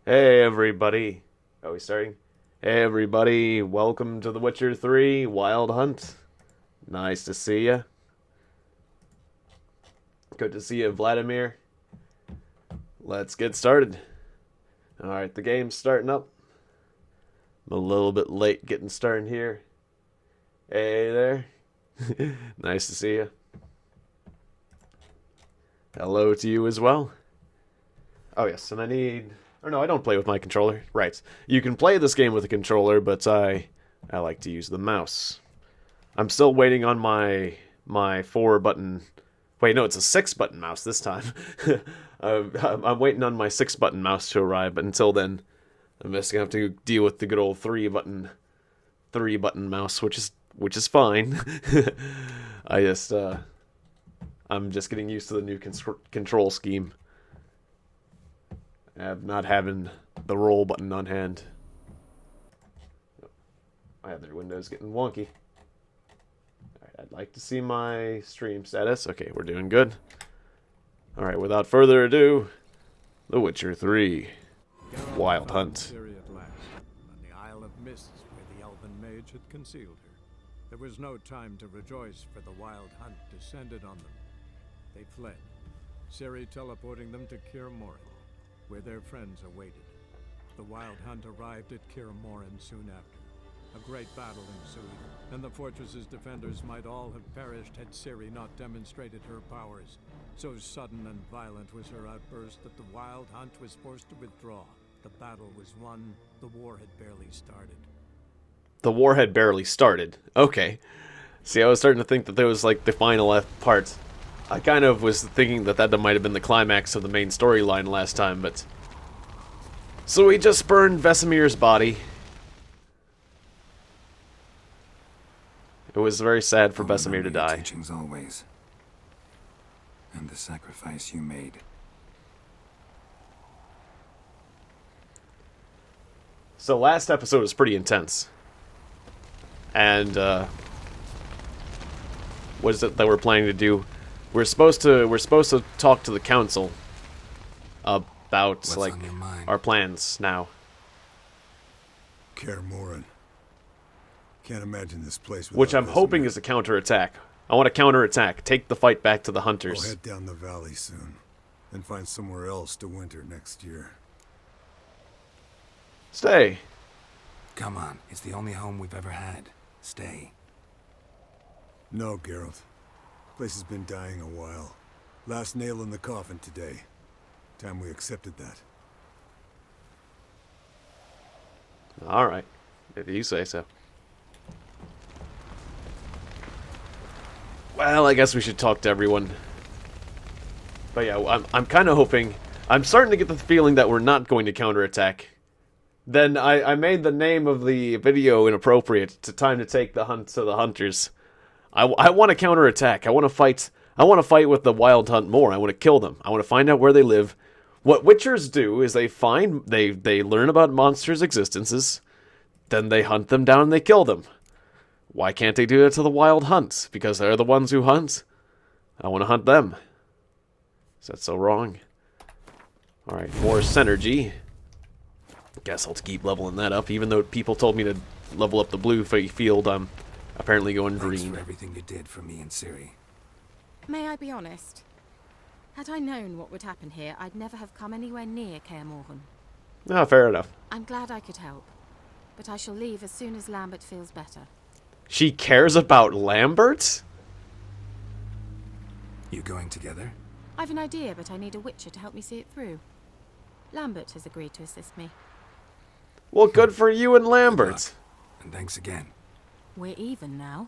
Hey everybody. Are we starting? Hey everybody, welcome to The Witcher 3 Wild Hunt. Nice to see ya. Good to see you, Vladimir. Let's get started. Alright, the game's starting up. I'm a little bit late getting started here. Hey there. Nice to see you. Hello to you as well. Oh yes, and I need... Or no, I don't play with my controller. Right. You can play this game with a controller, but I like to use the mouse. I'm still waiting on my 4-button... Wait, no, it's a 6-button mouse this time. I'm waiting on my 6-button mouse to arrive, but until then, I'm just gonna have to deal with the good old 3-button mouse, which is fine. I'm just getting used to the new control scheme. Of not having the roll button on hand. My other window's getting wonky. Alright, I'd like to see my stream status. Okay, we're doing good. Alright, without further ado, The Witcher 3 Wild Hunt. Ciri at last, on the Isle of Mists where the elven mage had concealed her. There was no time to rejoice, for the Wild Hunt descended on them. They fled, Ciri teleporting them to Kaer Morhen, where their friends awaited. The Wild Hunt arrived at Kaer Morhen soon after. A great battle ensued, and the fortress's defenders might all have perished had Ciri not demonstrated her powers. So sudden and violent was her outburst that the Wild Hunt was forced to withdraw. The battle was won. The war had barely started. The war had barely started. Okay. See, I was starting to think that there was like the final part. I kind of was thinking that might have been the climax of the main storyline last time, but... So we just burned Vesemir's body. It was very sad for Vesemir to die. Teachings always. And the sacrifice you made. So last episode was pretty intense. And, what is it that we're planning to do? We're supposed to talk to the council about What's like on your mind? our plans now. Kaer Morhen. Can't imagine this place without Which I'm hoping Vesemir. is a counterattack. I want to counterattack. Take the fight back to the I'll hunters. head down the valley soon, and find somewhere else to winter next year. Stay. Come on, it's the only home we've ever had. Stay. No, Geralt. Place has been dying a while. Last nail in the coffin today. Time we accepted that. Alright. If you say so. Well, I guess we should talk to everyone. But yeah, I'm kind of hoping... I'm starting to get the feeling that we're not going to counterattack. Then I made the name of the video inappropriate. It's time to take the hunt to the hunters. I want to counterattack. I want to fight. I want to fight with the Wild Hunt more. I want to kill them. I want to find out where they live. What Witchers do is they learn about monsters' existences, then they hunt them down and they kill them. Why can't they do that to the Wild Hunt? Because they're the ones who hunt. I want to hunt them. Is that so wrong? Alright, more synergy. Guess I'll keep leveling that up, even though people told me to level up the blue field. I'm apparently going Thanks green. for everything you did for me and Ciri. May I be honest? Had I known what would happen here, I'd never have come anywhere near Kaer Morhen. Ah, fair enough. I'm glad I could help, but I shall leave as soon as Lambert feels better. She cares about Lambert? You going together? I've an idea, but I need a Witcher to help me see it through. Lambert has agreed to assist me. Well, good for you and Lambert. And thanks again. We're even now.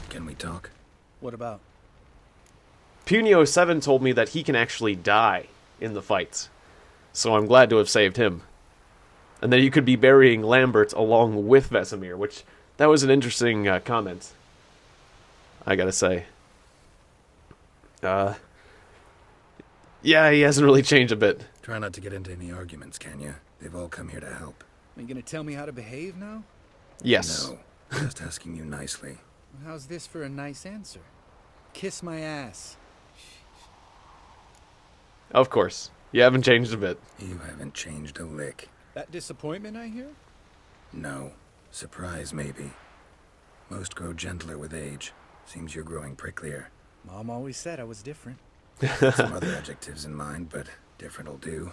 Can we talk? What about? Punio7 told me that he can actually die in the fights. So I'm glad to have saved him. And then you could be burying Lambert along with Vesemir, which, that was an interesting comment. I gotta say. Yeah, he hasn't really changed a bit. Try not to get into any arguments, can you? They've all come here to help. Are you gonna tell me how to behave now? Yes. No, just asking you nicely. How's this for a nice answer? Kiss my ass. Of course. You haven't changed a bit. You haven't changed a lick. That disappointment I hear? No. Surprise, maybe. Most grow gentler with age. Seems you're growing pricklier. Mom always said I was different. Some other adjectives in mind, but different'll do.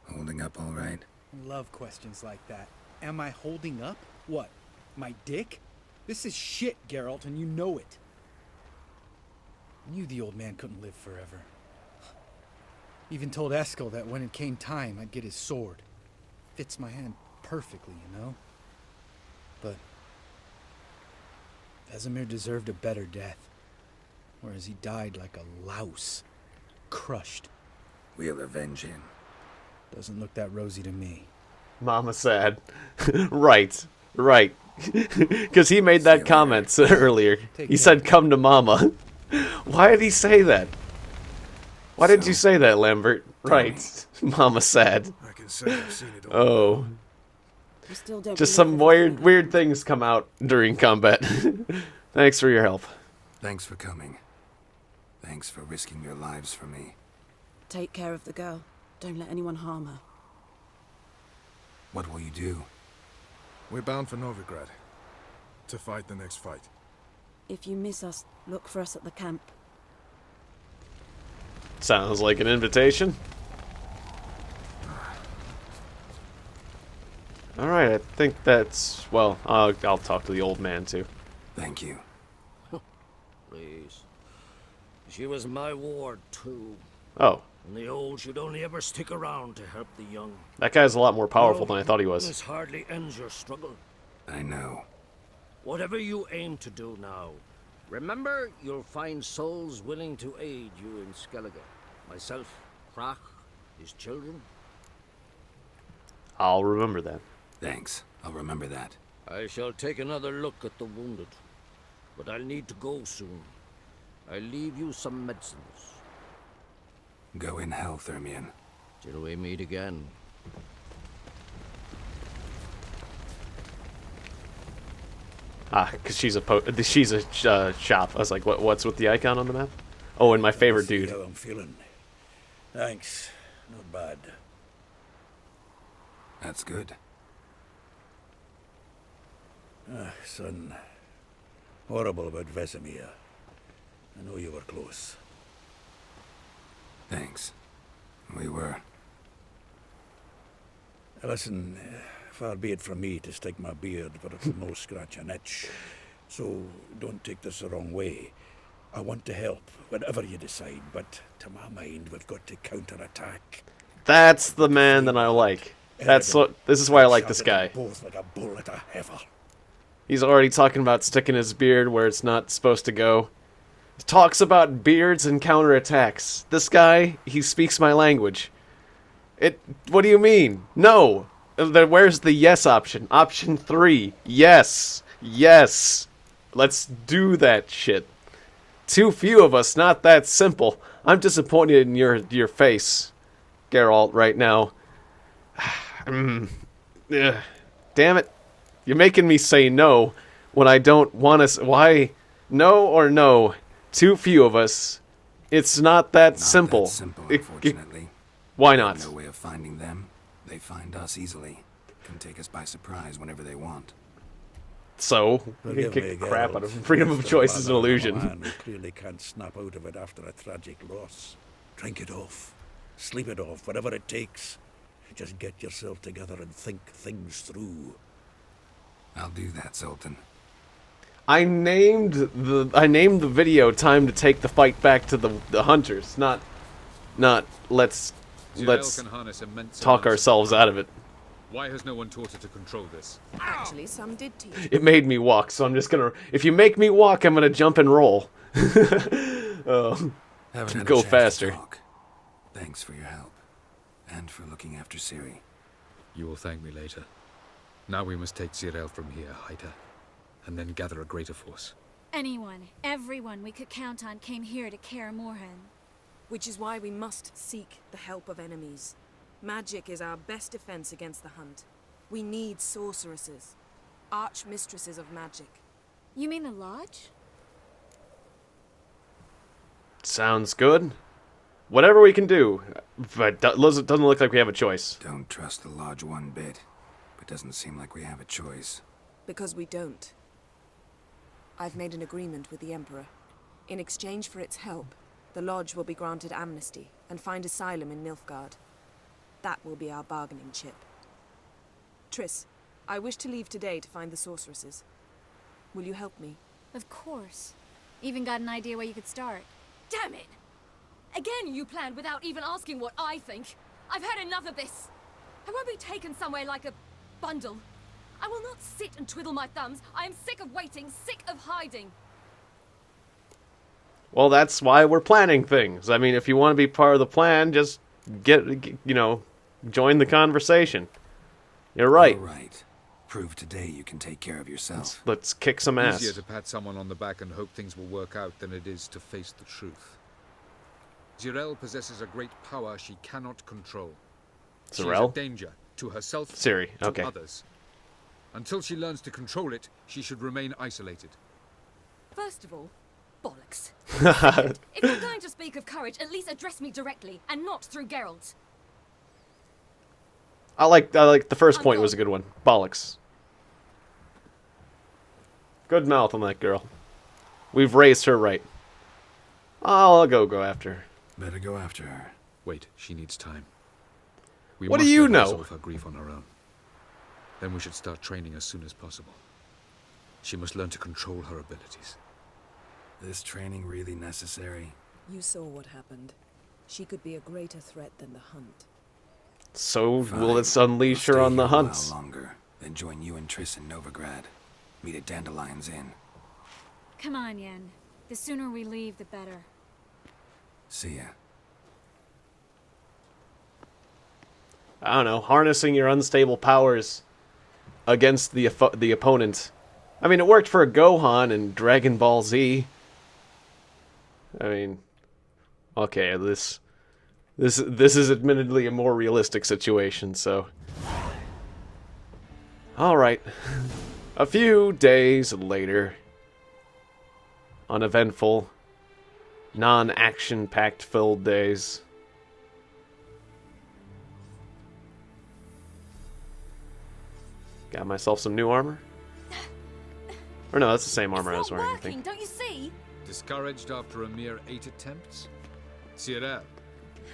Holding up all right? Love questions like that. Am I holding up? What? My dick? This is shit, Geralt, and you know it. I knew the old man couldn't live forever. Even told Eskel that when it came time, I'd get his sword. Fits my hand perfectly, you know? But Vesemir deserved a better death. Whereas he died like a louse. Crushed. We'll avenge him. Doesn't look that rosy to me. Mama sad. Right. Because he made that comment earlier. He said, come to Mama. Why did he say that? Why did you say that, Lambert? Right. Mama sad. I can say I've seen it all. Oh. You still don't Just believe some everything? weird things come out during combat. Thanks for your help. Thanks for coming. Thanks for risking your lives for me. Take care of the girl. Don't let anyone harm her. What will you do? We're bound for Novigrad. To fight the next fight. If you miss us, look for us at the camp. Sounds like an invitation. Alright, I think that's... Well, I'll talk to the old man, too. Thank you. Please. She was my ward, too. Oh, And the old should only ever stick around to help the young. that guy's a lot more powerful than I thought he was. This hardly ends your struggle. I know. Whatever you aim to do now, remember you'll find souls willing to aid you in Skellige. Myself, Krach, his children. I'll remember that. Thanks. I'll remember that. I shall take another look at the wounded. But I'll need to go soon. I'll leave you some medicines. Go in health, Ermion. Till we meet again. Ah, because she's a shop. I was like, what's with the icon on the map? Oh, and my favorite dude. How I'm feeling. Thanks. Not bad. That's good. Son. Horrible about Vesemir. I know you were close. Thanks. We were. Listen, far be it from me to stick my beard, but it'll no scratch an itch. So don't take this the wrong way. I want to help, whatever you decide, but to my mind, we've got to counterattack. That's the man that I like. This is why I like this guy. Both like a bull at a heifer. He's already talking about sticking his beard where it's not supposed to go. He talks about beards and counterattacks. This guy, he speaks my language. What do you mean? No. Then where's the yes option? Option 3. Yes. Yes. Let's do that shit. Too few of us, not that simple. I'm disappointed in your face, Geralt, right now. Ugh. Damn it. You're making me say no when I don't want to. Why? No or no? Too few of us. It's not that simple. That simple, unfortunately. Why not? No way of finding them. They find us easily. Can take us by surprise whenever they want. So, you can Forgive kick me, the crap Geralt. out of freedom of Just a choice is an lad, I'm a illusion. man who clearly can't snap out of it after a tragic loss. Drink it off. Sleep it off, whatever it takes. Just get yourself together and think things through. I'll do that, Sultan. I named the video "Time to Take the Fight Back to the Hunters," not let's Can harness immense talk amounts of ourselves power. out of it. Why has no one taught her to control this? Actually, some did teach. It made me walk, so I'm just gonna. If you make me walk, I'm gonna jump and roll. Oh, Haven't had a go chance to faster. talk. Thanks for your help. And for looking after Ciri. You will thank me later. Now we must take Cyril from here, hide her, and then gather a greater force. Anyone, everyone we could count on came here to Kaer Morhen. Which is why we must seek the help of enemies. Magic is our best defense against the hunt. We need sorceresses. Archmistresses of magic. You mean the Lodge? Sounds good. Whatever we can do, but it doesn't look like we have a choice. Don't trust the Lodge one bit, but doesn't seem like we have a choice. Because we don't. I've made an agreement with the Emperor. In exchange for its help, the Lodge will be granted amnesty and find asylum in Nilfgaard. That will be our bargaining chip. Triss, I wish to leave today to find the sorceresses. Will you help me? Of course. Even got an idea where you could start. Damn it! Again you planned without even asking what I think. I've had enough of this. I won't be taken somewhere like a bundle. I will not sit and twiddle my thumbs. I am sick of waiting, sick of hiding. Well, that's why we're planning things. I mean, if you want to be part of the plan, just join the conversation. You're right. All right. Prove today you can take care of yourself. Let's kick some ass. Easier to pat someone on the back and hope things will work out than it is to face the truth. Zirel possesses a great power she cannot control. She is a Zirel? danger to herself, Ciri, to okay. others. Until she learns to control it, she should remain isolated. First of all, bollocks. If you're going to speak of courage, at least address me directly, and not through Geralt. I like the first point was a good one. Bollocks. Good mouth on that girl. We've raised her right. I'll go after her. Better go after her. Wait, she needs time. We What do must you let her know? resolve her grief on her own. Then we should start training as soon as possible. She must learn to control her abilities. This training really necessary? You saw what happened. She could be a greater threat than the Hunt. So Fine. will it unleash her I'll on stay the here a while hunts? longer, then join you and Triss in Novigrad. Meet at Dandelion's Inn. Come on, Yen. The sooner we leave, the better. See ya. I don't know, harnessing your unstable powers against the opponent. I mean, it worked for Gohan and Dragon Ball Z. I mean, okay, this is admittedly a more realistic situation, so. Alright. A few days later. Uneventful, non-action packed filled days. Got myself some new armor. Or no, that's the same armor I was wearing, I think. Don't you see? Discouraged after a mere 8 attempts? Cyril,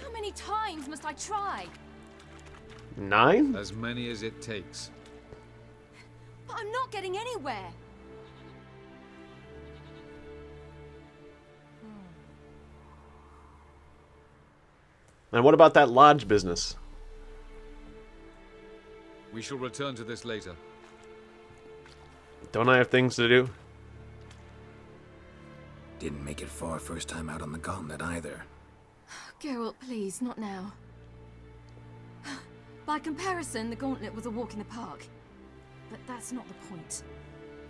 How many times must I try? 9? as many as it takes. But I'm not getting anywhere. And what about that lodge business? We shall return to this later. Don't I have things to do? Didn't make it far first time out on the gauntlet either. Geralt, please, not now. By comparison, the gauntlet was a walk in the park. But that's not the point.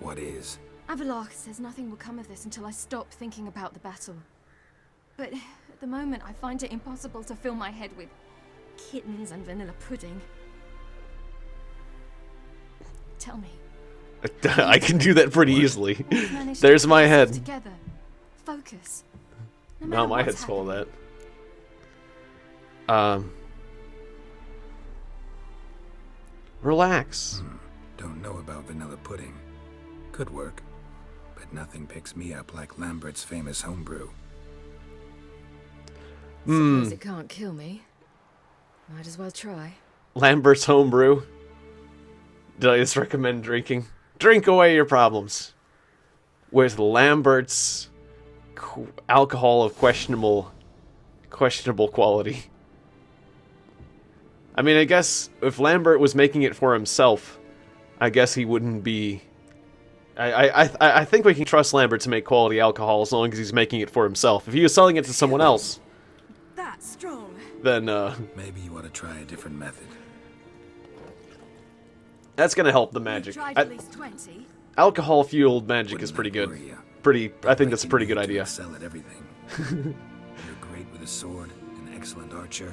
What is? Avalach says nothing will come of this until I stop thinking about the battle. But at the moment, I find it impossible to fill my head with kittens and vanilla pudding. Tell me. I can do that pretty easily. We've managed There's to my keep head. ourselves Together. Focus. No No, matter my what's head's full of happening. that. Relax. Don't know about vanilla pudding. Could work. But nothing picks me up like Lambert's famous homebrew. Suppose it can't kill me. Might as well try. Lambert's homebrew. Did I just recommend drinking? Drink away your problems. With Lambert's alcohol of questionable quality. I mean, I guess if Lambert was making it for himself, I guess he wouldn't be. I think we can trust Lambert to make quality alcohol as long as he's making it for himself. If he was selling it to someone else, That's strong. then Maybe you ought to try a different method. that's gonna help the magic. Tried at least 20. Alcohol-fueled magic is Wouldn't pretty that good. worry ya? I think that's a pretty good Breaking you to idea. excel at everything. You're great with a sword, an excellent archer.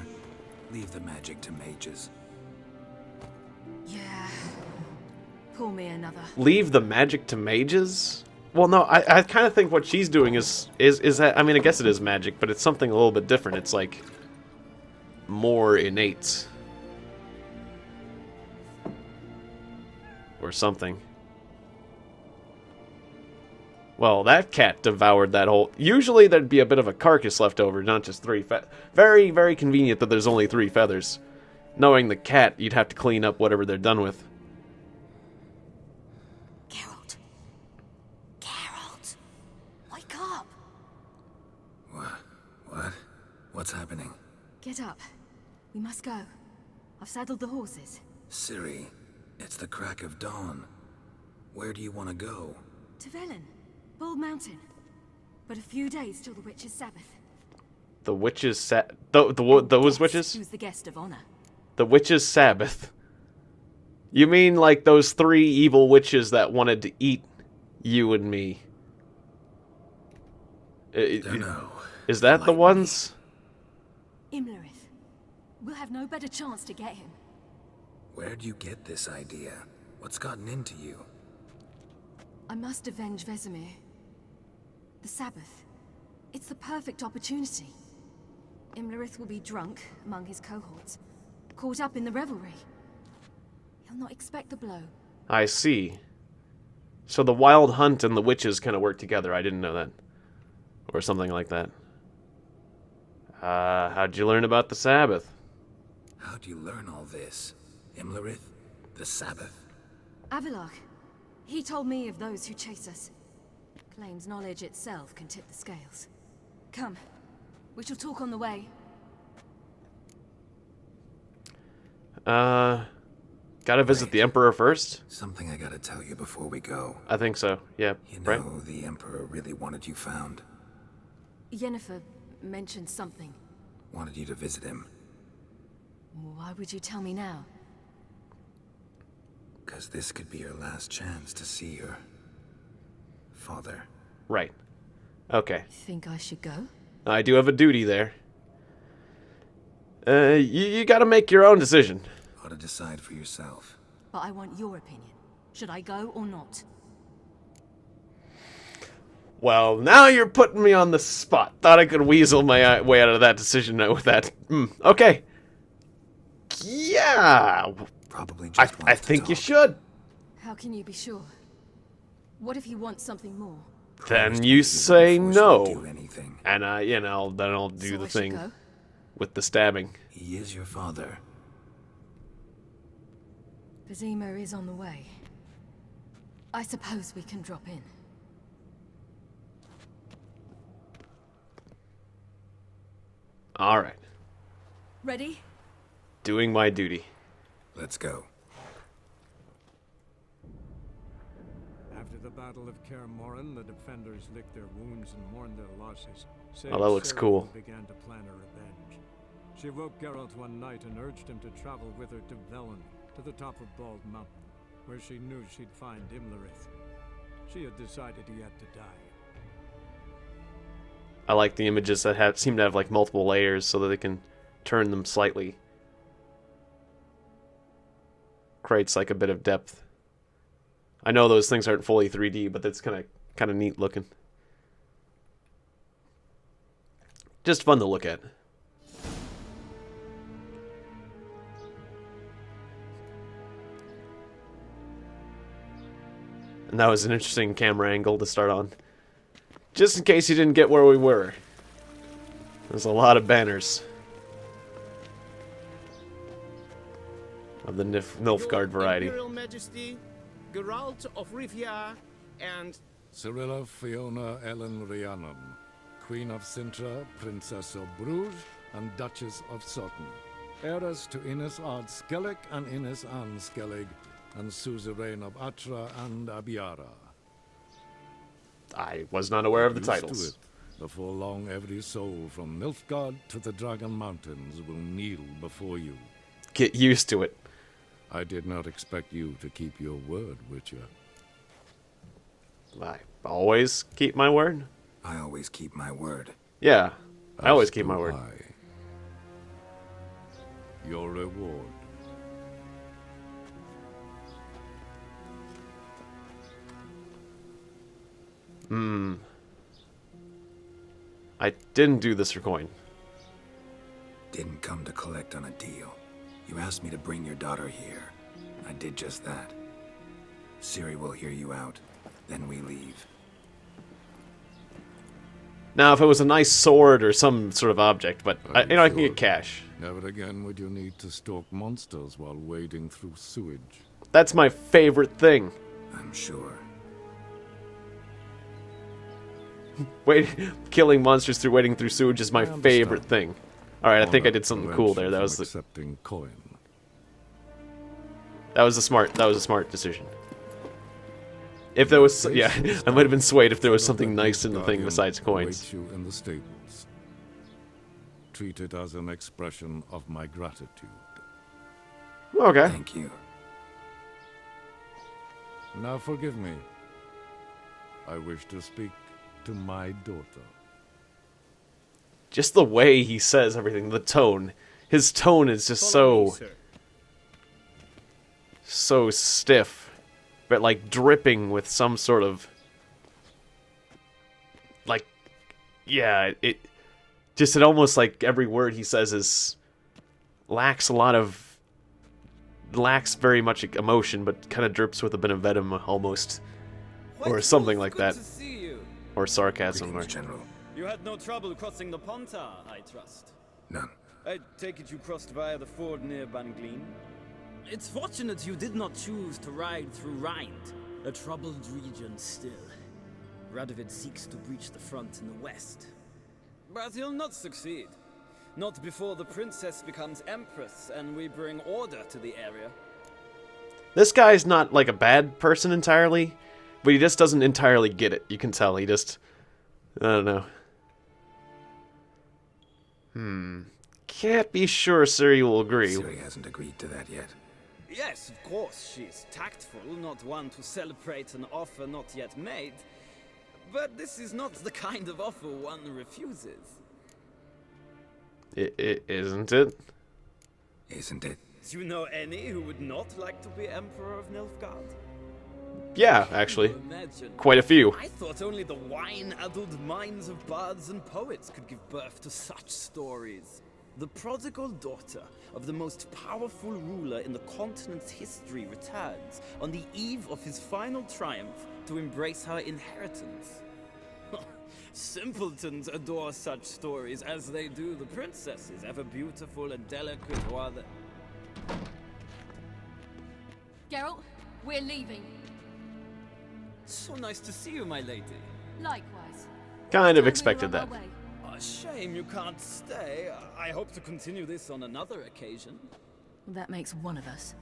Leave the magic to mages. Yeah. Pull me another. Leave the magic to mages? Well, no, I kind of think what she's doing is that, I mean, I guess it is magic, but it's something a little bit different. It's like more innate. Or something. Well, that cat devoured that whole... Usually there'd be a bit of a carcass left over, not just 3 Very, very convenient that there's only 3 feathers. Knowing the cat, you'd have to clean up whatever they're done with. Geralt. Geralt. Wake up. What? What's happening? Get up. We must go. I've saddled the horses. Ciri, it's the crack of dawn. Where do you want to go? To Velen. Bald Mountain. But a few days till the Witch's Sabbath. The Witch's those witches? Who's the guest of honor? The Witch's Sabbath. You mean like those 3 evil witches that wanted to eat you and me? Dunno. Is that the ones? Imlerith. We'll have no better chance to get him. Where'd you get this idea? What's gotten into you? I must avenge Vesemir. The Sabbath. It's the perfect opportunity. Imlerith will be drunk among his cohorts, caught up in the revelry. He'll not expect the blow. I see. So the Wild Hunt and the witches kind of work together. I didn't know that. Or something like that. How'd you learn about the Sabbath? How'd you learn all this? Imlerith? The Sabbath? Avilark. He told me of those who chase us. Claims knowledge itself can tip the scales. Come. We shall talk on the way. Gotta visit the Emperor first? Something I gotta tell you before we go. I think so, yeah. You know, the Emperor really wanted you found. Yennefer mentioned something. Wanted you to visit him. Why would you tell me now? Because this could be your last chance to see your father. Right. Okay. Think I should go? I do have a duty there. You gotta make your own decision. Ought to decide for yourself. But I want your opinion. Should I go or not? Well, now you're putting me on the spot. Thought I could weasel my way out of that decision with that. Okay. Yeah. Probably just I think you should. How can you be sure? What if he wants something more? Then you say no. Do anything. And then I'll do the I should thing go? with the stabbing. He is your father. Vesemir is on the way. I suppose we can drop in. All right. Ready? Doing my duty. Let's go. After the Battle of Kaer Morhen, the defenders licked their wounds and mourned their losses. Oh, that looks cool. Began to plan a revenge. She woke Geralt one night and urged him to travel with her to Velen, to the top of Bald Mountain, where she knew she'd find Imlerith. She had decided he had to die. I like the images that seem to have like multiple layers so that they can turn them slightly. Creates like a bit of depth. I know those things aren't fully 3D, but that's kind of neat looking. Just fun to look at. And that was an interesting camera angle to start on. Just in case you didn't get where we were. There's a lot of banners. Of the Nilfgaard variety. Imperial Majesty, Geralt of Rivia, and Cirilla Fiona Ellen Rhiannon, Queen of Sintra, Princess of Bruges, and Duchess of Sutton. Heiress to Innes Ard Skellig and Innes Anne Skellig, and suzerain of Atra and Abiara. I was not aware of the Used to titles. it. Before long, every soul from Nilfgaard to the Dragon Mountains will kneel before you. Get used to it. I did not expect you to keep your word, Witcher. I always keep my word. I always keep my word. Yeah, I always As keep my do word. I. Your reward. I didn't do this for coin. Didn't come to collect on a deal. You asked me to bring your daughter here. I did just that. Ciri will hear you out. Then we leave. Now, if it was a nice sword or some sort of object, but I can sure? get cash. Never again would you need to stalk monsters while wading through sewage. That's my favorite thing. I'm sure. Wait, killing monsters through wading through sewage is my favorite thing. All right, I think I did something cool there. That was the accepting coin. That was a smart decision. If there was, yeah, I might have been swayed if there was something nice in the thing besides coins. You in the stables. Treat it as an expression of my gratitude. Okay. Thank you. Now forgive me. I wish to speak to my daughter. Just the way he says everything, the tone. His tone is just so stiff, but like dripping with some sort of like, yeah, it almost like every word he says lacks very much emotion, but kind of drips with a bit of venom almost, or something like that, or sarcasm. Or General. You had no trouble crossing the Pontar, I trust. None. I take it you crossed via the ford near Banglin? It's fortunate you did not choose to ride through Rind, a troubled region still. Radovid seeks to breach the front in the west. But he'll not succeed. Not before the princess becomes empress and we bring order to the area. this guy's not like a bad person entirely, but he just doesn't entirely get it. You can tell. He just, I don't know. Can't be sure Ciri will agree. Ciri hasn't agreed to that yet. Yes, of course, she's tactful, not one to celebrate an offer not yet made. But this is not the kind of offer one refuses. Isn't it? Isn't it? Do you know any who would not like to be Emperor of Nilfgaard? Yeah, actually. Imagine. Quite a few. I thought only the wine-addled minds of bards and poets could give birth to such stories. The prodigal daughter of the most powerful ruler in the continent's history returns on the eve of his final triumph to embrace her inheritance. Simpletons adore such stories as they do the princesses, ever beautiful and delicate while the... Geralt, we're leaving. So nice to see you, my lady. Likewise. Kind of expected that. A shame you can't stay. I hope to continue this on another occasion. That makes one of us.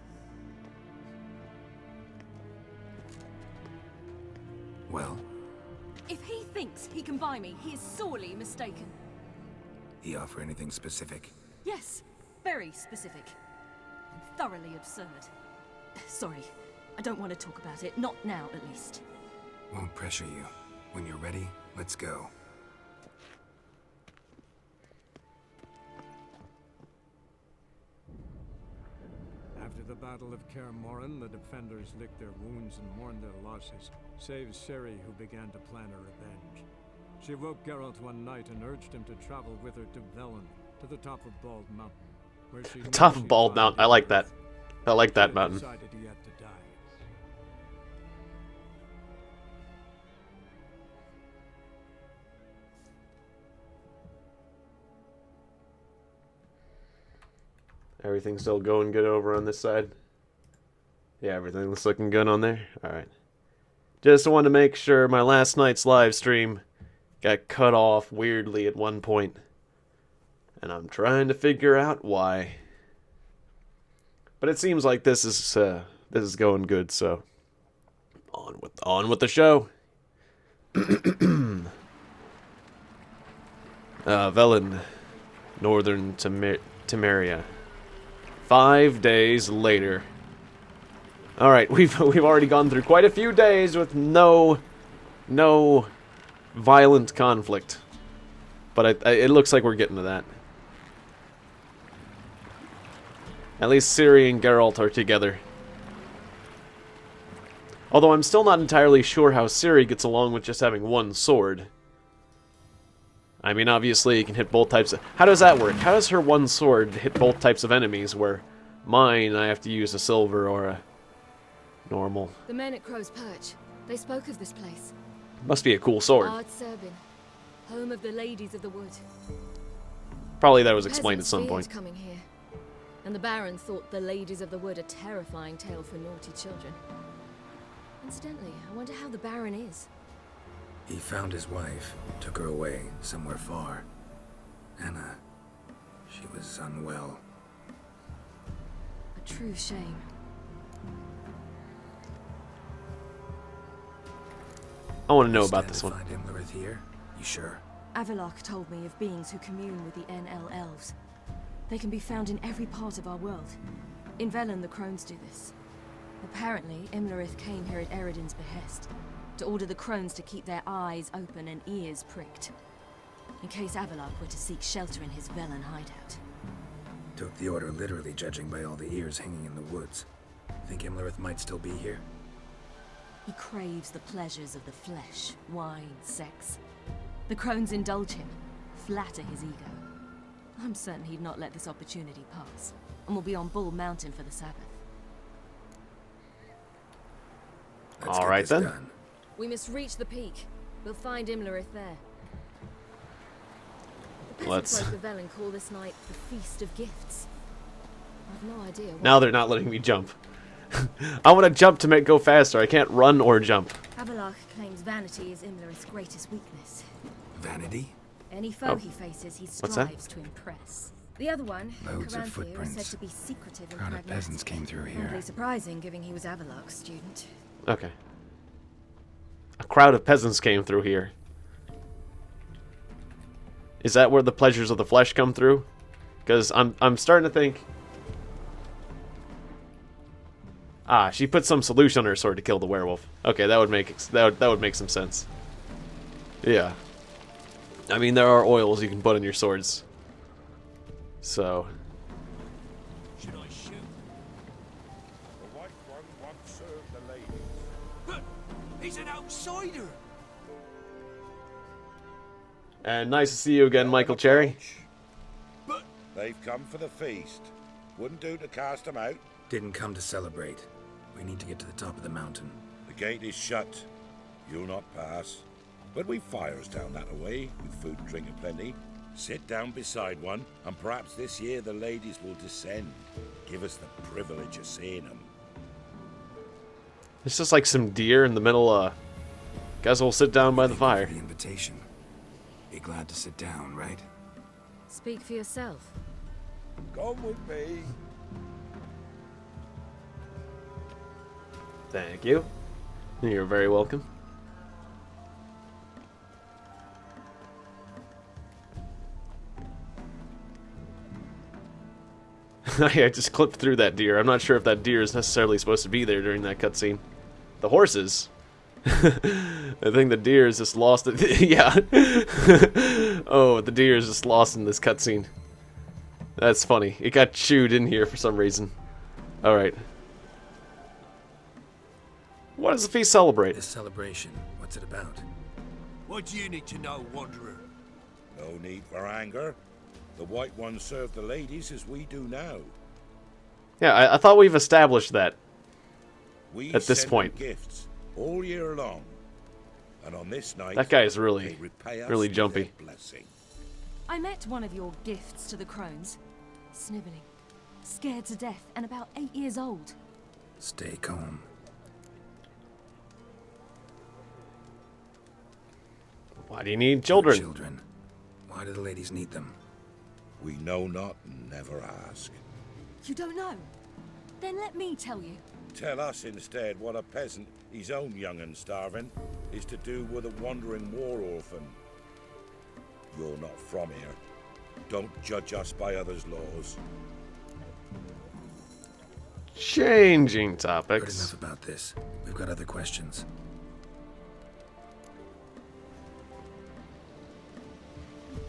Well, If he thinks he can buy me, he is sorely mistaken. he offer anything specific? Yes, very specific. Thoroughly absurd. Sorry, I don't want to talk about it. Not now, at least. Won't pressure you. When you're ready, let's go. After the Battle of Kaer Morhen, the defenders licked their wounds and mourned their losses, save Ciri, who began to plan a revenge. She woke Geralt one night and urged him to travel with her to Velen, to the top of Bald Mountain, where she knew Top she'd of Bald find Mountain. I the like that. truth. I like that She mountain. decided he had to die. Everything's still going good over on this side? Yeah, everything's looking good on there? Alright. Just wanted to make sure my last night's live stream got cut off weirdly at one point. And I'm trying to figure out why. But it seems like this is going good, so on with the show. Velen, Northern Temeria. 5 days later. All right, we've already gone through quite a few days with no violent conflict, but it looks like we're getting to that. At least Ciri and Geralt are together. Although I'm still not entirely sure how Ciri gets along with just having one sword. I mean, obviously, you can hit both types of... How does that work? How does her one sword hit both types of enemies, where mine, I have to use a silver or a normal? The men at Crow's Perch, they spoke of this place. Must be a cool sword. Ard Serbin, home of the Ladies of the Wood. Probably that was explained at Peasants some feared point. coming here, and the Baron thought the Ladies of the Wood a terrifying tale for naughty children. Incidentally, I wonder how the Baron is. He found his wife, took her away, somewhere far. Anna, she was unwell. A true shame. I want to know about this one. Find Imlerith here? You sure? Avalok told me of beings who commune with the NL elves. They can be found in every part of our world. In Velen, the Crones do this. Apparently, Imlerith came here at Eredin's behest, to order the Crones to keep their eyes open and ears pricked, in case Avalok were to seek shelter in his Velen hideout. Took the order literally, judging by all the ears hanging in the woods. Think Imlerith might still be here? He craves the pleasures of the flesh, wine, sex. The Crones indulge him, flatter his ego. I'm certain he'd not let this opportunity pass, and will be on Bull Mountain for the Sabbath. All right then. We must reach the peak. We'll find Imlerith there. The peasant folk of Velen call this night the Feast of Gifts. I've no idea why. Now they're not letting me jump. I want to jump to make go faster. I can't run or jump. Avalok claims vanity is Imlerith's greatest weakness. Vanity? Any foe he faces, he strives to impress. The other one, Loads of Caranthir, is footprints. said to be secretive and Crowd of peasants came through here. Hardly surprising, given he was Avalok's student. Okay. A crowd of peasants came through here. Is that where the pleasures of the flesh come through? Because I'm starting to think... Ah, she put some solution on her sword to kill the werewolf. Okay, that would make some sense. Yeah. I mean, there are oils you can put on your swords. So... Should I shoot? The white one once served the ladies. But he's an outsider! And nice to see you again, Michael Cherry. But they've come for the feast. Wouldn't do to cast them out. Didn't come to celebrate. We need to get to the top of the mountain. The gate is shut. You'll not pass. But we've fires down that away, with food and drink aplenty. Sit down beside one, and perhaps this year the ladies will descend. Give us the privilege of seeing them. It's just like some deer in the middle, guys will sit down by the fire. The invitation. Be glad to sit down, right? Speak for yourself. Come with me. Thank you. You're very welcome. I just clipped through that deer. I'm not sure if that deer is necessarily supposed to be there during that cutscene. The horses. I think the deer is just lost. Yeah. Oh, the deer is just lost in this cutscene. That's funny. It got chewed in here for some reason. Alright. What does the feast celebrate? This celebration, what's it about? What do you need to know, Wanderer? No need for anger. The white ones serve the ladies as we do now. Yeah, I thought we've established that. We at this send point. them gifts all year long. And on this night, That guy is really, they repay us really with jumpy. their blessing. I met one of your gifts to the Crones. Sniveling. Scared to death and about 8 years old. Stay calm. Why do you need children? Children. Why do the ladies need them? We know not and never ask. You don't know? Then let me tell you. Tell us instead what a peasant, his own young and starving, is to do with a wandering war orphan. You're not from here. Don't judge us by others' laws. Changing Heard topics. enough about this. We've got other questions.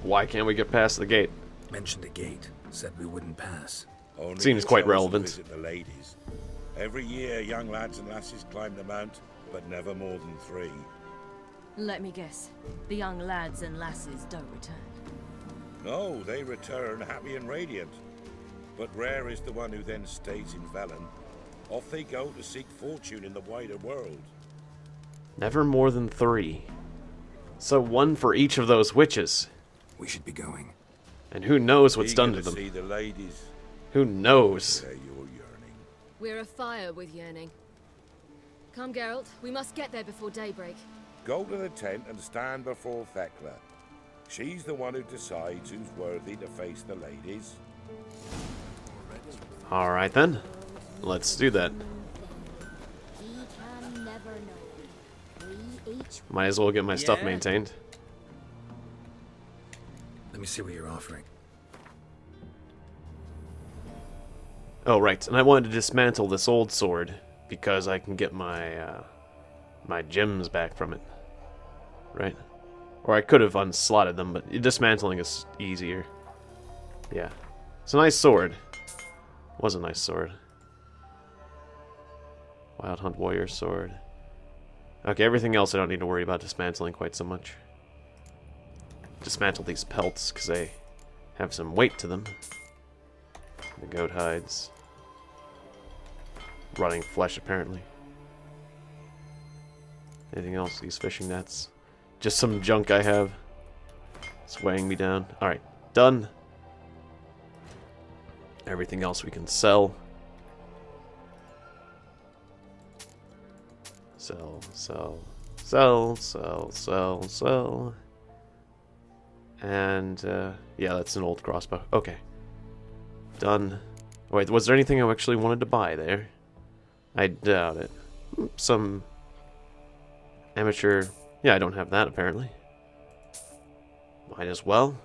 Why can't we get past the gate? Mentioned a gate. Said we wouldn't pass. Only Seems the quite chosen relevant. Visit the ladies. Every year, young lads and lasses climb the mount, but never more than 3. Let me guess. The young lads and lasses don't return. No, they return happy and radiant. But rare is the one who then stays in Velen. Off they go to seek fortune in the wider world. Never more than 3. So 1 for each of those witches. We should be going. And who knows what's done to them. See the ladies. Who knows? Where you're yearning. We're afire with yearning. Come, Geralt. We must get there before daybreak. Go to the tent and stand before Thekla. She's the one who decides who's worthy to face the ladies. Alright then. Let's do that. Might as well get my stuff maintained. Let me see what you're offering. Oh, right. And I wanted to dismantle this old sword because I can get my my gems back from it. Right? Or I could have unslotted them, but dismantling is easier. Yeah. It's a nice sword. Was a nice sword. Wild Hunt Warrior sword. Okay, everything else I don't need to worry about dismantling quite so much. Dismantle these pelts, because they have some weight to them. The goat hides. Rotting flesh, apparently. Anything else? These fishing nets. Just some junk I have. It's weighing me down. Alright, done. Everything else we can sell. Sell. And, yeah, that's an old crossbow. Okay. Done. Wait, was there anything I actually wanted to buy there? I doubt it. Some amateur... Yeah, I don't have that, apparently. Might as well.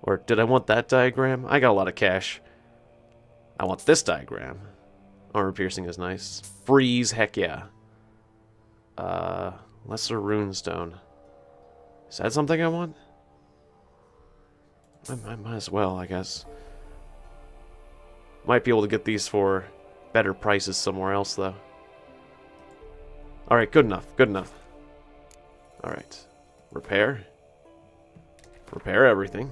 Or did I want that diagram? I got a lot of cash. I want this diagram. Armor piercing is nice. Freeze, heck yeah. Lesser runestone. Is that something I want? I might as well, I guess. Might be able to get these for better prices somewhere else, though. Alright, good enough, good enough. Alright. Repair. Repair everything.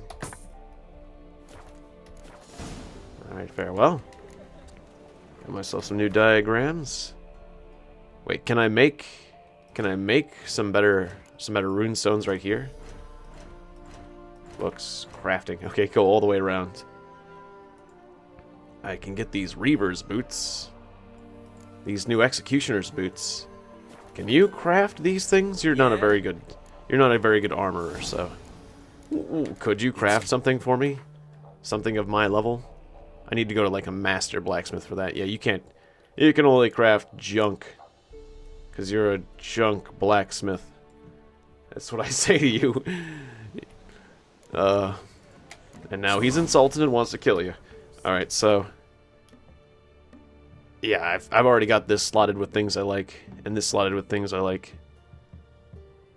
Alright, farewell. Got myself some new diagrams. Wait, can I make some better rune stones right here? Books, crafting. Okay, go all the way around. I can get these Reaver's boots. These new Executioner's boots. Can you craft these things? You're not a very good armorer, so. Could you craft something for me? Something of my level? I need to go to like a master blacksmith for that. Yeah, you can't. You can only craft junk. Because you're a junk blacksmith. That's what I say to you. And now he's insulted and wants to kill you. Alright, so... Yeah, I've already got this slotted with things I like. And this slotted with things I like.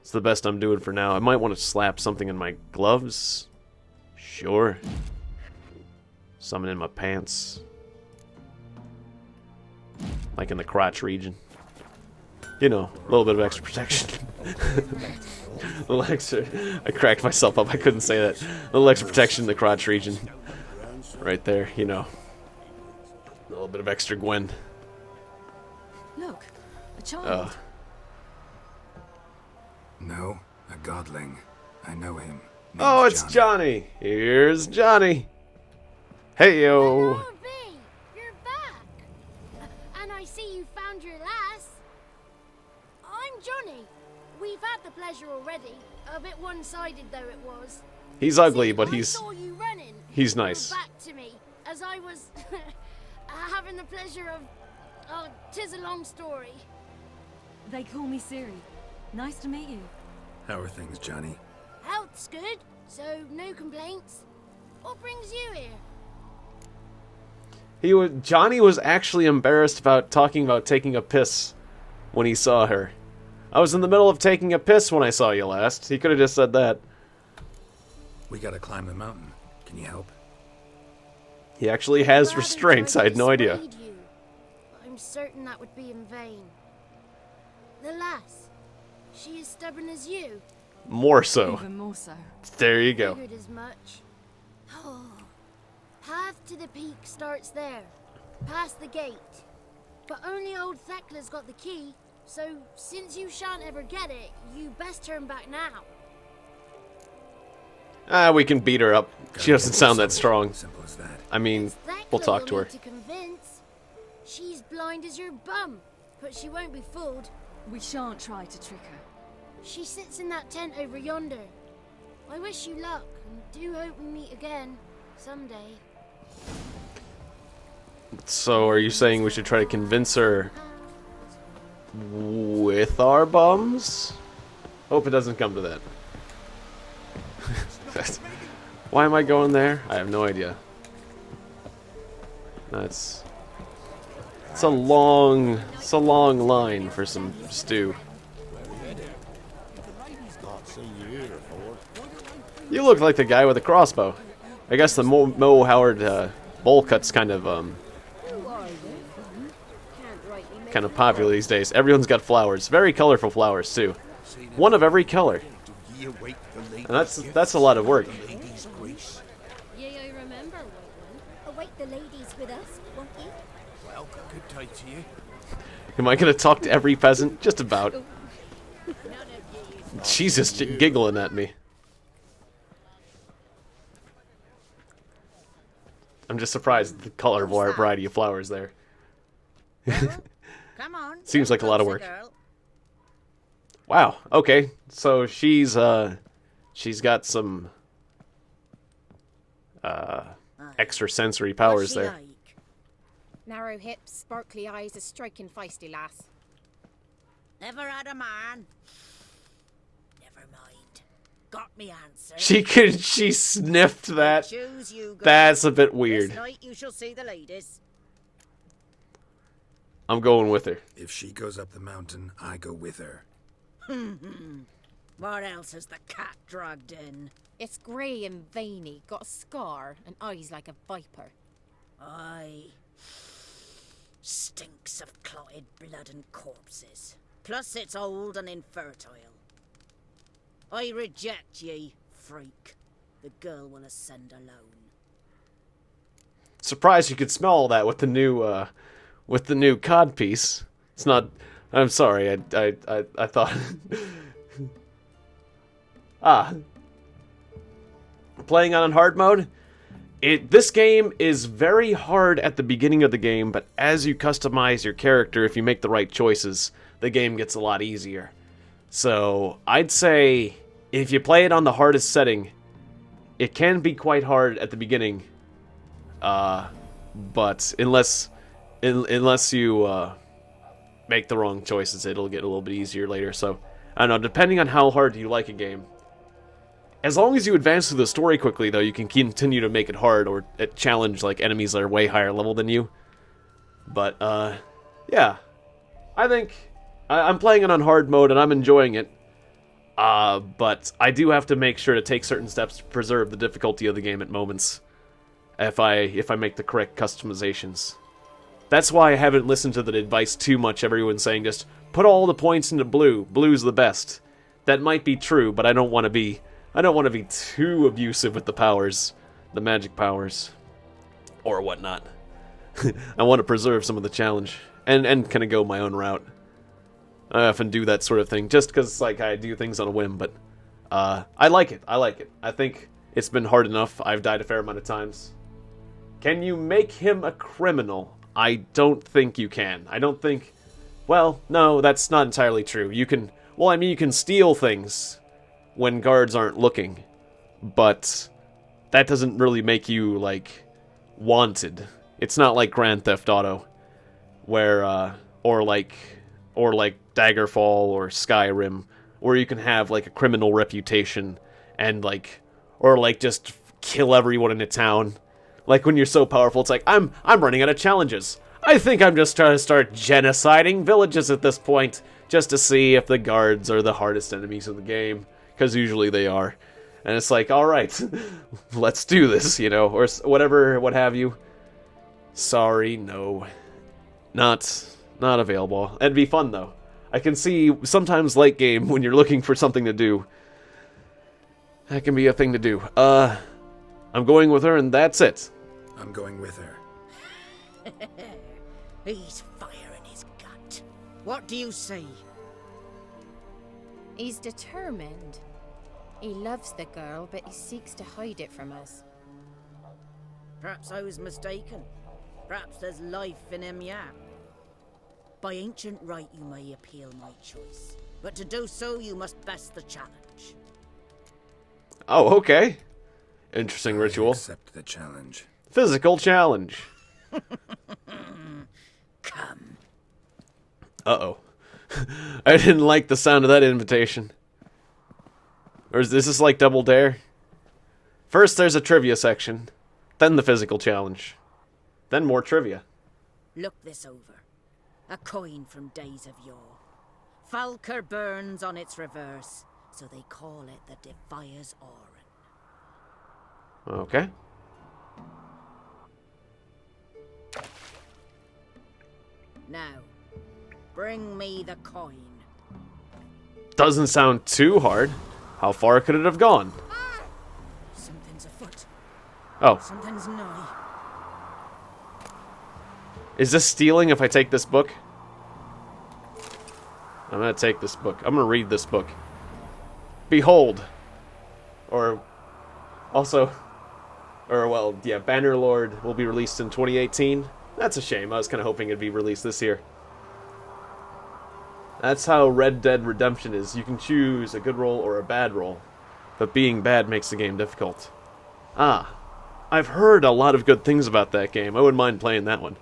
It's the best I'm doing for now. I might want to slap something in my gloves. Sure. Something in my pants. Like in the crotch region. You know, a little bit of extra protection. A little extra... I cracked myself up, I couldn't say that. A little extra protection in the crotch region. Right there, you know. A little bit of extra Gwen. Look, a child. No, a godling. I know him. Oh, it's Johnny. Here's Johnny. Hey yo. Hello, V. You're back. And I see you found your lass. I'm Johnny. We've had the pleasure already. A bit one-sided though it was. He's ugly, See, but I saw you running. he's You nice. back to me as I was having the pleasure of. Oh, 'tis a long story. They call me Ciri. Nice to meet you. How are things, Johnny? Health's good, so no complaints. What brings you here? Johnny was actually embarrassed about talking about taking a piss when he saw her. I was in the middle of taking a piss when I saw you last. He could have just said that. We gotta climb the mountain. Can you help? He actually has restraints. I had no idea. I'm certain that would be in vain. The lass. She as stubborn as you. More so. Even more so. There you go. Figured as much. Oh. Path to the peak starts there, past the gate. But only old Thekla's got the key, so since you shan't ever get it, you best turn back now. We can beat her up. She doesn't sound that strong. Simple as that. I mean, we'll talk to her. To convince. She's blind as your bum, but she won't be fooled. We shan't try to trick her. She sits in that tent over yonder. I wish you luck, and do hope we meet again, someday. So, are you saying we should try to convince her with our bums? Hope it doesn't come to that. Why am I going there? I have no idea. It's a long line for some stew. You look like the guy with the crossbow. I guess the Mo Howard bowl cut's kind of popular these days. Everyone's got flowers, very colorful flowers too. One of every color. And that's a lot of work. Yeah, I remember, Whiteman. Await the ladies with us, won't you? Well, good day to you. Am I gonna talk to every peasant? Just about. She's just giggling at me. I'm just surprised at the color variety of flowers there. Come on. Seems like a lot of work. Wow. Okay. So she's got some extrasensory powers there. Like? Narrow hips, sparkly eyes, a striking feisty lass. Never had a man. Never mind. Got me answer. She sniffed that. Choose you, girl. That's a bit weird. This night you shall see the ladies. I'm going with her. If she goes up the mountain, I go with her. What else has the cat dragged in? It's grey and veiny, got a scar, and eyes like a viper. Aye. Stinks of clotted blood and corpses. Plus it's old and infertile. I reject ye, freak. The girl will ascend alone. Surprised you could smell all that with the new cod piece. It's not. I'm sorry. I thought. Playing on hard mode. This game is very hard at the beginning of the game, but as you customize your character, if you make the right choices, the game gets a lot easier. So I'd say if you play it on the hardest setting, it can be quite hard at the beginning. But unless you make the wrong choices, it'll get a little bit easier later. So I don't know, depending on how hard you like a game. As long as you advance through the story quickly, though, you can continue to make it hard or challenge like enemies that are way higher level than you. But yeah, I think I'm playing it on hard mode and I'm enjoying it. But I do have to make sure to take certain steps to preserve the difficulty of the game at moments. If I make the correct customizations. That's why I haven't listened to the advice too much. Everyone's saying just put all the points into blue. Blue's the best. That might be true, but I don't want to be too abusive with the powers, the magic powers, or whatnot. I want to preserve some of the challenge and kind of go my own route. I often do that sort of thing just because like I do things on a whim, but I like it. I think it's been hard enough. I've died a fair amount of times. Can you make him a criminal? I don't think you can. I don't think... Well, no, that's not entirely true. You can... Well, I mean, you can steal things when guards aren't looking. But that doesn't really make you, like, wanted. It's not like Grand Theft Auto, where, or like Daggerfall or Skyrim, where you can have, like, a criminal reputation and, like... Or, like, just kill everyone in a town. Like, when you're so powerful, it's like, I'm running out of challenges. I think I'm just trying to start genociding villages at this point, just to see if the guards are the hardest enemies in the game, because usually they are. And it's like, alright, let's do this, you know, or whatever, what have you. Sorry, no. Not available. It'd be fun, though. I can see sometimes late game when you're looking for something to do. That can be a thing to do. I'm going with her and that's it. I'm going with her. He's fire in his gut. What do you say? He's determined. He loves the girl, but he seeks to hide it from us. Perhaps I was mistaken. Perhaps there's life in him yet. By ancient right, you may appeal my choice. But to do so, you must best the challenge. Oh, okay. Interesting ritual. Accept the challenge. Physical challenge. Come. Uh-oh. I didn't like the sound of that invitation. Or is this like Double Dare? First there's a trivia section, then the physical challenge, then more trivia. Look this over. A coin from days of yore. Falker burns on its reverse, so they call it the Defier's Oran. Okay. Now, bring me the coin. Doesn't sound too hard. How far could it have gone? Something's afoot. Oh. Something's nigh. Is this stealing if I take this book? I'm gonna take this book. I'm gonna read this book. Behold. Or also, well, yeah, Bannerlord will be released in 2018. That's a shame. I was kind of hoping it'd be released this year. That's how Red Dead Redemption is. You can choose a good role or a bad role, but being bad makes the game difficult. Ah, I've heard a lot of good things about that game. I wouldn't mind playing that one.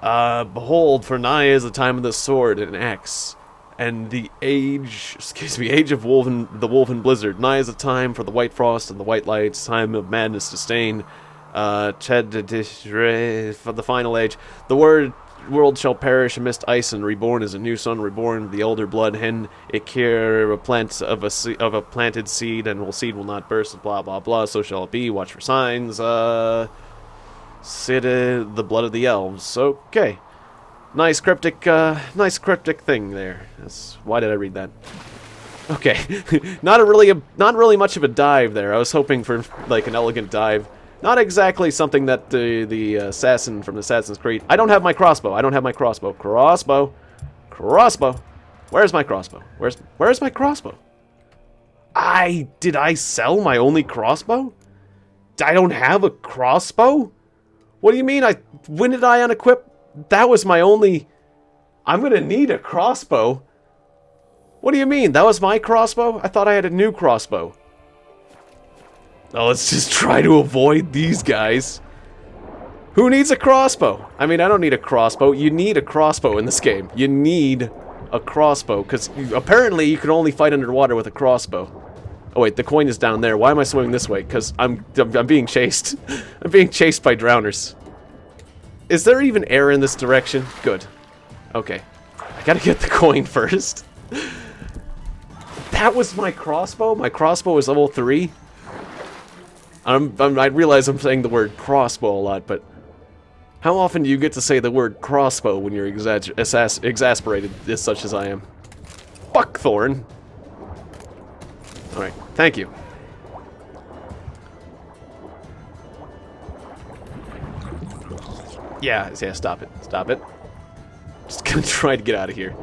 Behold, for nigh is the time of the sword and axe, and the age of the Wolven Blizzard. Nigh is the time for the white frost and the white lights, time of madness disdain, for the final age. The world shall perish amidst ice, and reborn is a new sun, reborn the elder blood hen, it care a plant of a planted seed, and seed will not burst, blah blah blah, so shall it be, watch for signs, the blood of the elves. Okay. Nice cryptic thing there. Why did I read that? Okay. not really much of a dive there. I was hoping for like an elegant dive. Not exactly something that the assassin from Assassin's Creed. I don't have my crossbow. Crossbow. Where's my crossbow? Where's my crossbow? Did I sell my only crossbow? I don't have a crossbow? What do you mean? When did I unequip? That was my only... I'm gonna need a crossbow. What do you mean? That was my crossbow? I thought I had a new crossbow. Oh, let's just try to avoid these guys. Who needs a crossbow? I mean, I don't need a crossbow. You need a crossbow in this game. You need a crossbow, because apparently you can only fight underwater with a crossbow. Oh wait, the coin is down there. Why am I swimming this way? Because I'm being chased. I'm being chased by drowners. Is there even air in this direction? Good. Okay. I gotta get the coin first. That was my crossbow? My crossbow is level 3? I realize I'm saying the word crossbow a lot, but how often do you get to say the word crossbow when you're exasperated as such as I am? Buckthorn! Alright, thank you. Yeah, stop it. Stop it. Just gonna try to get out of here.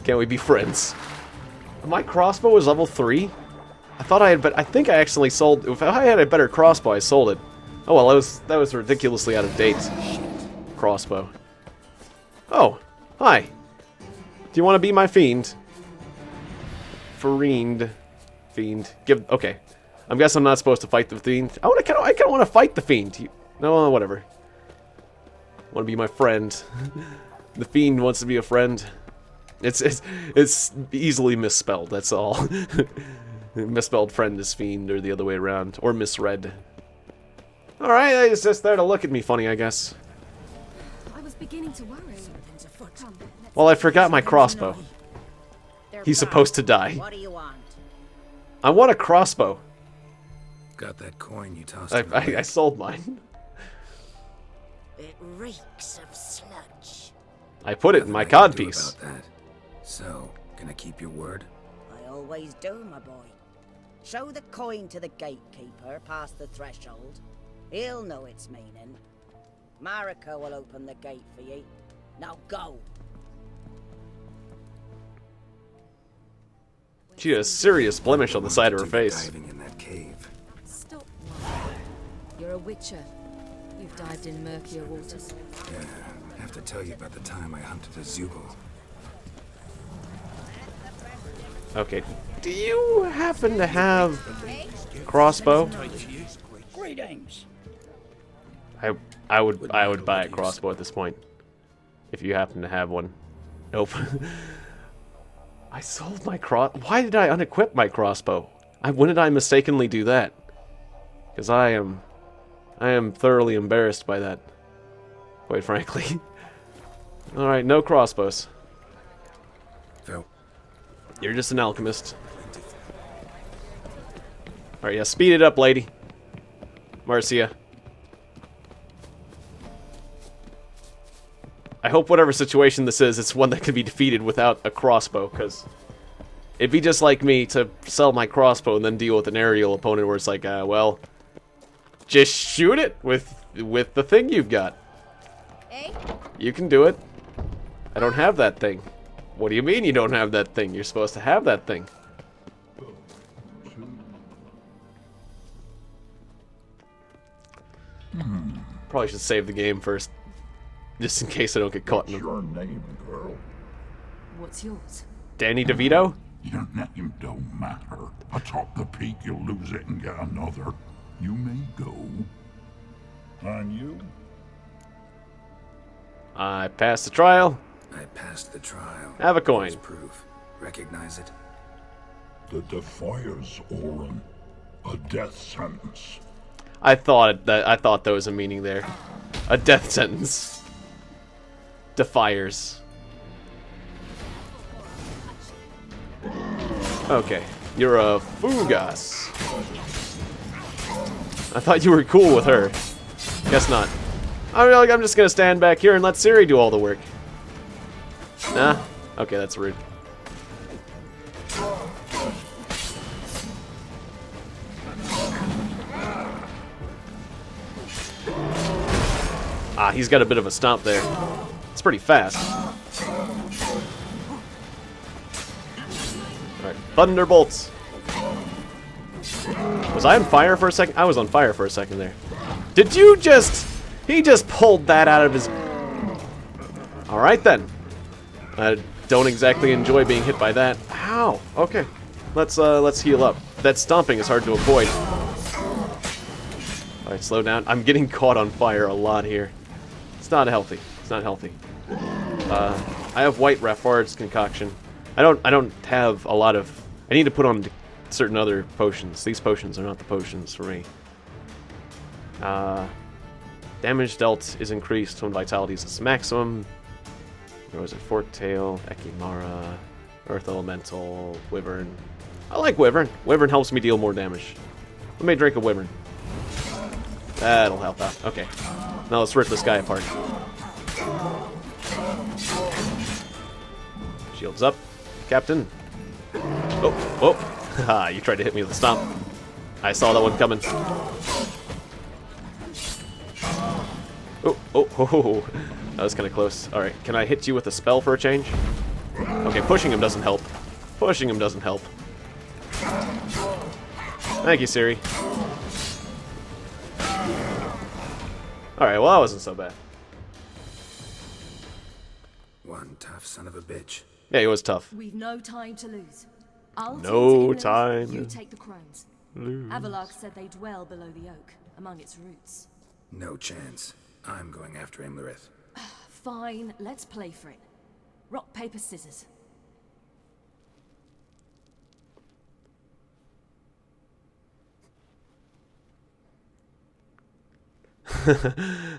Can't we be friends? My crossbow was level 3? I thought I had, but I think I actually sold... If I had a better crossbow, I sold it. Oh well, that was ridiculously out of date. Crossbow. Oh, hi. Do you want to be my fiend? Fiend. Okay. I guess I'm not supposed to fight the fiend. I kind of want to fight the fiend. No, whatever. Want to be my friend. The fiend wants to be a friend. It's easily misspelled. That's all. Misspelled friend is fiend, or the other way around, or misread. All right, he's just there to look at me funny, I guess. I was beginning to worry. Well, I forgot my crossbow. He's supposed to die. What do you want? I want a crossbow. Got that coin you tossed. I sold mine. It reeks of sludge. I put it in my Nothing I can do codpiece. about that. So, gonna keep your word? I always do, my boy. Show the coin to the gatekeeper past the threshold. He'll know its meaning. Marika will open the gate for ye. Now go. She has a serious blemish on the side of her face. Diving in that cave. Stop lying. You're a witcher. You've dived in murkier waters. Yeah, I have to tell you about the time I hunted a Zugel. Okay. Do you happen to have a crossbow? Greetings. I would buy a crossbow at this point. If you happen to have one. Nope. I sold my Why did I unequip my crossbow? When did I mistakenly do that? Because I am thoroughly embarrassed by that. Quite frankly. Alright, no crossbows. Phil. You're just an alchemist. Alright, yeah, speed it up, lady. Marcia. I hope whatever situation this is, it's one that can be defeated without a crossbow, because it'd be just like me to sell my crossbow and then deal with an aerial opponent where it's like, well, just shoot it with the thing you've got. You can do it. I don't have that thing. What do you mean you don't have that thing? You're supposed to have that thing. Probably should save the game first. Just in case I don't get caught in What's your name, girl? What's yours? Danny DeVito? Your name don't matter. Atop the peak, you'll lose it and get another. You may go. And you? I passed the trial. I passed the trial. Have a coin. There's proof. Recognize it? The Defiers, Orin. A death sentence. I thought there was a meaning there. A death sentence. Defiers. Okay, you're a Fugas. I thought you were cool with her. Guess not. I'm just gonna stand back here and let Ciri do all the work. Nah? Okay, that's rude. Ah, he's got a bit of a stomp there. It's pretty fast. Alright, Thunderbolts. Was I on fire for a second? I was on fire for a second there. Did you just... He just pulled that out of his... Alright then. I don't exactly enjoy being hit by that. Ow! Okay. Let's heal up. That stomping is hard to avoid. Alright, slow down. I'm getting caught on fire a lot here. It's not healthy. It's not healthy. I have white Raffard's concoction. I don't have a lot of... I need to put on certain other potions. These potions are not the potions for me. Damage dealt is increased when vitality is its maximum. Where was it? Forktail, Ekimara, Earth Elemental, Wyvern. I like Wyvern. Wyvern helps me deal more damage. Let me drink a Wyvern. That'll help out. Okay. Now let's rip this guy apart. Shields up, Captain. Oh, oh. Haha, you tried to hit me with a stomp. I saw that one coming. Oh, oh, oh, oh. That was kind of close. Alright, can I hit you with a spell for a change? Okay, pushing him doesn't help. Pushing him doesn't help. Thank you, Ciri. Alright, well that wasn't so bad. One tough son of a bitch. Yeah, he was tough. We've no time to lose. I'll No take the time. You take the crones. Lose. Avalok said they dwell below the oak, among its roots. No chance. I'm going after Imlerith. Fine, let's play for it. Rock, paper, scissors.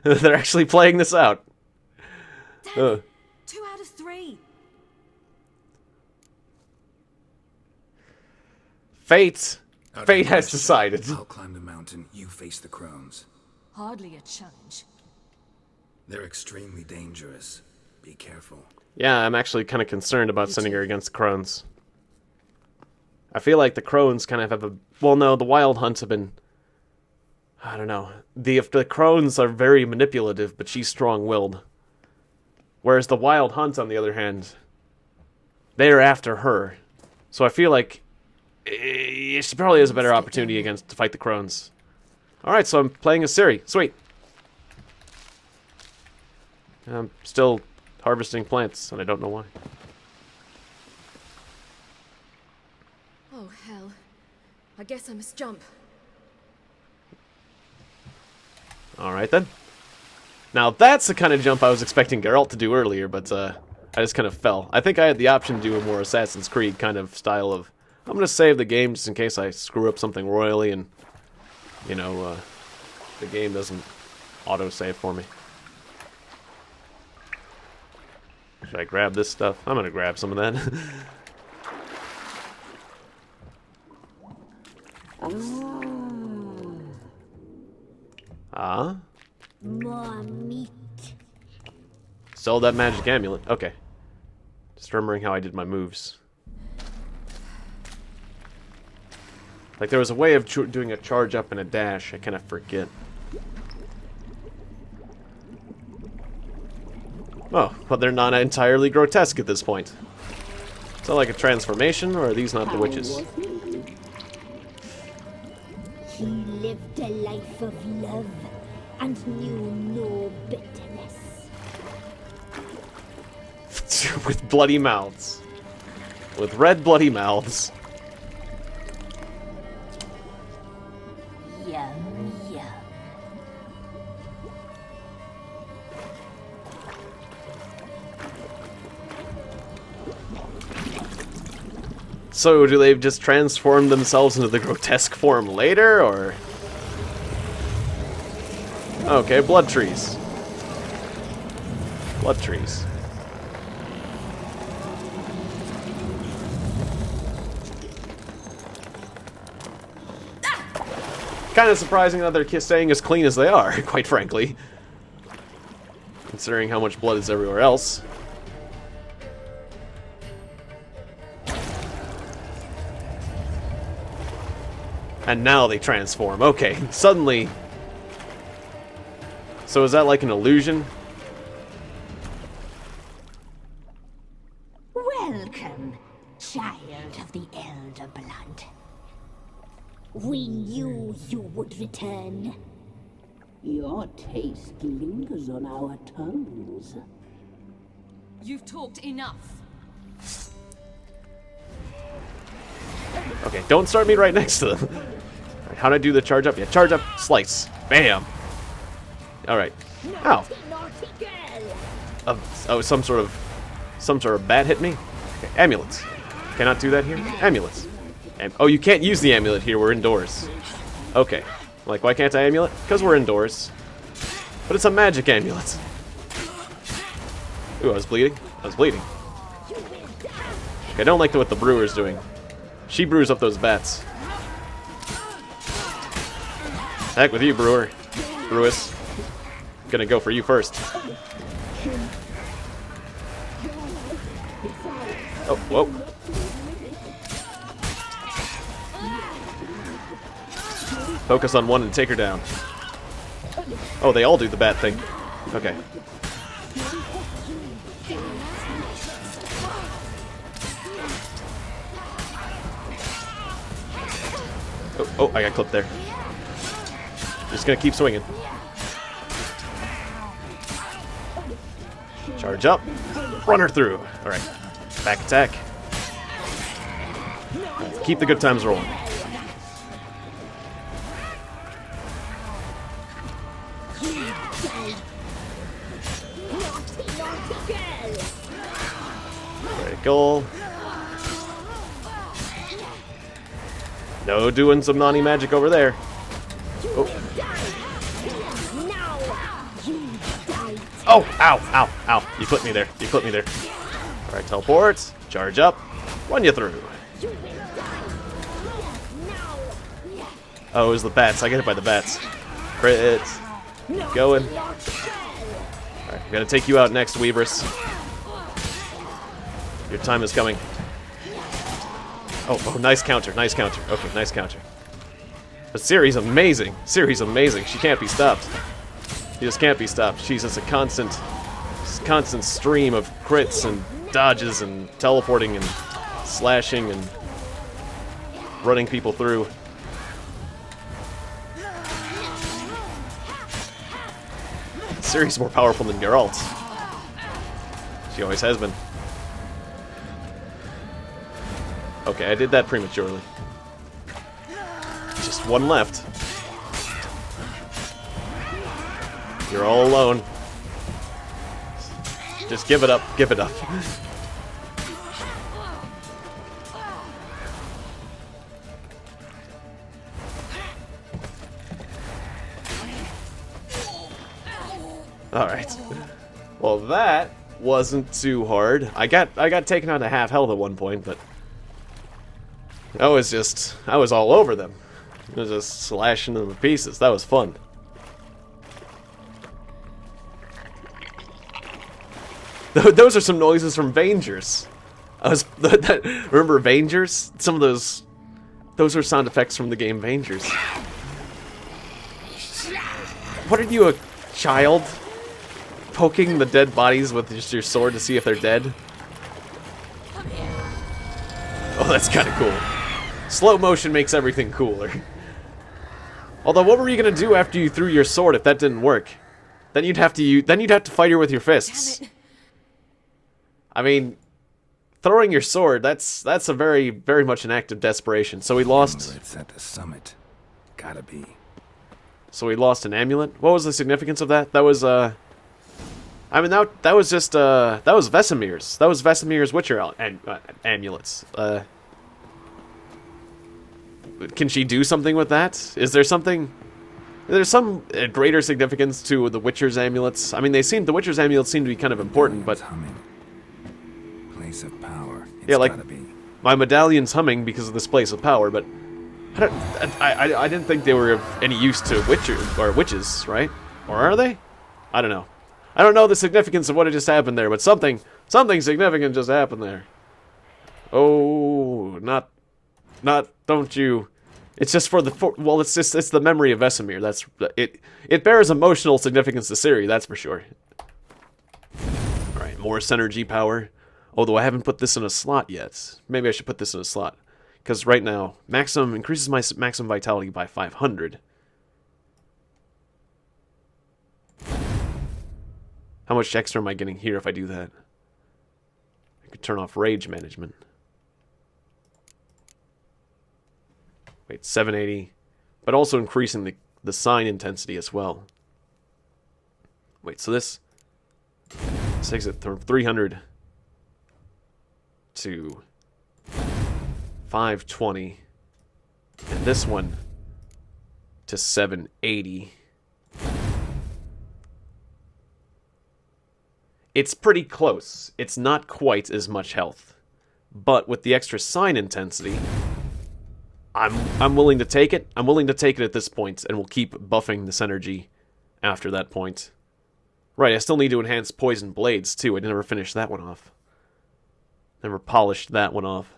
They're actually playing this out. Damn it. 2 out of 3. Fate has decided. I'll climb the mountain, you face the crones. Hardly a challenge. They're extremely dangerous. Be careful. Yeah, I'm actually kind of concerned about sending her against the crones. I feel like the crones kind of have a... Well, no, the wild hunts have been... I don't know. The crones are very manipulative, but she's strong-willed. Whereas the wild hunt, on the other hand, they're after her. So I feel like she probably has a better opportunity to fight the crones. Alright, so I'm playing as Ciri. Sweet. I'm still harvesting plants, and I don't know why. Oh, hell. I guess I must jump. Alright then. Now that's the kind of jump I was expecting Geralt to do earlier, but I just kind of fell. I think I had the option to do a more Assassin's Creed kind of style of, I'm going to save the game just in case I screw up something royally and, you know, the game doesn't auto-save for me. Should I grab this stuff? I'm going to grab some of that. Ah? More meat. Sold that magic amulet. Okay. Just remembering how I did my moves. Like there was a way of doing a charge up and a dash. I kind of forget. Oh, but they're not entirely grotesque at this point. Is that like a transformation, or are these not the witches? He lived a life of love and knew no bitterness. With bloody mouths. With red bloody mouths. Yum, yum. So, do they just transform themselves into the grotesque form later, or...? Okay, blood trees. Blood trees. Kind of surprising that they're staying as clean as they are, quite frankly. Considering how much blood is everywhere else. And now they transform. Okay, suddenly... So is that like an illusion? Welcome, child of the Elder Blood. We knew you would return. Your taste lingers on our tongues. You've talked enough. Okay, don't start me right next to them. Alright, how do I do the charge up? Yeah, charge up, slice. Bam! Alright. Ow. Oh, some sort of bat hit me? Okay, amulets. Cannot do that here? Amulets. Oh, you can't use the amulet here, we're indoors. Okay. Like, why can't I amulet? Because we're indoors. But it's a magic amulet. Ooh, I was bleeding. I was bleeding. Okay, I don't like what the brewer's doing. She brews up those bats. Heck with you, brewer. Brewis. Gonna go for you first. Oh, whoa. Focus on one and take her down. Oh, they all do the bat thing. Okay. Oh, I got clipped there. Just gonna keep swinging. Charge up. Run her through. Alright. Back attack. Keep the good times rolling. Critical. No doing some naughty magic over there. Oh. Oh, ow, ow, ow. You clipped me there. You clipped me there. Alright, teleport. Charge up. Run you through. Oh, it was the bats. I get hit by the bats. Crit. Going. Alright. I'm gonna take you out next, Weaverus. Your time is coming. Oh, nice counter, nice counter. Okay, nice counter. But Ciri's amazing. Ciri's amazing. She can't be stopped. She just can't be stopped. She's just a constant stream of crits and dodges and teleporting and slashing and running people through. Ciri's more powerful than Geralt. She always has been. Okay, I did that prematurely. Just one left. You're all alone. Just give it up, give it up. Alright. Well, that wasn't too hard. I got taken out to half health at one point, but I was all over them. I was just slashing them to pieces. That was fun. Those are some noises from Vangers. Remember Vangers? Some of those are sound effects from the game Vangers. What are you, a child? Poking the dead bodies with just your sword to see if they're dead? Oh, that's kind of cool. Slow motion makes everything cooler. Although, what were you gonna do after you threw your sword if that didn't work? Then you'd have to fight her with your fists. Damn it. I mean, throwing your sword, that's a very, very much an act of desperation. So we lost... It's at the summit. Gotta be. So we lost an amulet? What was the significance of that? That was, I mean, that was just, that was Vesemir's. That was Vesemir's Witcher amulets. Can she do something with that? Is there something... There's some greater significance to the Witcher's amulets. I mean, the Witcher's amulets seem to be kind of important, but... Place of power. It's yeah, like, gotta be. my medallion's humming because of this place of power, but... I didn't think they were of any use to witches, right? Or are they? I don't know. I don't know the significance of what had just happened there, but something significant just happened there. Oh, don't you... It's just well, it's the memory of Vesemir. That's it bears emotional significance to Ciri, that's for sure. All right, more synergy power. Although I haven't put this in a slot yet. Maybe I should put this in a slot. Because right now, maximum increases my maximum vitality by 500. How much extra am I getting here if I do that? I could turn off rage management. Wait, 780. But also increasing the sign intensity as well. Wait, so this takes it from 300 to 520. And this one to 780. It's pretty close. It's not quite as much health. But with the extra sign intensity, I'm willing to take it. I'm willing to take it at this point, and we'll keep buffing this energy after that point. Right, I still need to enhance Poison Blades, too. I never finished that one off. Never polished that one off.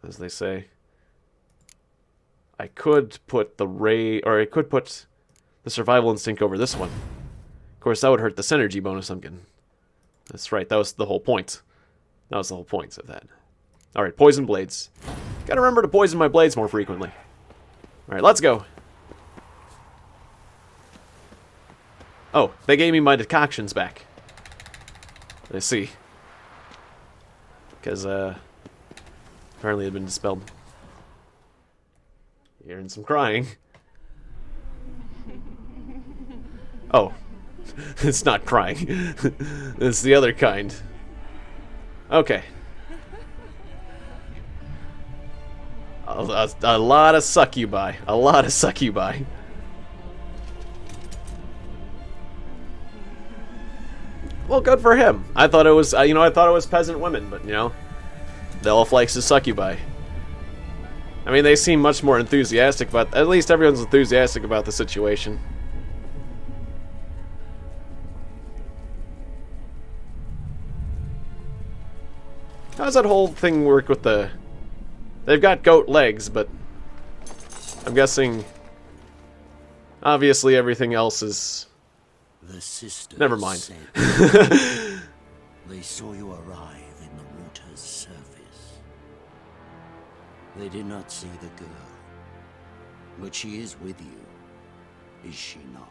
As they say. I could put I could put the Survival Instinct over this one. Of course, that would hurt the synergy bonus I'm getting. That's right, that was the whole point. That was the whole point of that. Alright, Poison Blades. Gotta remember to poison my blades more frequently. Alright, let's go. Oh, they gave me my decoctions back. I see. Because, apparently it had been dispelled. Hearing some crying. Oh. It's not crying. It's the other kind. Okay. A lot of succubi. A lot of succubi. Well, good for him. I thought it was, I thought it was peasant women, but, the elf likes his succubi. I mean, they seem much more enthusiastic, but at least everyone's enthusiastic about the situation. How's that whole thing work with the... They've got goat legs, but... I'm guessing... Obviously everything else is... The sisters Never mind. said they saw you arrive in the water's surface. They did not see the girl, but she is with you, is she not?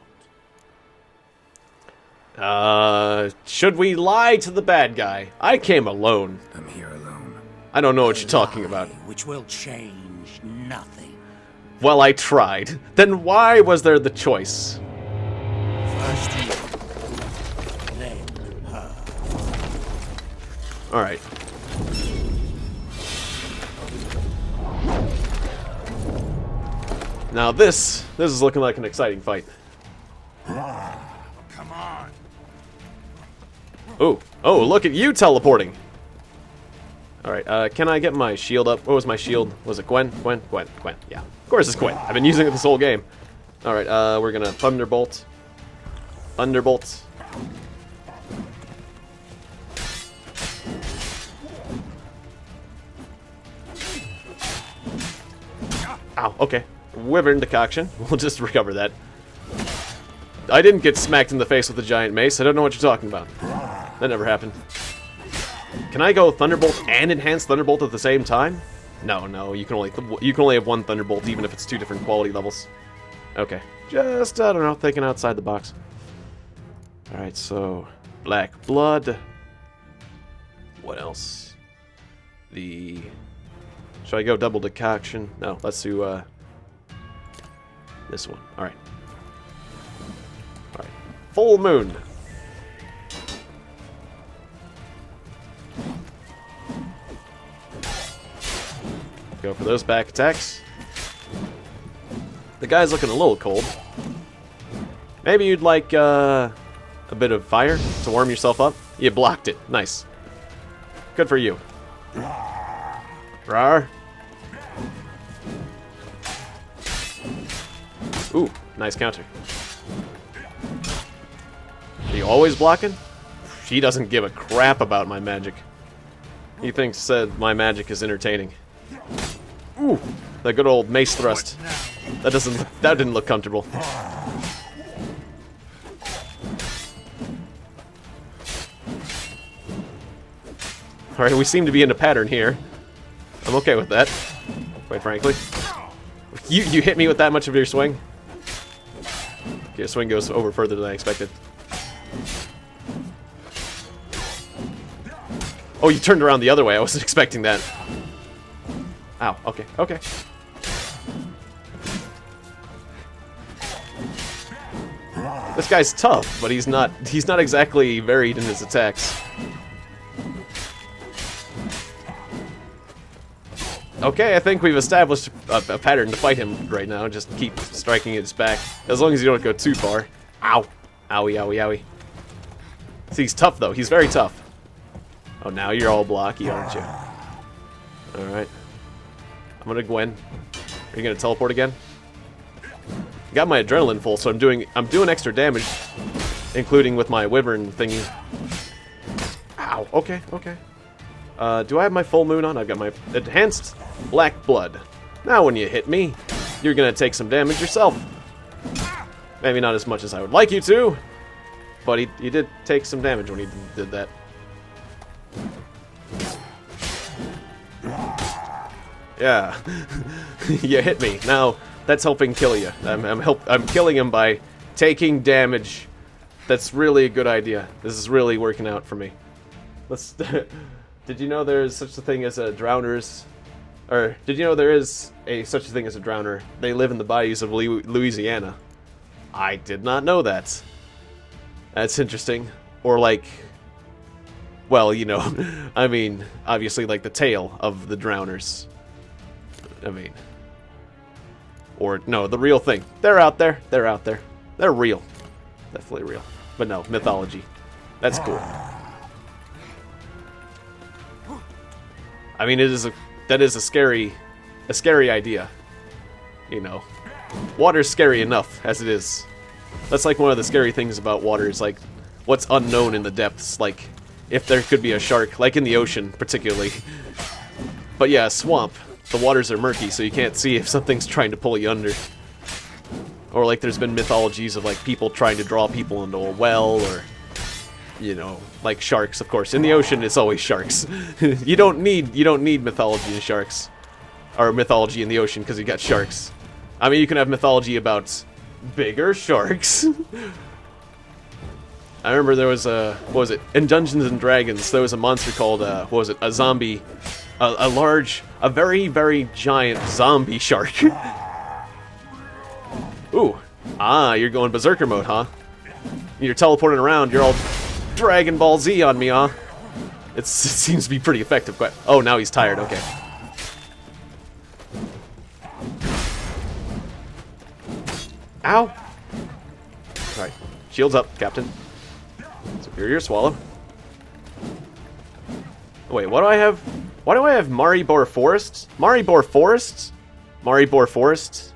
Should we lie to the bad guy? I came alone. I'm here alone. I don't know what you're talking about. Which will change nothing. Well, I tried. Then why was there the choice? First you, then her. Alright. Now this is looking like an exciting fight. Come on. Oh, look at you teleporting. Alright, can I get my shield up? What was my shield? Was it Gwen? Gwen? Yeah. Of course it's Gwen. I've been using it this whole game. Alright, we're gonna Thunderbolt. Thunderbolt. Ow, okay. Wyvern decoction. We'll just recover that. I didn't get smacked in the face with a giant mace. I don't know what you're talking about. That never happened. Can I go Thunderbolt and Enhanced Thunderbolt at the same time? No, you can only have one Thunderbolt, even if it's 2 different quality levels. Okay. Just, I don't know, thinking outside the box. Alright, so... Black Blood. What else? Should I go double decoction? No, let's do, this one. Alright. Alright. Full Moon. Go for those back attacks. The guy's looking a little cold. Maybe you'd like a bit of fire to warm yourself up? You blocked it. Nice. Good for you. Rawr. Ooh, nice counter. Are you always blocking? He doesn't give a crap about my magic. He thinks my magic is entertaining. Ooh, the good old mace thrust. That didn't look comfortable. Alright, we seem to be in a pattern here. I'm okay with that, quite frankly. You hit me with that much of your swing? Okay, your swing goes over further than I expected. Oh, you turned around the other way. I wasn't expecting that. Ow, okay. This guy's tough, but he's not exactly varied in his attacks. Okay, I think we've established a pattern to fight him right now. Just keep striking his back. As long as you don't go too far. Ow. Owie. See, he's tough, though. He's very tough. Oh, now you're all blocky, aren't you? Alright. I'm gonna Gwen. Are you gonna teleport again? Got my adrenaline full, so I'm doing extra damage, including with my wyvern thingy. Ow. Okay. Do I have my full moon on? I've got my enhanced black blood. Now when you hit me, you're gonna take some damage yourself. Maybe not as much as I would like you to, but he did take some damage when he did that. Yeah. You hit me. Now that's helping kill you. I'm killing him by taking damage. That's really a good idea. This is really working out for me. Let's Did you know there is such a thing as a drowners? Or did you know there is such a thing as a drowner? They live in the bayous of Louisiana. I did not know that. That's interesting. Or like, well, you know, I mean, obviously like the tale of the drowners. I mean, or no, the real thing. They're out there. They're real. Definitely real. But no, mythology. That's cool. I mean, that is a scary idea. You know, water's scary enough as it is. That's like one of the scary things about water is like what's unknown in the depths. Like if there could be a shark, like in the ocean, particularly. But yeah, a swamp. The waters are murky, so you can't see if something's trying to pull you under. Or like there's been mythologies of like people trying to draw people into a well, or you know, like sharks, of course. In the ocean, it's always sharks. you don't need mythology in sharks, or mythology in the ocean because you got sharks. I mean, you can have mythology about bigger sharks. I remember there was a, what was it, in Dungeons and Dragons, there was a monster called, what was it, a zombie, a very, very giant zombie shark. Ooh, you're going berserker mode, huh? You're teleporting around, you're all Dragon Ball Z on me, huh? It seems to be pretty effective, but, oh, now he's tired, okay. Ow! Alright, shields up, Captain. Superior swallow. Wait, what do I have? Why do I have Maribor Forests? Maribor Forests? Maribor Forests?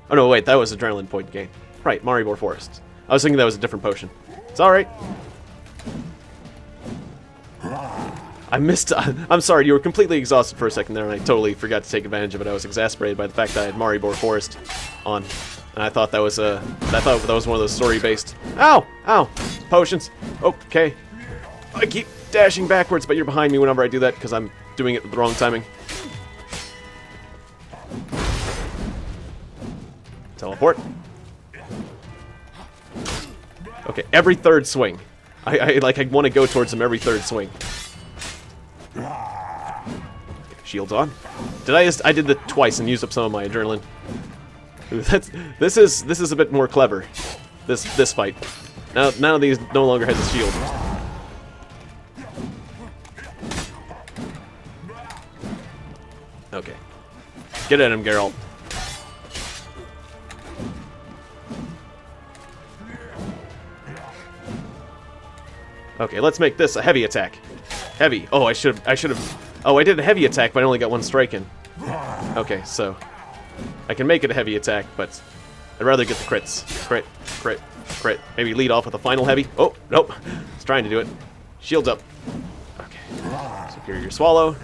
Oh no, wait, that was adrenaline point gain. Right, Maribor Forests. I was thinking that was a different potion. It's alright. I missed... I'm sorry, you were completely exhausted for a second there, and I totally forgot to take advantage of it. I was exasperated by the fact that I had Maribor Forest on. And I thought that was one of those story-based... Ow! Ow! Potions. Okay. I keep dashing backwards, but you're behind me whenever I do that, because I'm doing it with the wrong timing. Teleport. Okay, every third swing. I want to go towards him every third swing. Shields on. I did that twice and used up some of my adrenaline. Ooh, this is a bit more clever. This fight. Now these no longer has a shield. Okay. Get at him, Geralt. Okay, let's make this a heavy attack. Heavy. Oh, I should have. Oh, I did a heavy attack, but I only got one strike in. Okay, so I can make it a heavy attack, but I'd rather get the crits. Crit, crit, crit. Maybe lead off with a final heavy. Oh, nope. It's trying to do it. Shields up. Okay. Superior swallow.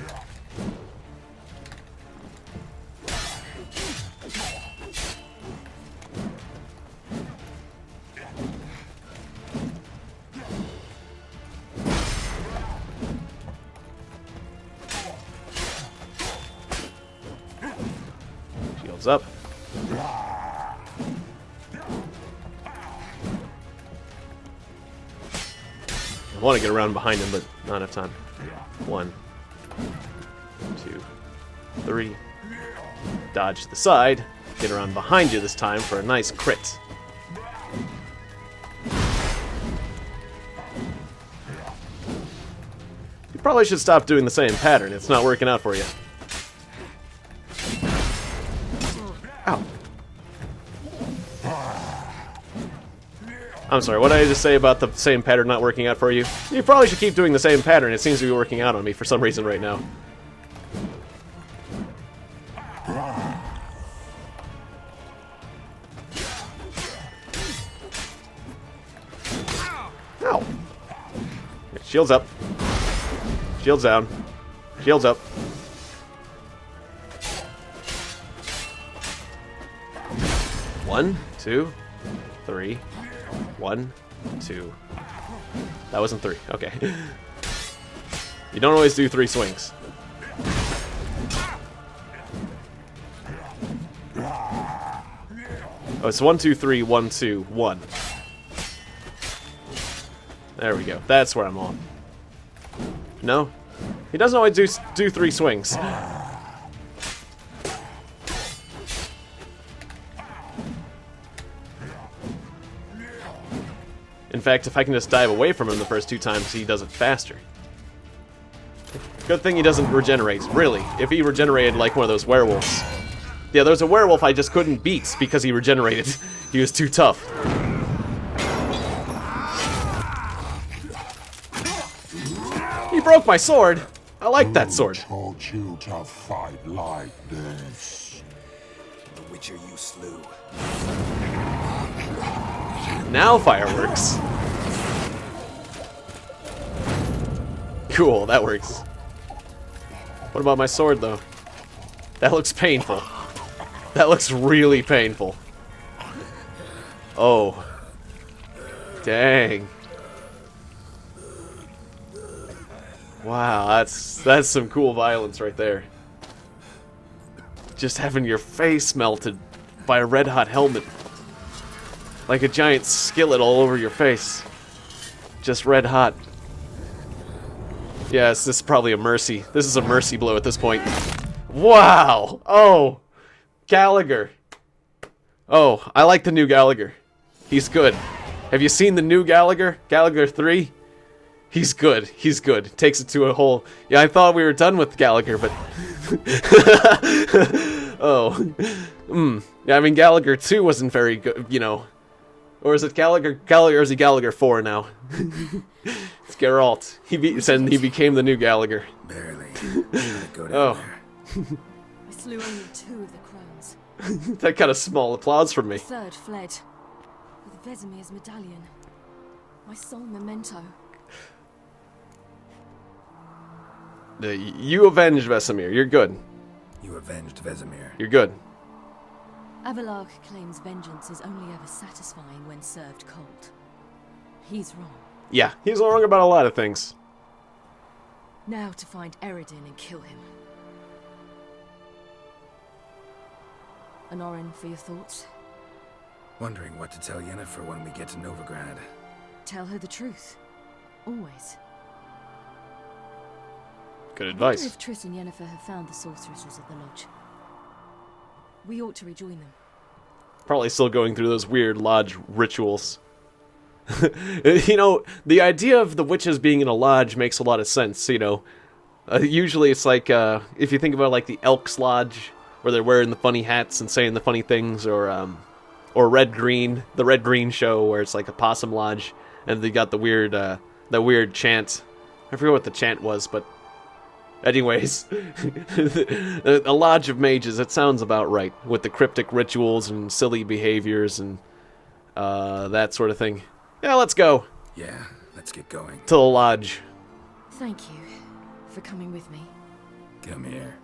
Shields up. I want to get around behind him, but not enough time. 1, 2, 3. Dodge to the side. Get around behind you this time for a nice crit. You probably should stop doing the same pattern. It's not working out for you. Ow. I'm sorry, what did I just say about the same pattern not working out for you? You probably should keep doing the same pattern. It seems to be working out on me for some reason right now. Ow. Shields up. Shields down. Shields up. One, 2, 3. 1, 2. That wasn't 3. Okay. You don't always do 3 swings. Oh, it's 1, 2, 3, 1, 2, 1. There we go. That's where I'm on. No? He doesn't always do 3 swings. In fact, if I can just dive away from him the first 2 times, he does it faster. Good thing he doesn't regenerate, really. If he regenerated like one of those werewolves. Yeah, there was a werewolf I just couldn't beat because he regenerated. He was too tough. He broke my sword! I like that sword. Who taught you to fight like this? The Witcher you slew. Now fireworks. Cool, that works. What about my sword, though? That looks painful. That looks really painful. Oh. Dang. Wow, that's some cool violence right there. Just having your face melted by a red-hot helmet. Like a giant skillet all over your face. Just red hot. Yes, this is probably a mercy. This is a mercy blow at this point. Wow! Oh! Gallagher. Oh, I like the new Gallagher. He's good. Have you seen the new Gallagher? Gallagher 3? He's good. He's good. Takes it to a whole... Yeah, I thought we were done with Gallagher, but... Oh. Yeah, I mean, Gallagher 2 wasn't very good, you know. Or is it Gallagher, or is he Gallagher 4 now? It's Geralt. He became the new Gallagher. Barely. Go down Oh. I slew only 2 of the crones. That got a small applause from me. The third fled with Vesemir's medallion, my sole memento. You avenged Vesemir. You're good. You avenged Vesemir. You're good. Abelard claims vengeance is only ever satisfying when served cold. He's wrong. Yeah, he's wrong about a lot of things. Now to find Eredin and kill him. Anorin, for your thoughts? Wondering what to tell Yennefer when we get to Novigrad. Tell her the truth. Always. Good I advice. wonder if Triss and Yennefer have found the sorceresses at the lodge. We ought to rejoin them. Probably still going through those weird lodge rituals. You know, the idea of the witches being in a lodge makes a lot of sense, you know. Usually it's like, if you think about like the Elks Lodge, where they're wearing the funny hats and saying the funny things, or Red Green, the Red Green show, where it's like a possum lodge, and they got the weird chant. I forget what the chant was, but anyways, a lodge of mages, it sounds about right, with the cryptic rituals and silly behaviors and that sort of thing. Yeah, let's go. Yeah, let's get going. To the lodge. Thank you for coming with me. Come here.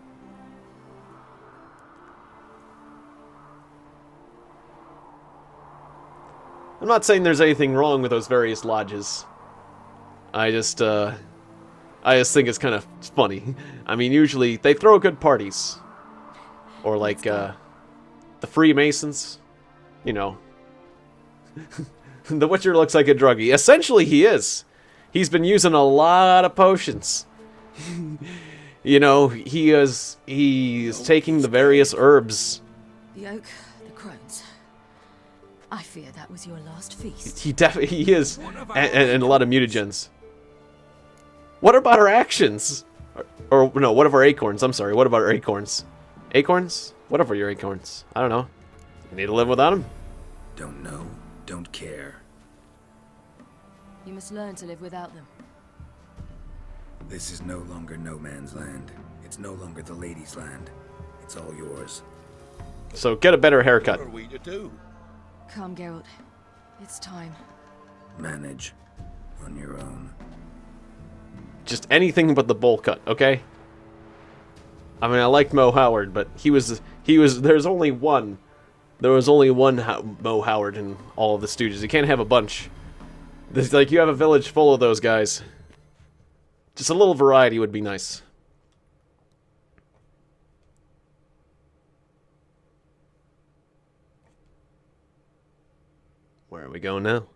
I'm not saying there's anything wrong with those various lodges. I just think it's kind of funny. I mean, usually they throw good parties. Or like, the Freemasons. You know. The Witcher looks like a druggie. Essentially, he is. He's been using a lot of potions. You know, he's taking the various herbs. The oak, the crones. I fear that was your last feast. He is. And a lot of mutagens. What about our actions? Or no, what of our acorns? I'm sorry, what about our acorns? Acorns? What of your acorns? I don't know. You need to live without them? Don't know, don't care. You must learn to live without them. This is no longer no man's land. It's no longer the lady's land. It's all yours. So get a better haircut. What are we to do? Come, Geralt. It's time. Manage on your own. Just anything but the bowl cut, okay? I mean, I liked Mo Howard, but there's only one. There was only one Mo Howard in all of the Stooges. You can't have a bunch. It's like you have a village full of those guys. Just a little variety would be nice. Where are we going now?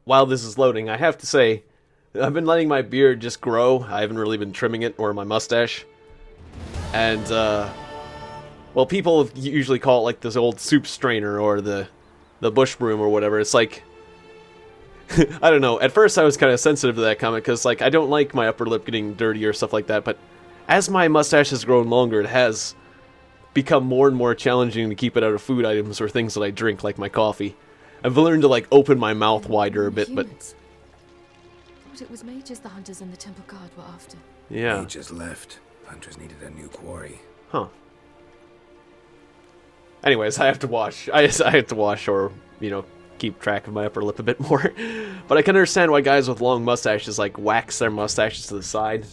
While this is loading, I have to say, I've been letting my beard just grow. I haven't really been trimming it, or my mustache. And, well, people usually call it like this old soup strainer, or the bush broom, or whatever. It's like, I don't know. At first I was kind of sensitive to that comment, because, like, I don't like my upper lip getting dirty or stuff like that, but as my mustache has grown longer, it has become more and more challenging to keep it out of food items or things that I drink, like my coffee. I've learned to, like, open my mouth wider a bit, but... Thought it was mages the hunters and the temple guard were after. Yeah. Mages left. Hunters needed a new quarry. Huh. Anyways, I have to wash. I have to wash or, you know, keep track of my upper lip a bit more. But I can understand why guys with long mustaches, like, wax their mustaches to the side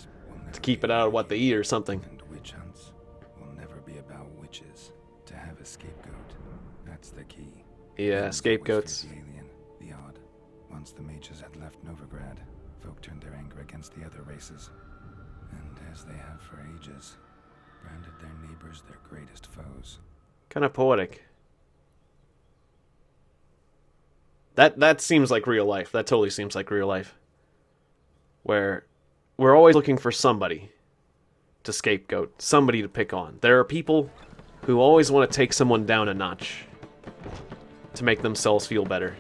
to keep it out of what they eat or something. And witch hunts will never be about witches. To have a scapegoat, that's the key. Yeah, scapegoats. The alien, the odd. Once the mages had left Novigrad, folk turned their anger against the other races. And as they have for ages, branded their neighbors their greatest foes. Kind of poetic. That seems like real life. That totally seems like real life. Where we're always looking for somebody to scapegoat, somebody to pick on. There are people who always want to take someone down a notch to make themselves feel better.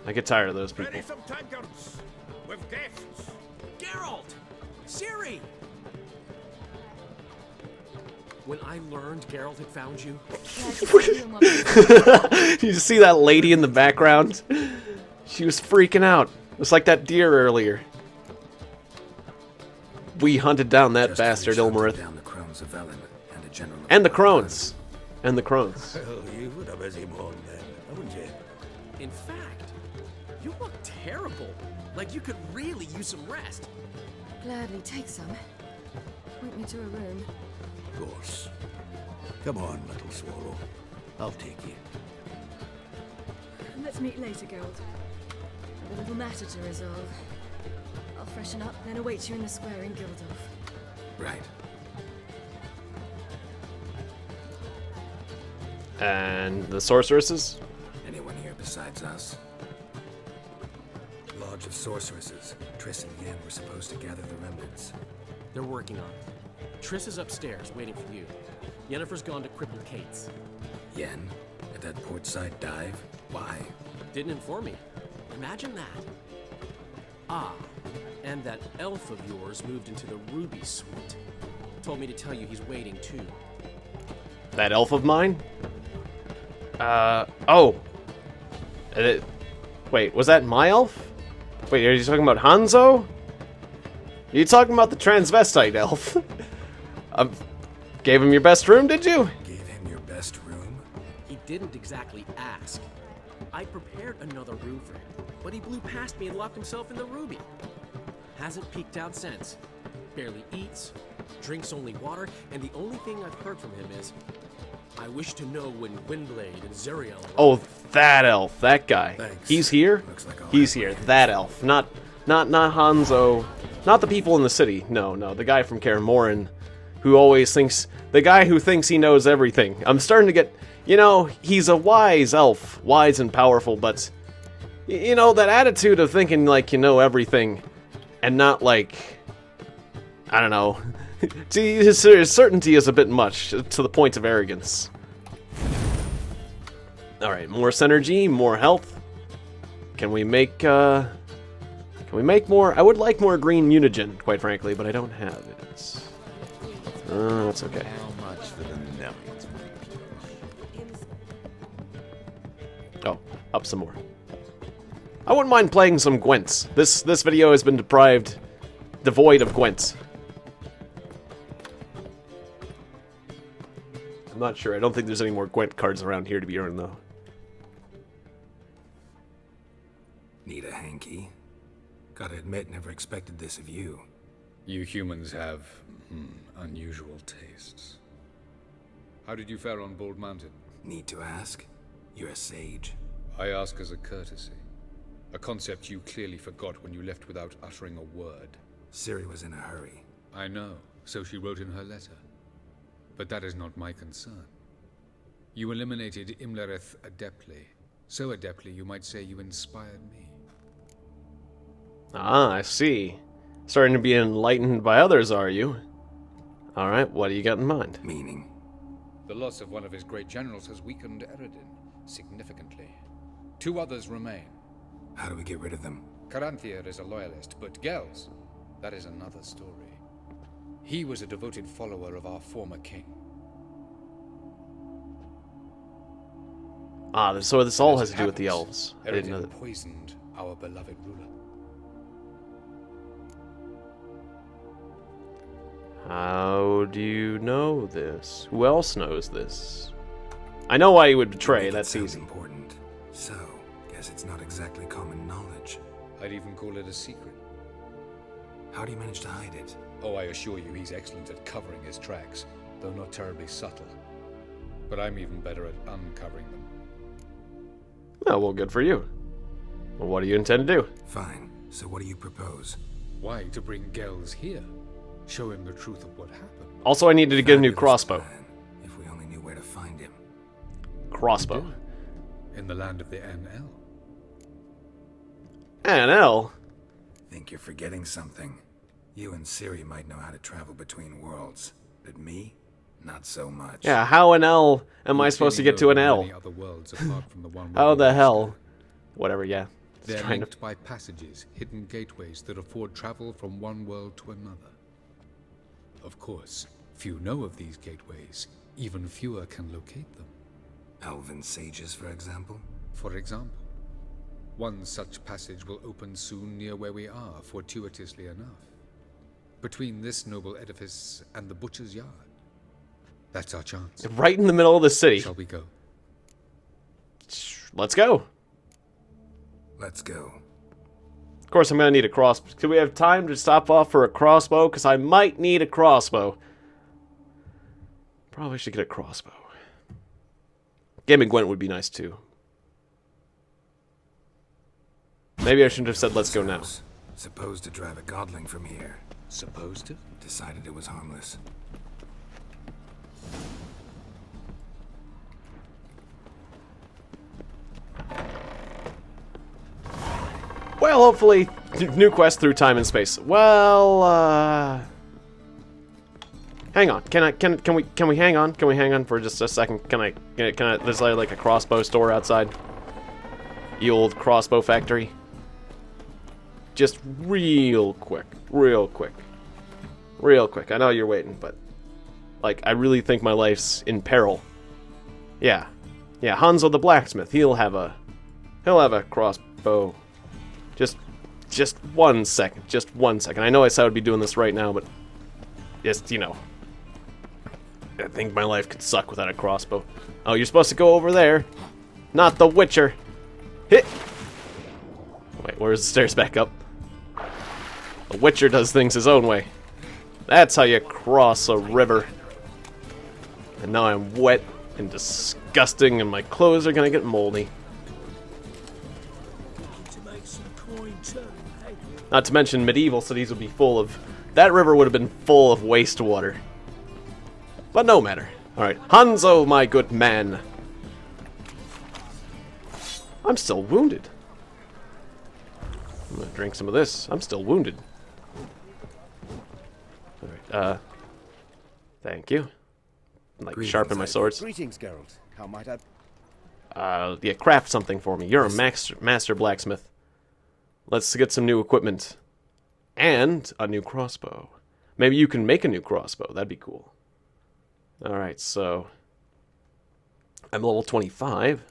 I get tired of those people. Ready some tankers with guests. Geralt! Ciri! When I learned Geralt had found you... You see that lady in the background? She was freaking out. It's like that deer earlier. We hunted down that bastard, Ilmarith. Down the crones of Velen and a general. And the crones. And the crones. Well, you've had a busy morning then, haven't you? In fact, you look terrible. Like you could really use some rest. Gladly take some. Point me to a room. Of course. Come on, little swallow. I'll take you. Let's meet later, Geralt. I've a little matter to resolve. I'll freshen up, then await you in the square in Gildorf. Right. And the sorceresses? Anyone here besides us? Lodge of Sorceresses. Triss and Yen were supposed to gather the remnants. They're working on it. Triss is upstairs, waiting for you. Yennefer's gone to cripple Kate's. Yen? At that portside dive? Why? Didn't inform me. Imagine that. Ah, and that elf of yours moved into the Ruby Suite. Told me to tell you he's waiting too. That elf of mine? Oh. Wait, was that my elf? Wait, are you talking about Hanzo? Are you talking about the transvestite elf? Gave him your best room, did you? Gave him your best room? He didn't exactly ask. I prepared another room for him, but he blew past me and locked himself in the Ruby. Hasn't peeked out since. Barely eats, drinks only water, and the only thing I've heard from him is, I wish to know when Windblade and Zuriel arrive. Oh, that elf, that guy. Thanks. He's here? Like He's here. That elf. Not Hanzo. Not the people in the city. No, the guy from Kaer Morhen who always thinks, the guy who thinks he knows everything. I'm starting to get, you know, he's a wise elf, wise and powerful, but, you know, that attitude of thinking like you know everything and not like, I don't know, his certainty is a bit much, to the point of arrogance. Alright, more synergy, more health. Can we make more? I would like more green mutagen, quite frankly, but I don't have it. That's okay. How much for the nuggets? Oh, up some more. I wouldn't mind playing some Gwents. This video has been devoid of Gwents. I'm not sure. I don't think there's any more Gwent cards around here to be earned, though. Need a hanky? Gotta admit, never expected this of you. You humans have unusual tastes. How did you fare on Bald Mountain? Need to ask? You're a sage. I ask as a courtesy. A concept you clearly forgot when you left without uttering a word. Ciri was in a hurry. I know, so she wrote in her letter. But that is not my concern. You eliminated Imlerith adeptly. So adeptly, you might say you inspired me. Ah, I see. Starting to be enlightened by others, are you? Alright, what do you got in mind? Meaning? The loss of one of his great generals has weakened Eredin significantly. 2 others remain. How do we get rid of them? Caranthier is a loyalist, but Gels, that is another story. He was a devoted follower of our former king. Ah, so this all has to do with the elves. I didn't know Eredin that. poisoned our beloved ruler. How do you know this? Who else knows this? I know why he would betray, that's easy. Important. So, guess it's not exactly common knowledge. I'd even call it a secret. How do you manage to hide it? Oh, I assure you he's excellent at covering his tracks, though not terribly subtle. But I'm even better at uncovering them. Oh, well, good for you. Well, what do you intend to do? Fine. So what do you propose? Why, to bring Gels here. Show him the truth of what happened. Also, I needed to get a new crossbow. If we only knew where to find him. Crossbow. In the land of the NL. NL? Think you're forgetting something. You and Ciri might know how to travel between worlds, but me, not so much. Yeah, how an L am I supposed to get to an L? Other worlds apart from the one How the hell? Whatever, yeah. They're linked by passages, hidden gateways that afford travel from one world to another. Of course, few know of these gateways. Even fewer can locate them. Elven sages, for example? For example. One such passage will open soon near where we are, fortuitously enough. Between this noble edifice and the butcher's yard. That's our chance. Right in the middle of the city. Shall we go? Let's go. Let's go. Of course, I'm going to need a crossbow. Do we have time to stop off for a crossbow? Because I might need a crossbow. Probably should get a crossbow. Game and Gwent would be nice, too. Maybe I shouldn't have said let's go now. Supposed to drive a godling from here. Supposed to? Decided it was harmless. Well, hopefully, new quest through time and space. Well, hang on. Can we hang on? Can we hang on for just a second? Can I? There's like a crossbow store outside. The old crossbow factory. Just real quick. I know you're waiting, but like, I really think my life's in peril. Yeah, Hanzo the blacksmith. He'll have a crossbow. Just 1 second. Just 1 second. I know I said I would be doing this right now, but just, you know, I think my life could suck without a crossbow. Oh, you're supposed to go over there. Not the Witcher. Hit. Wait, where's the stairs back up? The Witcher does things his own way. That's how you cross a river. And now I'm wet and disgusting, and my clothes are gonna get moldy. Not to mention, medieval cities would be full of... That river would have been full of wastewater. But no matter. Alright, Hanzo, my good man. I'm still wounded. I'm gonna drink some of this. I'm still wounded. Alright, thank you. Like, sharpen my swords. Greetings, Geralt. How might I... Yeah, craft something for me. You're a master blacksmith. Let's get some new equipment. And a new crossbow. Maybe you can make a new crossbow. That'd be cool. Alright, so... I'm level 25.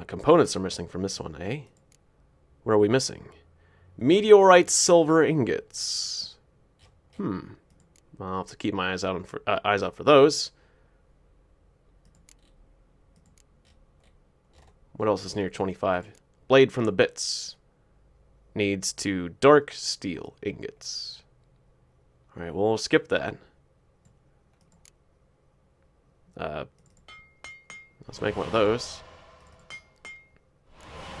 Components are missing from this one, eh? What are we missing? Meteorite silver ingots. I'll have to keep my eyes out for those. What else is near 25? Blade from the bits. Needs 2 dark steel ingots. Alright, well, we'll skip that. Let's make one of those.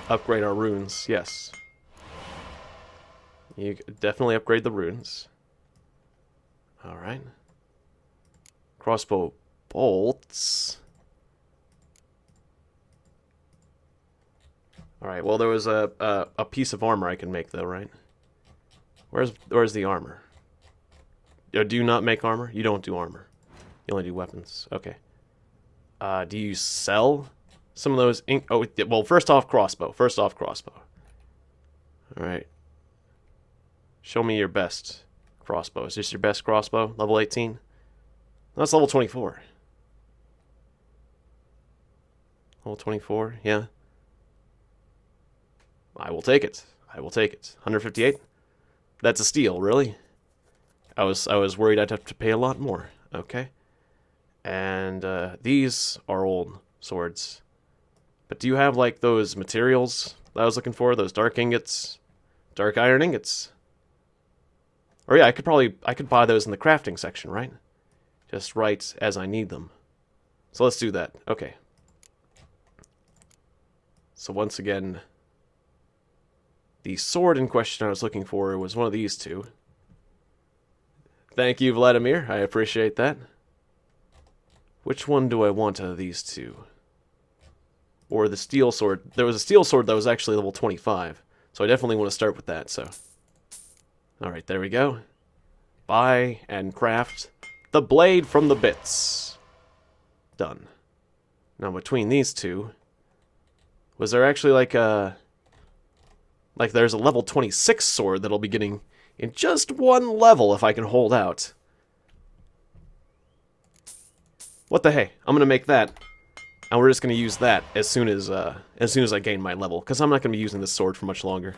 Upgrade our runes, yes. You definitely upgrade the runes. Alright. Crossbow bolts. Alright, well, there was a piece of armor I can make, though, right? Where's the armor? Do you not make armor? You don't do armor. You only do weapons. Okay. Do you sell some of those well, first off, crossbow. Alright. Show me your best crossbow. Is this your best crossbow? Level 18? That's level 24. Level 24, yeah. I will take it. I will take it. 158? That's a steal, really? I was worried I'd have to pay a lot more. Okay. And these are old swords. But do you have like those materials that I was looking for? Those dark ingots? Dark iron ingots? Or yeah, I could buy those in the crafting section, right? Just right as I need them. So let's do that. Okay. So once again, the sword in question I was looking for was one of these two. Thank you, Vladimir. I appreciate that. Which one do I want out of these two? Or the steel sword. There was a steel sword that was actually level 25. So I definitely want to start with that, so. Alright, there we go. Buy and craft the blade from the bits. Done. Now between these two, was there actually like a... Like there's a level 26 sword that I'll be getting in just one level if I can hold out. What the hey? I'm gonna make that, and we're just gonna use that as soon as I gain my level, because I'm not gonna be using this sword for much longer.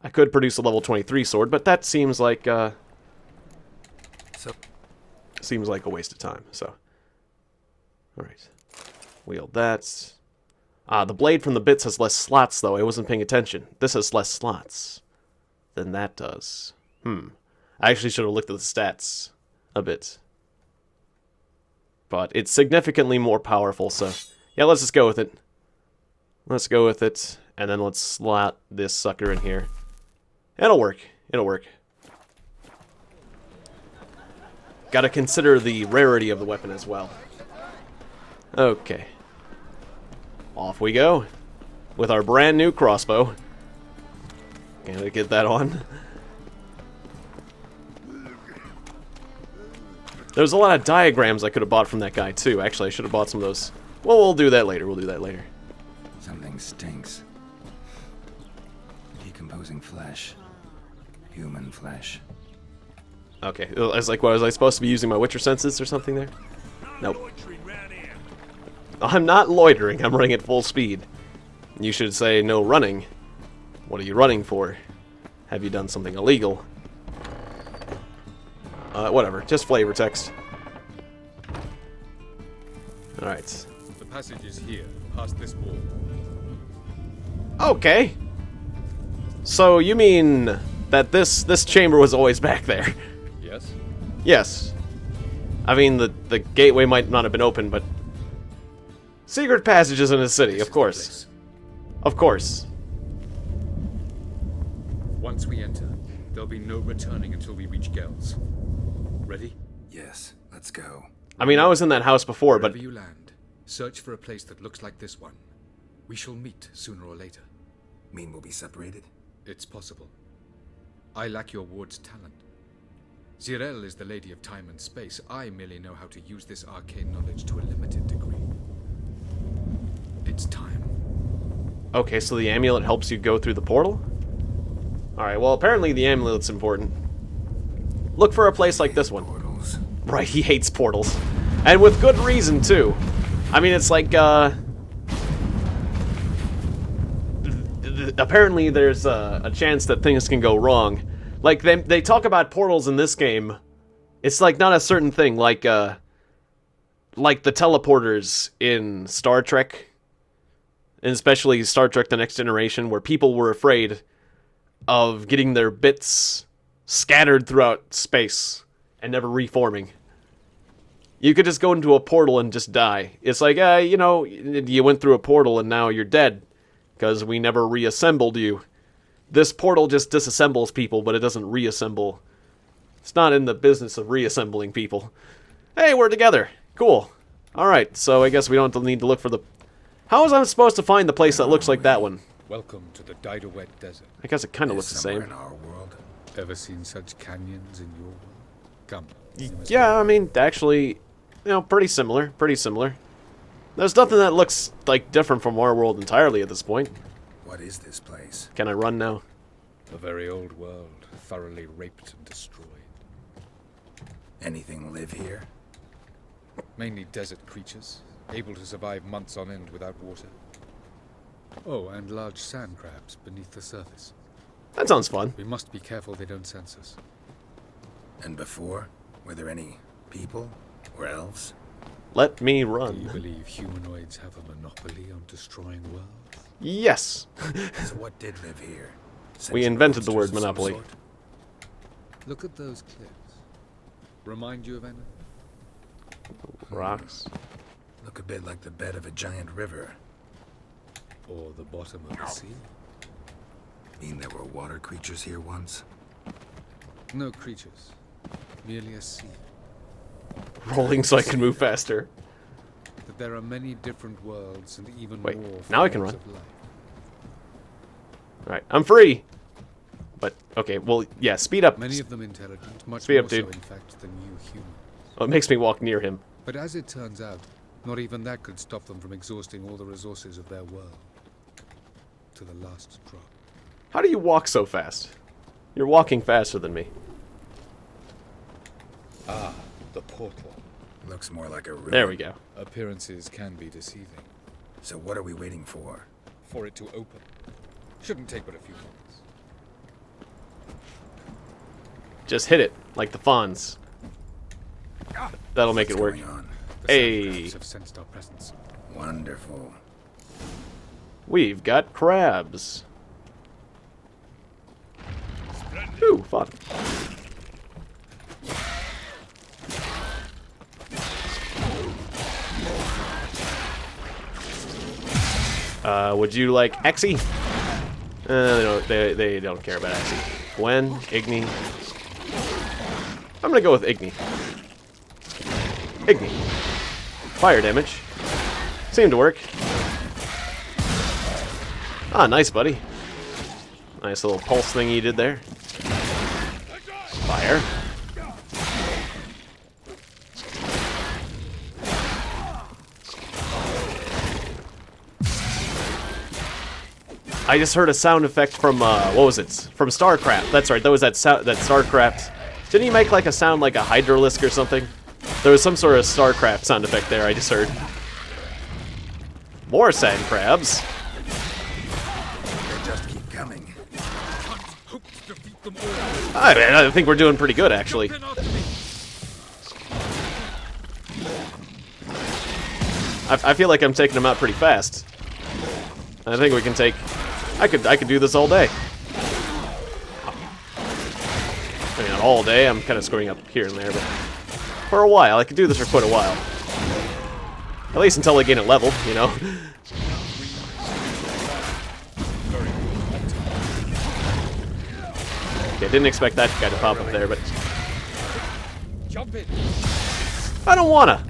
I could produce a level 23 sword, but that seems like seems like a waste of time. So, all right, wield that. The blade from the bits has less slots, though. I wasn't paying attention. This has less slots than that does. I actually should have looked at the stats a bit. But it's significantly more powerful, so... Yeah, let's just go with it. Let's go with it, and then let's slot this sucker in here. It'll work. It'll work. Gotta consider the rarity of the weapon as well. Okay. Off we go. With our brand new crossbow. Gotta get that on. There's a lot of diagrams I could have bought from that guy, too. Actually, I should have bought some of those. Well, we'll do that later. We'll do that later. Something stinks. Decomposing flesh. Human flesh. Okay. I was like, what, was I supposed to be using my Witcher senses or something there? Nope. I'm not loitering. I'm running at full speed. You should say no running. What are you running for? Have you done something illegal? Whatever. Just flavor text. Alright. The passage is here, past this wall. Okay. So you mean that this chamber was always back there? Yes. Yes. I mean, the gateway might not have been open, but... Secret passages in a city, of course. Of course. Once we enter, there'll be no returning until we reach Gel's. Ready? Yes, let's go. I mean, I was in that house before, but... Wherever you land, search for a place that looks like this one. We shall meet sooner or later. Mean we'll be separated? It's possible. I lack your ward's talent. Zirel is the lady of time and space. I merely know how to use this arcane knowledge to a limited degree. It's time. Okay, so the amulet helps you go through the portal? Alright, well, apparently the amulet's important. Look for a place like this one. Portals. Right, he hates portals. And with good reason, too. I mean, it's like, apparently there's a chance that things can go wrong. Like, they talk about portals in this game. It's like not a certain thing, like the teleporters in Star Trek. And especially Star Trek The Next Generation, where people were afraid of getting their bits scattered throughout space and never reforming. You could just go into a portal and just die. It's like, you know, you went through a portal and now you're dead because we never reassembled you. This portal just disassembles people, but it doesn't reassemble. It's not in the business of reassembling people. Hey, we're together. Cool. Alright, so I guess we don't need to look for the... How was I supposed to find the place that looks like that one? Welcome to the Didowet Desert. I guess it kind of looks the same. In our world. Ever seen such canyons in your world? Come. Yeah, I mean, actually, you know, pretty similar. Pretty similar. There's nothing that looks, like, different from our world entirely at this point. What is this place? Can I run now? A very old world, thoroughly raped and destroyed. Anything live here? Mainly desert creatures. able to survive months on end without water. Oh, and large sand crabs beneath the surface. That sounds fun. We must be careful they don't sense us. And before, were there any people or elves? Let me Do run. you believe humanoids have a monopoly on destroying worlds? Yes. So what did live here? We Sentient invented the word monsters of some monopoly. sort? Look at those cliffs. Remind you of anything? Rocks. Look a bit like the bed of a giant river. Or the bottom of the sea? Mean there were water creatures here once? No creatures. Merely a sea. Rolling so I can move faster. That there are many different worlds and even Wait, more now I can forms run. of life. Alright, I'm free! But, okay, well, yeah, speed up. Many of them intelligent, much Speed more up, dude. so in fact than you humans. Oh, it makes me walk near him. But as it turns out, not even that could stop them from exhausting all the resources of their world. To the last drop. How do you walk so fast? You're walking faster than me. Ah, the portal. Looks more like a ruin. There we go. Appearances can be deceiving. So what are we waiting for? For it to open. Shouldn't take but a few moments. Just hit it, like the fawns. That'll make it work. Hey! Have sensed our presence. Wonderful. We've got crabs. Ooh, fun. Would you like Exy? They don't care about Exy. Gwen, Igni. I'm gonna go with Igni. Igni. Fire damage. Seemed to work. Ah, nice, buddy. Nice little pulse thing you did there. Fire. I just heard a sound effect from, what was it? From StarCraft. That's right, that was that StarCraft. Didn't he make like a sound like a Hydralisk or something? There was some sort of StarCraft sound effect there, I just heard. More sand crabs. They just keep coming. I think we're doing pretty good, actually. I feel like I'm taking them out pretty fast. I think we can take... I could do this all day. I mean, not all day. I'm kind of screwing up here and there, but for a while. I could do this for quite a while. At least until I gain a level, you know? Okay, didn't expect that guy to pop up there, but... I don't wanna.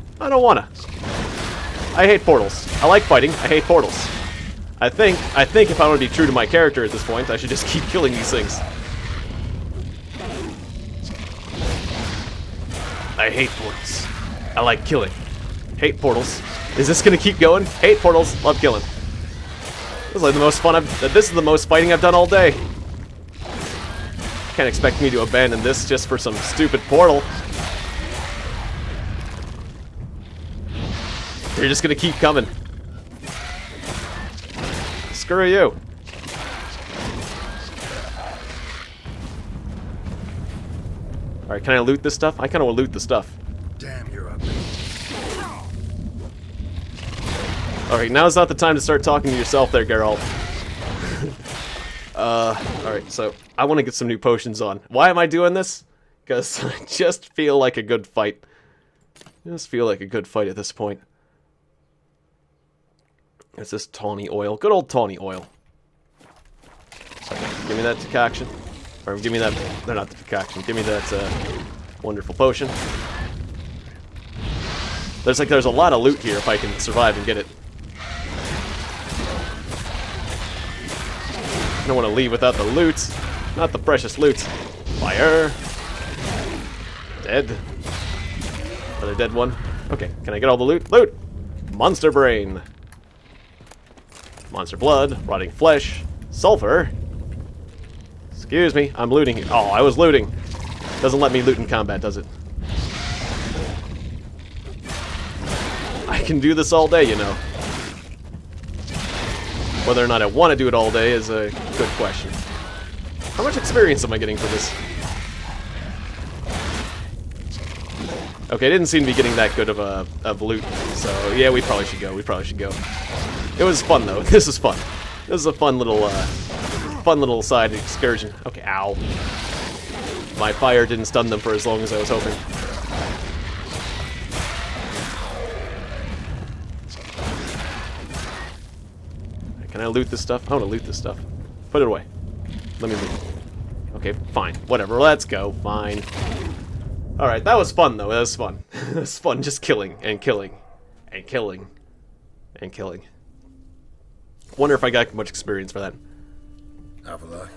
I hate portals. I like fighting. I hate portals. I think if I want to be true to my character at this point, I should just keep killing these things. I hate portals. I like killing. Hate portals. Is this gonna keep going? Hate portals. Love killing. This is like the most fun this is the most fighting I've done all day. Can't expect me to abandon this just for some stupid portal. You're just gonna keep coming. Screw you. Alright, can I loot this stuff? I kinda wanna loot the stuff. Damn, you're up. Alright, now's not the time to start talking to yourself there, Geralt. Alright, so I want to get some new potions on. Why am I doing this? Because I just feel like a good fight. I just feel like a good fight at this point. It's this tawny oil. Good old tawny oil. Okay, give me that decoction. Or give me that... No, not the decoction. Give me that wonderful potion. There's a lot of loot here if I can survive and get it. I don't want to leave without the loot. Not the precious loot. Fire. Dead. Another dead one. Okay, can I get all the loot? Loot! Monster brain. Monster blood. Rotting flesh. Sulfur. Excuse me, I'm looting here. Oh, I was looting. Doesn't let me loot in combat, does it? I can do this all day, you know. Whether or not I want to do it all day is a good question. How much experience am I getting for this? Okay, didn't seem to be getting that good of loot, so yeah, we probably should go. We probably should go. It was fun though. This is fun. This is a fun little side excursion. Okay, ow. My fire didn't stun them for as long as I was hoping. Can I loot this stuff? I want to loot this stuff. Put it away. Let me loot it. Okay, fine. Whatever. Let's go. Fine. Alright, that was fun, though. That was fun. It was fun just killing and killing and killing and killing. Wonder if I got much experience for that. Have a look.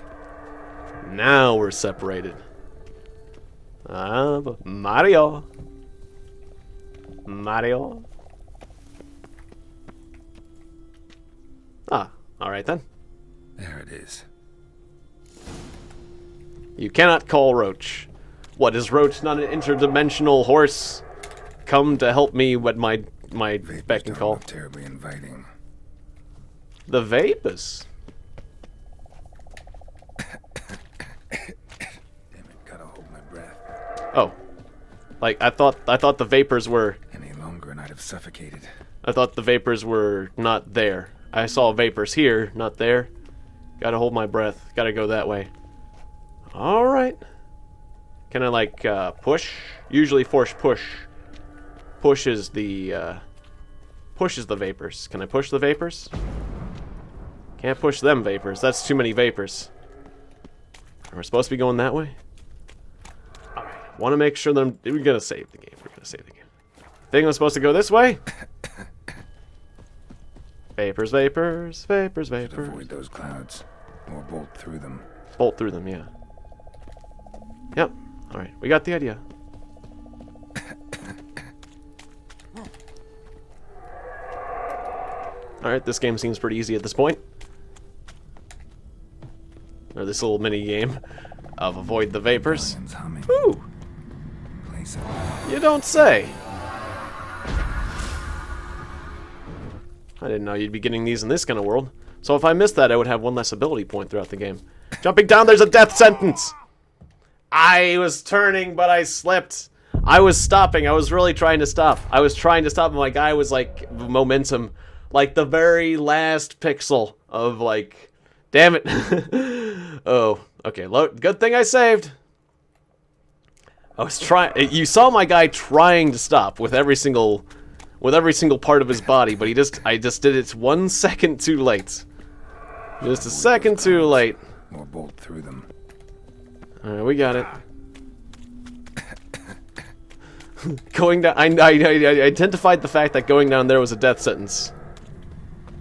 Now we're separated. Mario. Mario. Ah, alright then. There it is. You cannot call Roach. What, is Roach not an interdimensional horse? Come to help me with my beck and call. Terribly inviting. The vapors. Damn it, gotta hold my breath. Oh. Like, I thought the vapors were... Any longer and I'd have suffocated. I thought the vapors were not there. I saw vapors here, not there. Gotta hold my breath. Gotta go that way. Alright. Can I, like, push? Usually force push. Pushes the vapors. Can I push the vapors? Can't push them vapors. That's too many vapors. Are we supposed to be going that way? Alright. Want to make sure that we're gonna save the game. We're gonna save the game. Think I'm supposed to go this way? Vapors, vapors, vapors, vapors. Should avoid those clouds, or bolt through them. Bolt through them, yeah. Yep. Alright, we got the idea. Alright, this game seems pretty easy at this point. Or this little mini game of avoid the vapors. Ooh! You don't say! I didn't know you'd be getting these in this kind of world. So if I missed that, I would have one less ability point throughout the game. Jumping down, there's a death sentence! I was turning, but I slipped. I was stopping. I was really trying to stop. I was trying to stop, and my guy was, like, momentum. Like, the very last pixel of, like... Damn it. Oh, okay. Good thing I saved. I was trying... You saw my guy trying to stop with every single part of his body, but I just did it 1 second too late. Just a second too late. Or bolt through them. Alright, we got it. Going down... I identified the fact that going down there was a death sentence.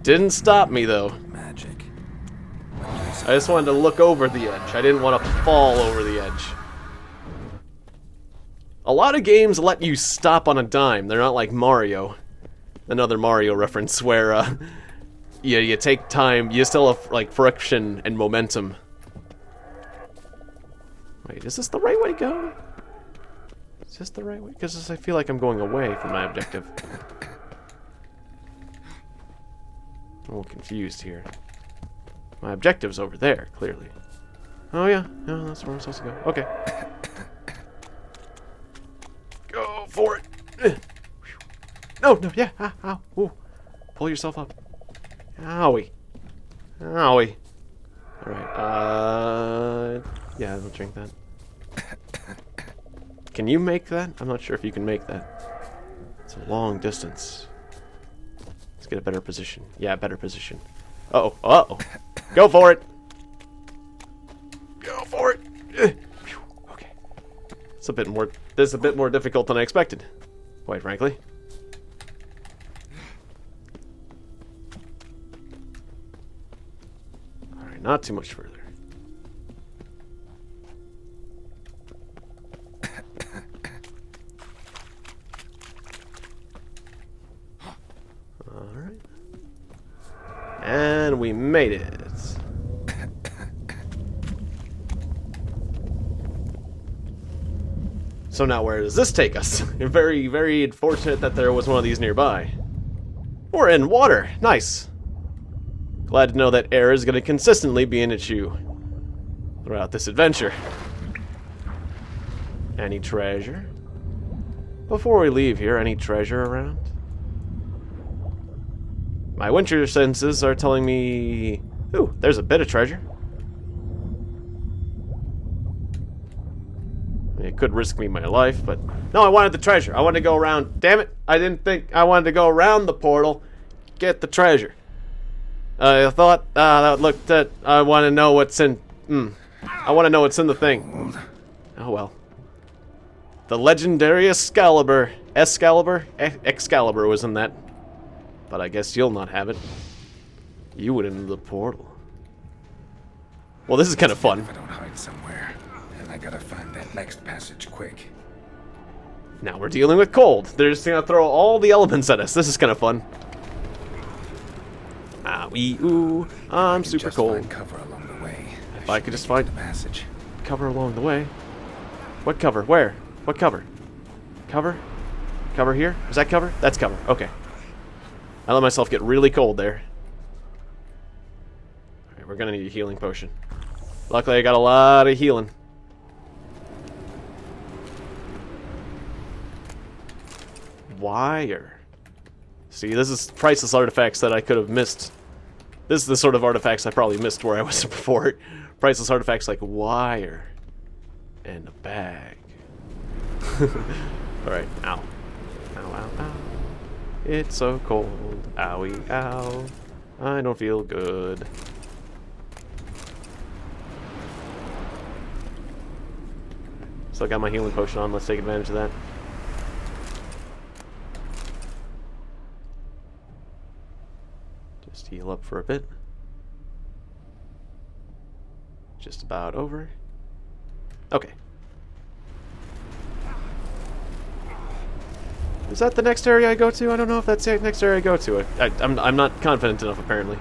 Didn't stop me, though. Magic. I just wanted to look over the edge. I didn't want to fall over the edge. A lot of games let you stop on a dime. They're not like Mario. Another Mario reference where, you take time. You still have, like, friction and momentum. Wait, is this the right way to go? Is this the right way? Because I feel like I'm going away from my objective. I'm a little confused here. My objective's over there, clearly. Oh yeah, no, that's where I'm supposed to go. Okay. Go for it! No, yeah, ow, ooh. Pull yourself up. Owie. Owie. Alright, yeah, I'll drink that. Can you make that? I'm not sure if you can make that. It's a long distance. Let's get a better position. Yeah, better position. Uh-oh, uh-oh. Go for it! Go for it! Okay. This is a bit more difficult than I expected, quite frankly. Alright, not too much further. Alright. And we made it. So now where does this take us? Very, very fortunate that there was one of these nearby. We're in water. Nice. Glad to know that air is going to consistently be an issue throughout this adventure. Any treasure? Before we leave here, any treasure around? My winter senses are telling me... Ooh, there's a bit of treasure. It could risk me my life, but... No, I wanted the treasure. I wanted to go around... Damn it! I didn't think I wanted to go around the portal. Get the treasure. I thought that looked at... I want to know what's in... I want to know what's in the thing. Oh well. The legendary Excalibur. Excalibur was in that. But I guess you'll not have it. You went into the portal. Well, this is kind of fun. If I don't hide somewhere, and I gotta find that next passage quick. Now we're dealing with cold. They're just gonna throw all the elements at us. This is kind of fun. Ah, wee, ooh. I'm super cold. Cover along the way. If I could just find the passage. Cover along the way. What cover? Where? What cover? Cover? Cover here? Is that cover? That's cover. Okay. I let myself get really cold there. Alright, we're gonna need a healing potion. Luckily, I got a lot of healing. Wire. See, this is priceless artifacts that I could have missed. This is the sort of artifacts I probably missed where I was before. Priceless artifacts like wire. And a bag. Alright, ow. Ow, ow, ow. It's so cold. Owie, ow. I don't feel good. Still got my healing potion on. Let's take advantage of that. Just heal up for a bit. Just about over. Okay. Is that the next area I go to? I don't know if that's the next area I go to. I'm not confident enough, apparently.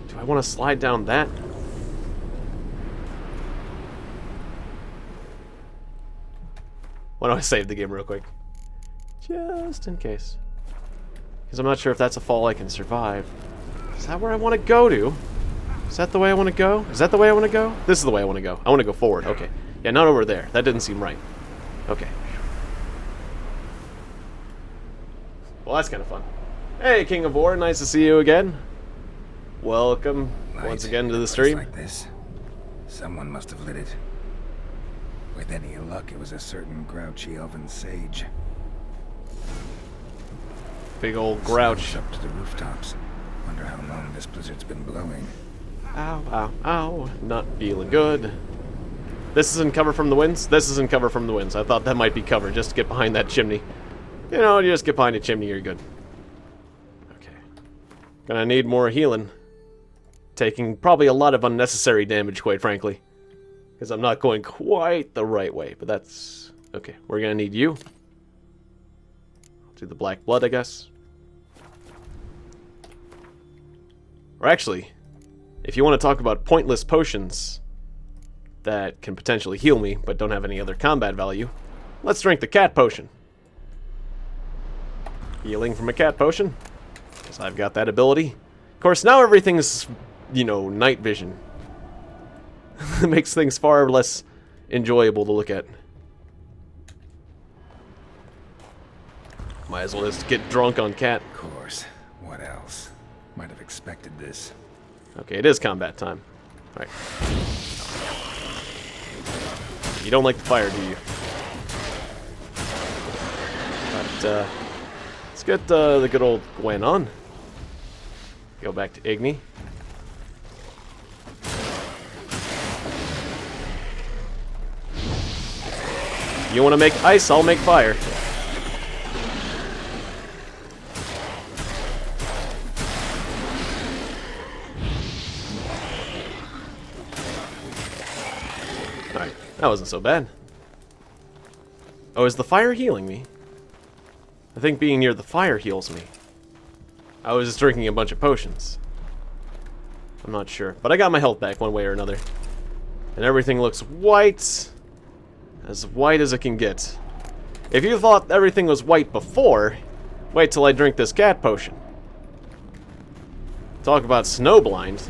Do I want to slide down that? Why don't I save the game real quick? Just in case. Because I'm not sure if that's a fall I can survive. Is that where I want to go to? Is that the way I want to go? Is that the way I want to go? This is the way I want to go. I want to go forward. Okay. Yeah, not over there. That didn't seem right. Okay. Well, that's kind of fun. Hey, King of War, nice to see you again. Welcome once again to the stream. Like this. Someone must have lit it. With any luck, it was a certain grouchy elven sage. Big old grouch. Up to the rooftops. Wonder how long this blizzard's been blowing. Ow, ow, ow. Not feeling good. This isn't cover from the winds? This isn't cover from the winds. I thought that might be cover, just to get behind that chimney. You know, you just get behind a chimney, you're good. Okay. Gonna need more healing. Taking probably a lot of unnecessary damage, quite frankly. Because I'm not going quite the right way, but that's... Okay, we're gonna need you. I'll do the black blood, I guess. Or actually, if you want to talk about pointless potions that can potentially heal me, but don't have any other combat value, let's drink the cat potion. Healing from a cat potion, because I've got that ability. Of course, now everything's, you know, night vision. It makes things far less enjoyable to look at. Might as well just get drunk on cat. Of course. What else? Might have expected this. Okay, it is combat time. Alright. You don't like the fire, do you? But, let's get the good old Gwen on. Go back to Igni. You want to make ice, I'll make fire. Alright, that wasn't so bad. Oh, is the fire healing me? I think being near the fire heals me. I was just drinking a bunch of potions. I'm not sure. But I got my health back one way or another. And everything looks white. As white as it can get. If you thought everything was white before, Wait till I drink this cat potion. Talk about snowblind.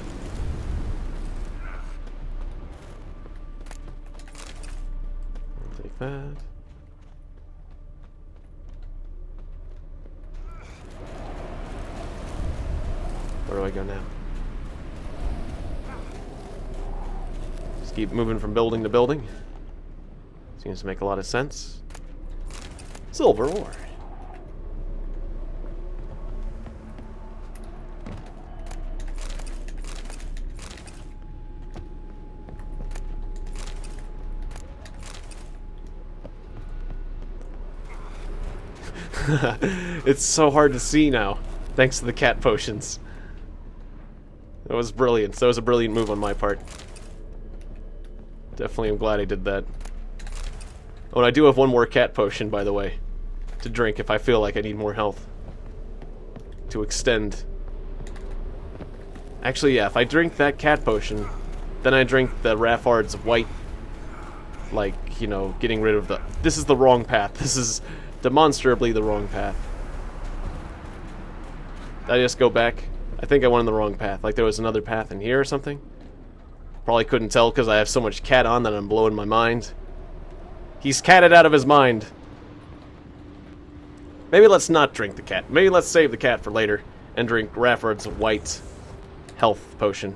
I'll take that. Where do I go now? Just keep moving from building to building. Seems to make a lot of sense. Silver ore. It's so hard to see now, thanks to the cat potions. That was brilliant. That was a brilliant move on my part. Definitely am glad I did that. Oh, and I do have one more cat potion, by the way, to drink if I feel like I need more health. To extend. Actually, yeah, if I drink that cat potion, then I drink the Raffard's White, like, you know, getting rid of the... This is the wrong path. This is demonstrably the wrong path. Did I just go back? I think I went on the wrong path. Like there was another path in here or something. Probably couldn't tell because I have so much cat on that I'm blowing my mind. He's catted out of his mind. Maybe let's not drink the cat. Maybe let's save the cat for later and drink Raffard's White health potion.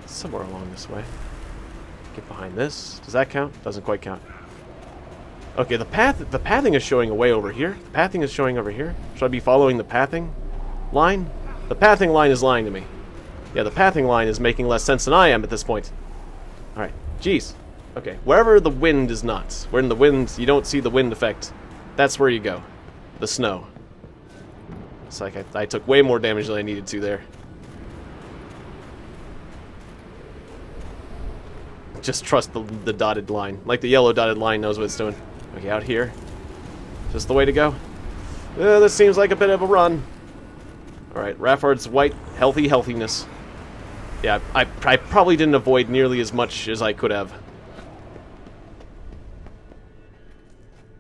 Somewhere along this way. Get behind this. Does that count? Doesn't quite count. Okay, the pathing is showing a way over here. The pathing is showing over here. Should I be following the pathing line? The pathing line is lying to me. Yeah, the pathing line is making less sense than I am at this point. Alright, jeez. Okay, wherever the wind is not. Where in the wind, you don't see the wind effect. That's where you go. The snow. It's like I took way more damage than I needed to there. Just trust the dotted line. Like the yellow dotted line knows what it's doing. Okay, out here. Just the way to go? This seems like a bit of a run. Alright, Raffard's White, healthiness. Yeah, I probably didn't avoid nearly as much as I could have.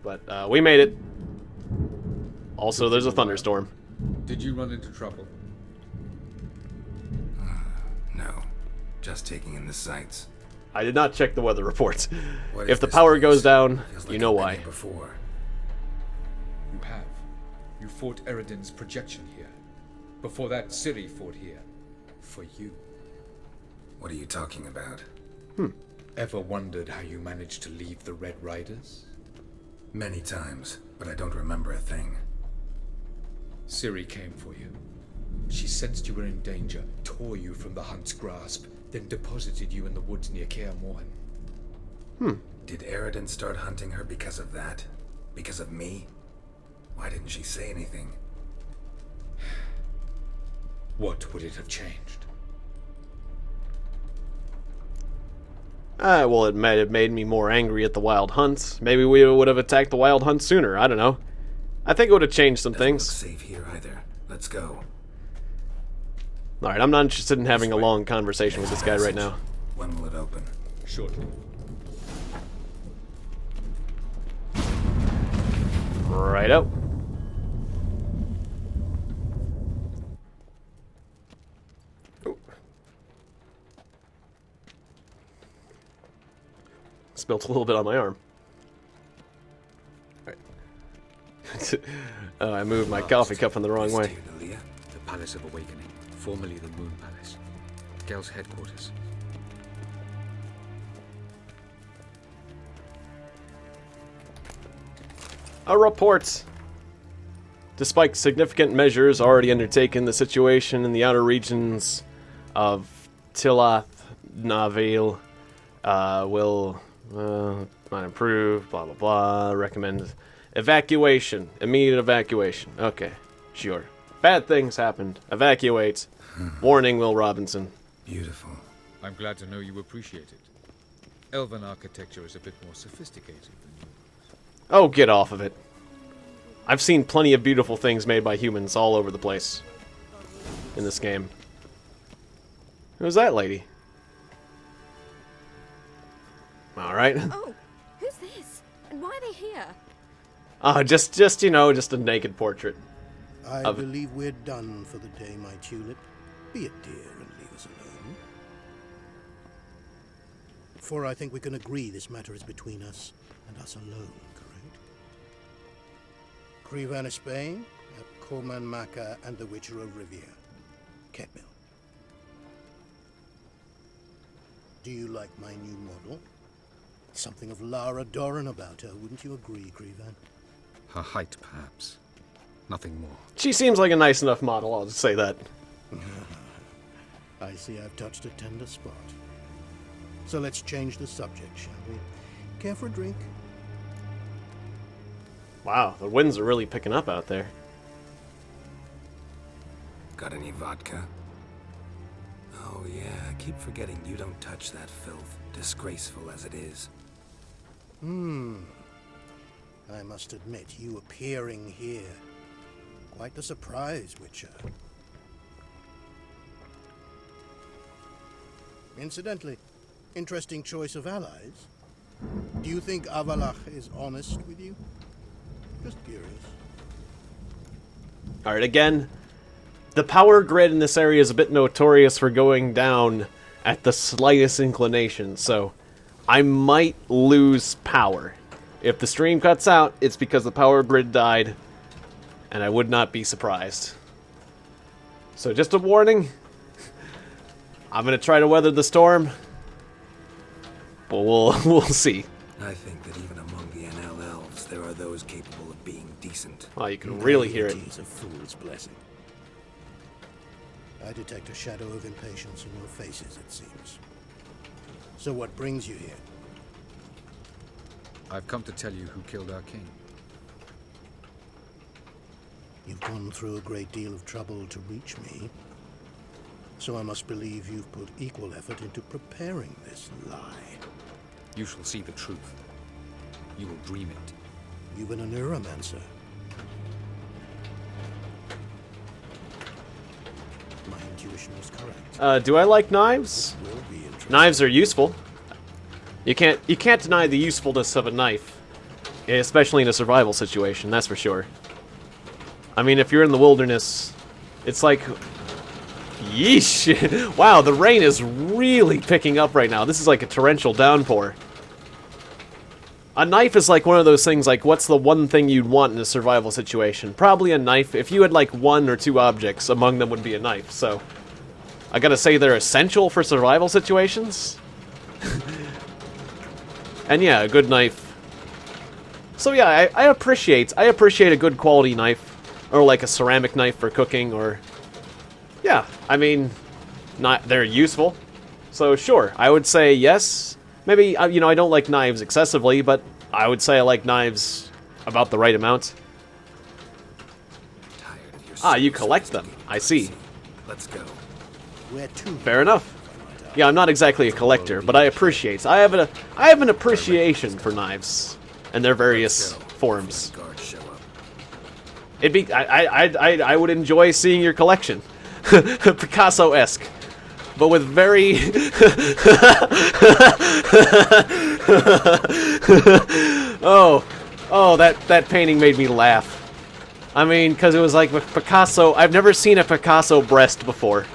But, we made it. Also, there's a thunderstorm. Did you run into trouble? No. Just taking in the sights. I did not check the weather reports. If the power goes down, you know why. Before. You have. You fought Eredin's projection here. Before that, Ciri fought here. For you. What are you talking about? Ever wondered how you managed to leave the Red Riders? Many times, but I don't remember a thing. Ciri came for you. She sensed you were in danger, tore you from the Hunt's grasp, then deposited you in the woods near Kaer Morhen. Did Eredin start hunting her because of that? Because of me? Why didn't she say anything? What would it have changed? Well, it might have made me more angry at the Wild Hunt. Maybe we would have attacked the Wild Hunt sooner. I don't know. I think it would have changed some things. Doesn't look safe here either. Let's go. Alright, I'm not interested in having a long conversation with this guy right now. When will it open? Shortly. Righto. Spilt a little bit on my arm. Right. Oh, I moved my coffee cup in the wrong way. The Palace of Awakening, formerly the Moon Palace. Gel's headquarters. A report. Despite significant measures already undertaken, the situation in the outer regions of Tilath Navale will not improve, blah, blah, blah. Recommend evacuation. Immediate evacuation. Okay, sure. Bad things happened. Evacuate. Warning, Will Robinson. Beautiful. I'm glad to know you appreciate it. Elven architecture is a bit more sophisticated than yours. Oh, get off of it. I've seen plenty of beautiful things made by humans all over the place in this game. Who's that lady? Alright. Oh, who's this? And why are they here? Just you know, just a naked portrait. I believe we're done for the day, my tulip. Be a dear and leave us alone. For I think we can agree this matter is between us and us alone, correct? Crevan Spain, Corman Maka, and the Witcher of Rivia. Ketmill. Do you like my new model? Something of Lara Doran about her, wouldn't you agree, Crevan? Her height, perhaps. Nothing more. She seems like a nice enough model, I'll just say that. I see I've touched a tender spot. So let's change the subject, shall we? Care for a drink? Wow, the winds are really picking up out there. Got any vodka? Oh yeah, I keep forgetting you don't touch that filth, disgraceful as it is. I must admit, you appearing here. Quite the surprise, Witcher. Incidentally, interesting choice of allies. Do you think Avalach is honest with you? Just curious. Alright, again, the power grid in this area is a bit notorious for going down at the slightest inclination, so I might lose power. If the stream cuts out, it's because the power grid died, and I would not be surprised. So just a warning, I'm going to try to weather the storm, but we'll see. I think that even among the NL elves, there are those capable of being decent. Oh, you can really hear it. It's a fool's blessing. I detect a shadow of impatience in your faces, it seems. So what brings you here? I've come to tell you who killed our king. You've gone through a great deal of trouble to reach me. So I must believe you've put equal effort into preparing this lie. You shall see the truth. You will dream it. You've been a neuromancer. My intuition was correct. Do I like knives? Knives are useful. You can't deny the usefulness of a knife, especially in a survival situation, that's for sure. I mean, if you're in the wilderness, it's like... Yeesh! Wow, the rain is really picking up right now. This is like a torrential downpour. A knife is like one of those things, like, what's the one thing you'd want in a survival situation? Probably a knife. If you had, like, 1 or 2 objects, among them would be a knife, so... I gotta say they're essential for survival situations. And yeah, a good knife. So yeah, I appreciate a good quality knife. Or like a ceramic knife for cooking, or... Yeah, I mean, they're useful. So sure, I would say yes. Maybe, you know, I don't like knives excessively, but I would say I like knives about the right amount. Ah, you collect them. I see. Let's go. Where to? Fair enough. Yeah, I'm not exactly a collector, but I appreciate. I have an appreciation for knives and their various forms. It'd be I would enjoy seeing your collection, Picasso-esque, but with very oh that painting made me laugh. I mean, because it was like with Picasso. I've never seen a Picasso breast before,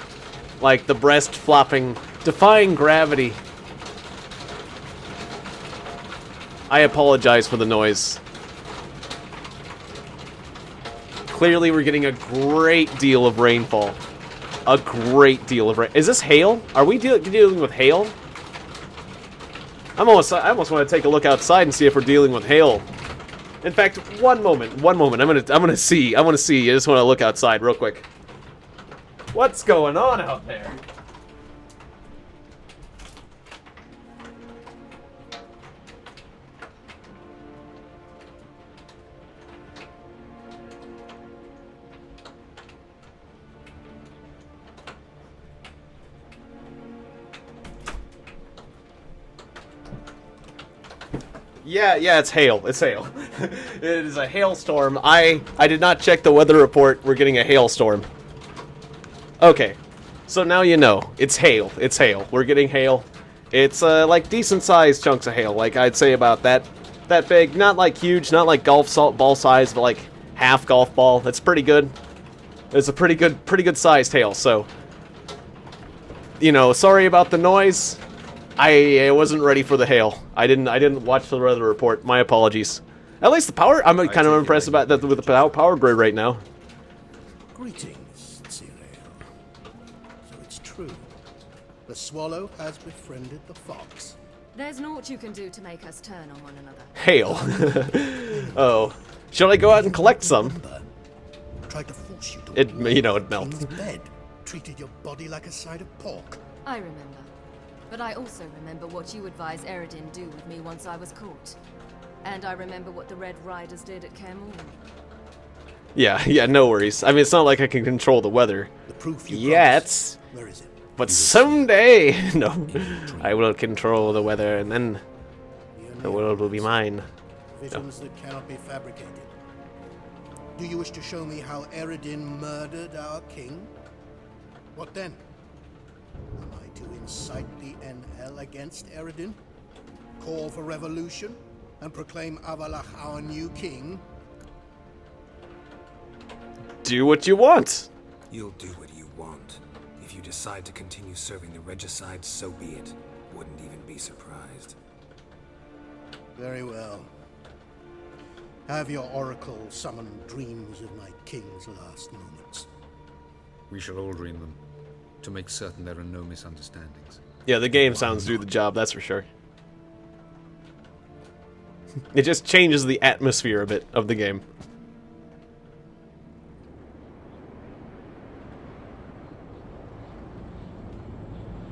like the breast flopping, defying gravity. I apologize for the noise. Clearly, we're getting a great deal of rainfall. A great deal of rain. Is this hail? Are we dealing with hail? I almost want to take a look outside and see if we're dealing with hail. In fact, one moment. I'm gonna see. I want to see. I just want to look outside real quick. What's going on out there? Yeah, it's hail. It's hail. It is a hailstorm. I did not check the weather report. We're getting a hailstorm. Okay. So now you know. It's hail. It's hail. We're getting hail. It's like decent sized chunks of hail. Like I'd say about that that big. Not like huge, not like golf ball size, but like half golf ball. That's pretty good. It's a pretty good sized hail. So, you know, sorry about the noise. I wasn't ready for the hail. I didn't watch the weather report. My apologies. At least the power. I'm kind of impressed about that with the power grid right now. Greetings, Cyril. So it's true. The swallow has befriended the fox. There's naught you can do to make us turn on one another. Hail. Oh. Should I go out and collect some? Tried to force you to It melts. King's bed. Treated your body like a side of pork. I remember. But I also remember what you advised Eredin do with me once I was caught. And I remember what the Red Riders did at Kaer Morhen. Yeah, no worries. I mean, it's not like I can control the weather. The proof you yet. Where is it? But someday, no, I will control the weather, and then the world will be mine. Visions that cannot be fabricated. Do you wish to show me how Eredin murdered our king? What then? Am I to incite the NL against Eredin? Call for revolution? And proclaim Avalach our new king? Do what you want. You'll do what you want. If you decide to continue serving the regicide, so be it. Wouldn't even be surprised. Very well. Have your oracle summon dreams of my king's last moments. We shall all dream them, to make certain there are no misunderstandings. Yeah, the game sounds do the job, that's for sure. It just changes the atmosphere a bit of the game.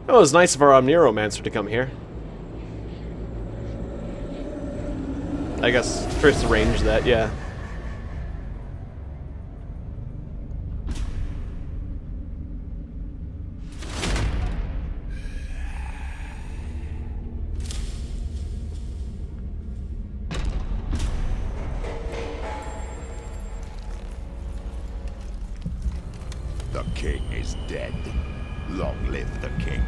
Oh, it was nice of our Omniromancer to come here. I guess Triss arranged that, yeah. The king is dead. Long live the king.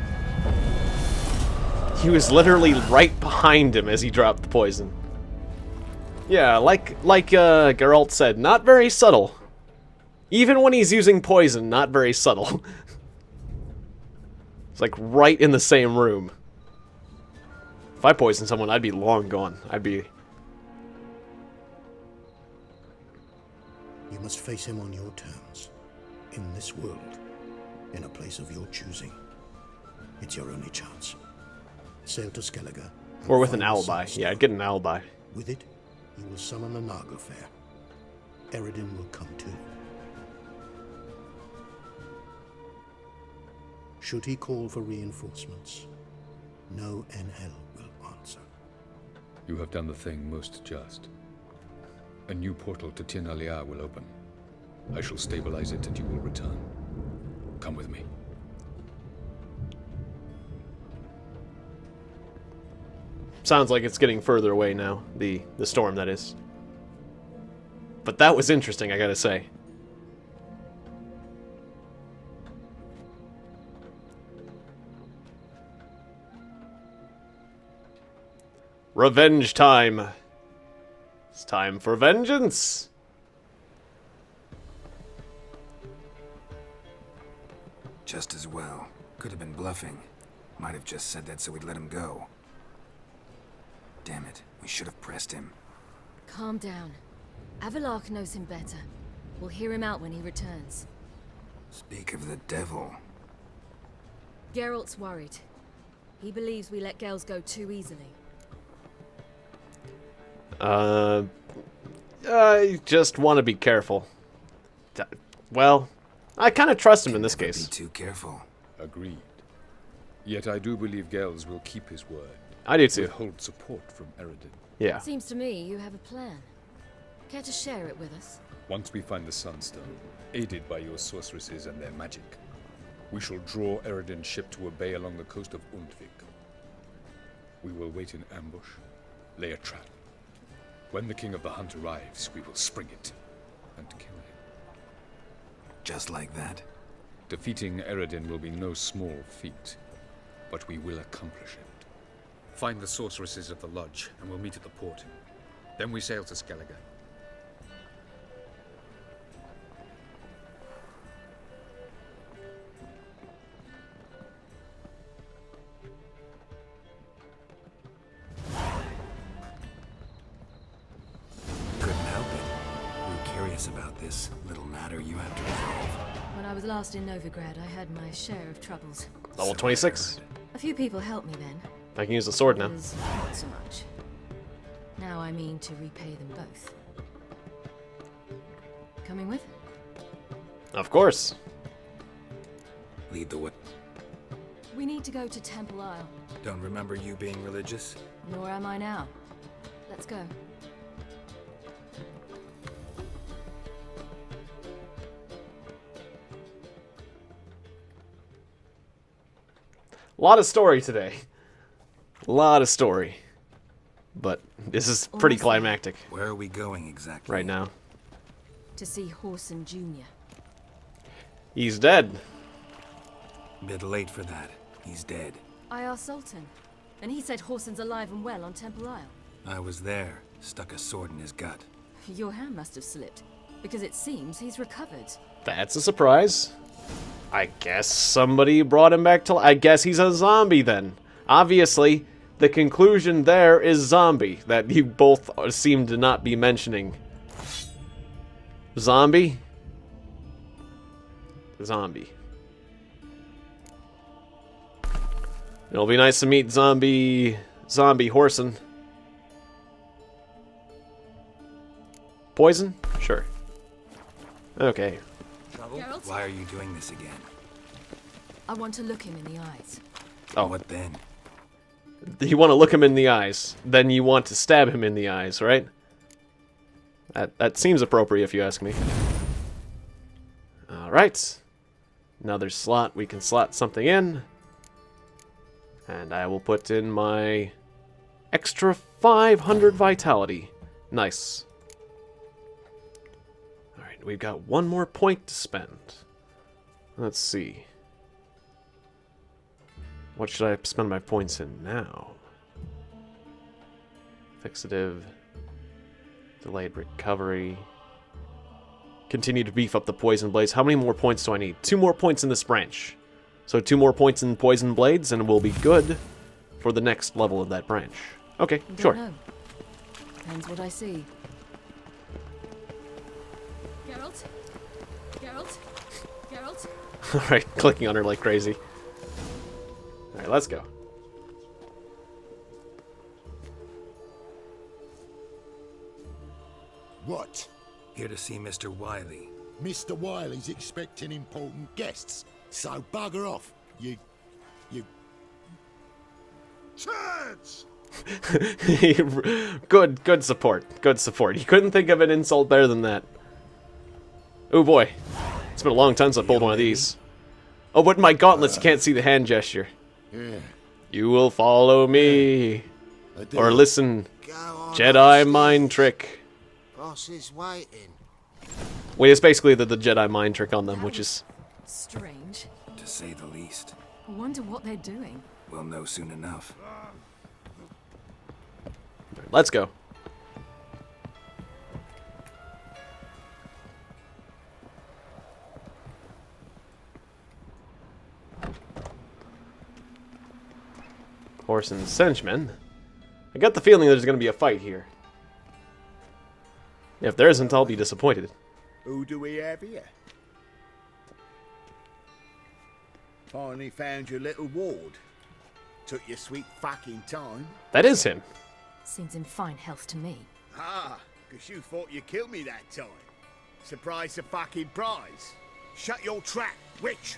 He was literally right behind him as he dropped the poison. Yeah, like Geralt said, not very subtle. Even when he's using poison, not very subtle. It's like right in the same room. If I poisoned someone, I'd be long gone. I'd be... You must face him on your terms. In this world. In a place of your choosing. It's your only chance. Sail to Skellige. Or with an alibi. Yeah, I'd get an alibi. With it, you will summon the Naga Fair. Eredin will come too. Should he call for reinforcements, no NL will answer. You have done the thing most just. A new portal to Tir na Liar will open. I shall stabilize it and you will return. Come with me. Sounds like it's getting further away now, the storm, that is. But that was interesting, I gotta say. Revenge time. It's time for vengeance. Just as well. Could have been bluffing. Might have just said that so we'd let him go. Damn it, we should have pressed him. Calm down. Avalach knows him better. We'll hear him out when he returns. Speak of the devil. Geralt's worried. He believes we let girls go too easily. I just want to be careful. Well, I kind of trust him in this case. Be too careful. Agreed. Yet I do believe Gels will keep his word. I do too. Withhold support from Eredin. Yeah. Seems to me you have a plan. Care to share it with us? Once we find the Sunstone, aided by your sorceresses and their magic, we shall draw Eredin's ship to a bay along the coast of Undvik. We will wait in ambush, lay a trap. When the King of the Hunt arrives, we will spring it and kill him. Just like that? Defeating Eredin will be no small feat, but we will accomplish it. Find the sorceresses of the lodge, and we'll meet at the port. Then we sail to Skellige. Couldn't help it. We were curious about this little matter you have to resolve. When I was last in Novigrad, I had my share of troubles. Level 26. A few people helped me then. I can use the sword now. Others, not so much. Now I mean to repay them both. Coming with? Of course. Lead the way. We need to go to Temple Isle. Don't remember you being religious? Nor am I now. Let's go. A lot of story today. A lot of story. But this is pretty climactic. Where are we going exactly? Right now. To see Horson Jr. He's dead. Bit late for that. He's dead. I asked Sultan, and he said Horson's alive and well on Temple Isle. I was there. Stuck a sword in his gut. Your hand must have slipped, because it seems he's recovered. That's a surprise. I guess somebody brought him back to life. I guess he's a zombie then. Obviously, the conclusion there is zombie, that you both seem to not be mentioning. Zombie? Zombie. It'll be nice to meet Zombie Horson. Poison? Sure. Okay. Geralt? Why are you doing this again? I want to look him in the eyes. Oh. What then? You want to look him in the eyes. Then you want to stab him in the eyes, right? That seems appropriate if you ask me. Alright. Another slot. We can slot something in. And I will put in my extra 500 vitality. Nice. Alright, we've got one more point to spend. Let's see. What should I spend my points in now? Fixative. Delayed recovery. Continue to beef up the poison blades. How many more points do I need? 2 more points in this branch. So 2 more points in poison blades and we'll be good for the next level of that branch. Okay, sure. Don't know. Depends what I see. Geralt? Geralt? Geralt? Alright, clicking on her like crazy. Alright, let's go. What? Here to see Mr. Wiley. Mr. Wiley's expecting important guests, so bugger off, you... Turds! Good support. Good support. You couldn't think of an insult better than that. Oh boy. It's been a long time since I pulled one of these. Oh, but my gauntlets, you can't see the hand gesture. Yeah. You will follow me. Or listen. Jedi mind trick. Boss is waiting. Wait, it's basically the Jedi mind trick on them, which is... Strange. To say the least. I wonder what they're doing. We'll know soon enough. Let's go. Horse and Cenchmen. I got the feeling there's going to be a fight here. If there isn't, I'll be disappointed. Who do we have here? Finally found your little ward. Took your sweet fucking time. That is him. Seems in fine health to me. Ah, because you thought you killed me that time. Surprise the fucking prize. Shut your trap, witch.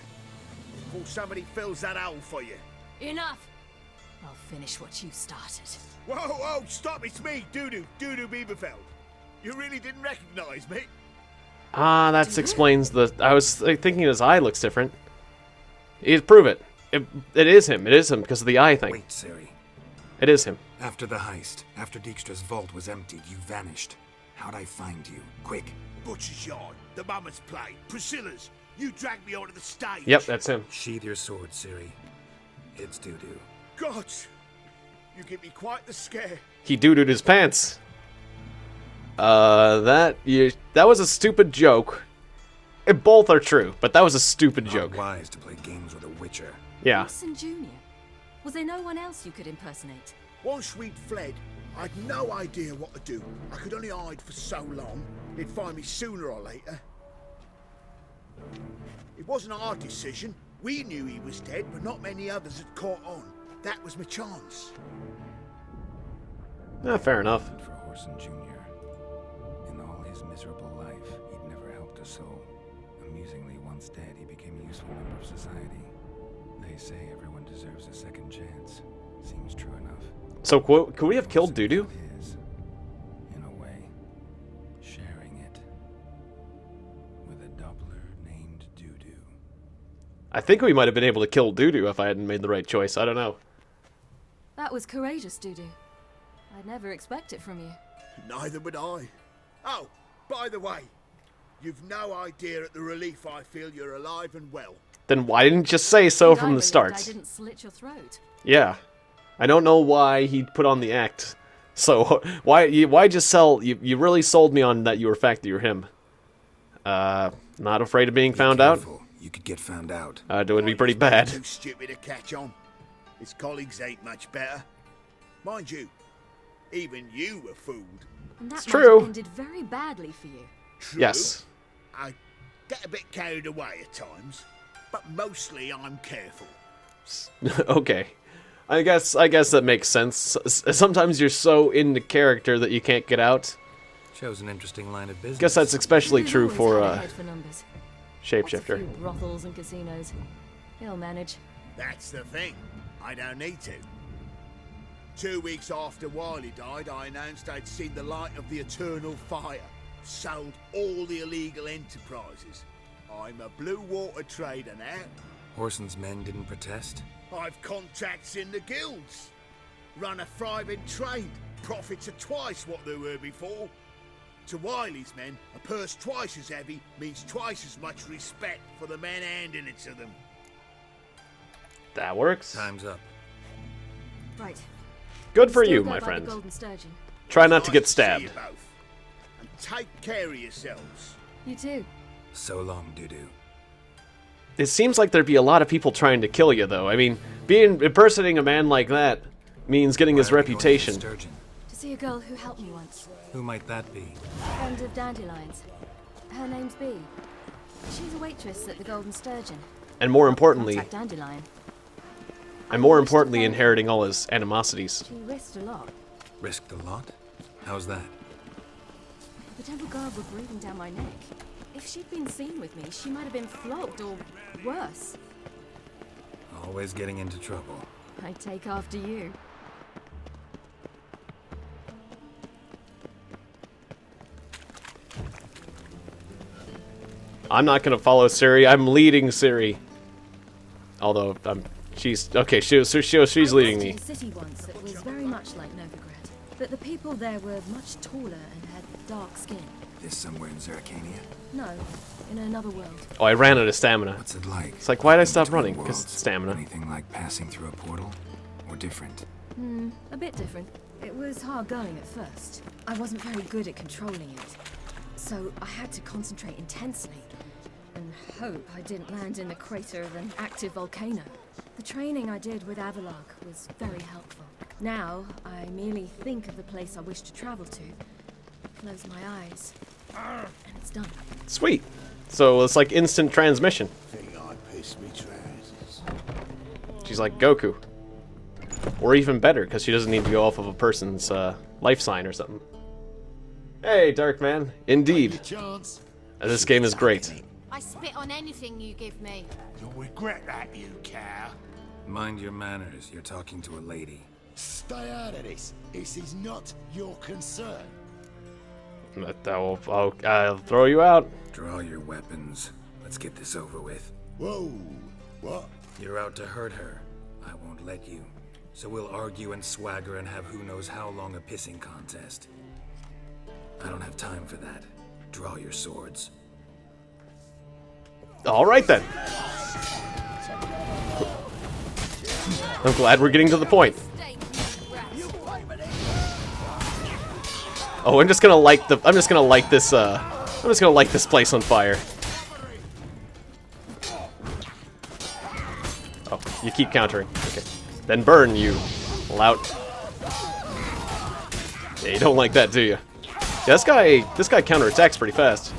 Before somebody fills that hole for you. Enough! I'll finish what you started. Whoa, whoa, stop, it's me, Dudu Bieberfeld. You really didn't recognize me? Ah, that explains the... I was thinking his eye looks different. Prove it. It is him. It is him because of the eye thing. Wait, Ciri. It is him. After the heist, after Dijkstra's vault was emptied, you vanished. How'd I find you? Quick. Butcher's Yard, the Mama's Play, Priscilla's. You dragged me onto the stage. Yep, that's him. Sheathe your sword, Ciri. It's Dudu. God, you give me quite the scare. He doo-dooed his pants. That was a stupid joke. Both are true, but that was a stupid joke. Not wise to play games with a witcher. Yeah. Wilson Jr. Was there no one else you could impersonate? Once we'd fled, I'd no idea what to do. I could only hide for so long. They'd find me sooner or later. It wasn't our decision. We knew he was dead, but not many others had caught on. That was my chance. Fair enough. For Orson Jr. In all his miserable life, he'd never helped a soul. Amusingly, once dead, he became a useful member of society. They say everyone deserves a second chance. Seems true enough. So, could we have killed Dudu? His, in a way, sharing it with a Doppler named Dudu. I think we might have been able to kill Dudu if I hadn't made the right choice. I don't know. That was courageous, Dudu. I'd never expect it from you. Neither would I. Oh, by the way, you've no idea at the relief I feel you're alive and well. Then why didn't you just say so from the start? I didn't slit your throat. Yeah. I don't know why he put on the act. So, why just sell... You really sold me on that you were fact that you're him. Not afraid of being found out? You could get found out. It would be pretty bad. Too stupid to catch on. His colleagues ain't much better. Mind you, even you were fooled. And that It's might true. have ended very badly for you. True. Yes. I get a bit carried away at times, but mostly I'm careful. Okay. I guess that makes sense. Sometimes you're so into character that you can't get out. Shows an interesting line of business. Guess that's especially Dudu's true always for had a head for numbers. Shapeshifter. Lots of brothels and casinos. He'll manage. That's the thing. I don't need to. 2 weeks after Wiley died, I announced I'd seen the light of the eternal fire. Sold all the illegal enterprises. I'm a blue water trader now. Orson's men didn't protest? I've contacts in the guilds. Run a thriving trade. Profits are twice what they were before. To Wiley's men, a purse twice as heavy means twice as much respect for the men handing it to them. That works. Time's up. Right. Good for Still you, go my by the friend. Golden Sturgeon. Try not to get Nice see stabbed. you both. And take care of yourselves. You too. So long, Dudu. It seems like there'd be a lot of people trying to kill you, though. I mean, impersonating a man like that means getting his reputation. To see a girl who helped me once. Who might that be? Friend of Dandelion's. Her name's Bee. She's a waitress at the Golden Sturgeon. And more importantly, Contact Dandelion. inheriting all his animosities. She risked a lot. Risked a lot? How's that? The Temple Guard were breathing down my neck. If she'd been seen with me, she might have been flogged or worse. Always getting into trouble. I take after you. I'm not gonna follow Ciri. I'm leading Ciri. Although she's okay. She's leading me. I was in a city once that was very much like Novigrad, but the people there were much taller and had dark skin. Is somewhere in Zeracania? No, in another world. Oh, I ran out of stamina. What's it like? It's like, why'd I stop running? Because it's stamina. Anything like passing through a portal? Or different? A bit different. It was hard going at first. I wasn't very good at controlling it. So I had to concentrate intensely and hope I didn't land in the crater of an active volcano. The training I did with Avalok was very helpful. Now, I merely think of the place I wish to travel to, close my eyes, and it's done. Sweet. So it's like instant transmission. Think I pissed me trousers. She's like Goku. Or even better, because she doesn't need to go off of a person's life sign or something. Hey, Dark Man. Indeed. This game is great. I spit on anything you give me. You'll regret that, you cow. Mind your manners. You're talking to a lady. Stay out of this. This is not your concern. I'll throw you out. Draw your weapons. Let's get this over with. Whoa. What? You're out to hurt her. I won't let you. So we'll argue and swagger and have who knows how long a pissing contest. I don't have time for that. Draw your swords. All right, then. I'm glad we're getting to the point. Oh, I'm just gonna light the. I'm just gonna light this. I'm just gonna light this place on fire. Oh, you keep countering. Okay, then burn, you lout. Yeah, you don't like that, do you? Yeah, this guy counterattacks pretty fast.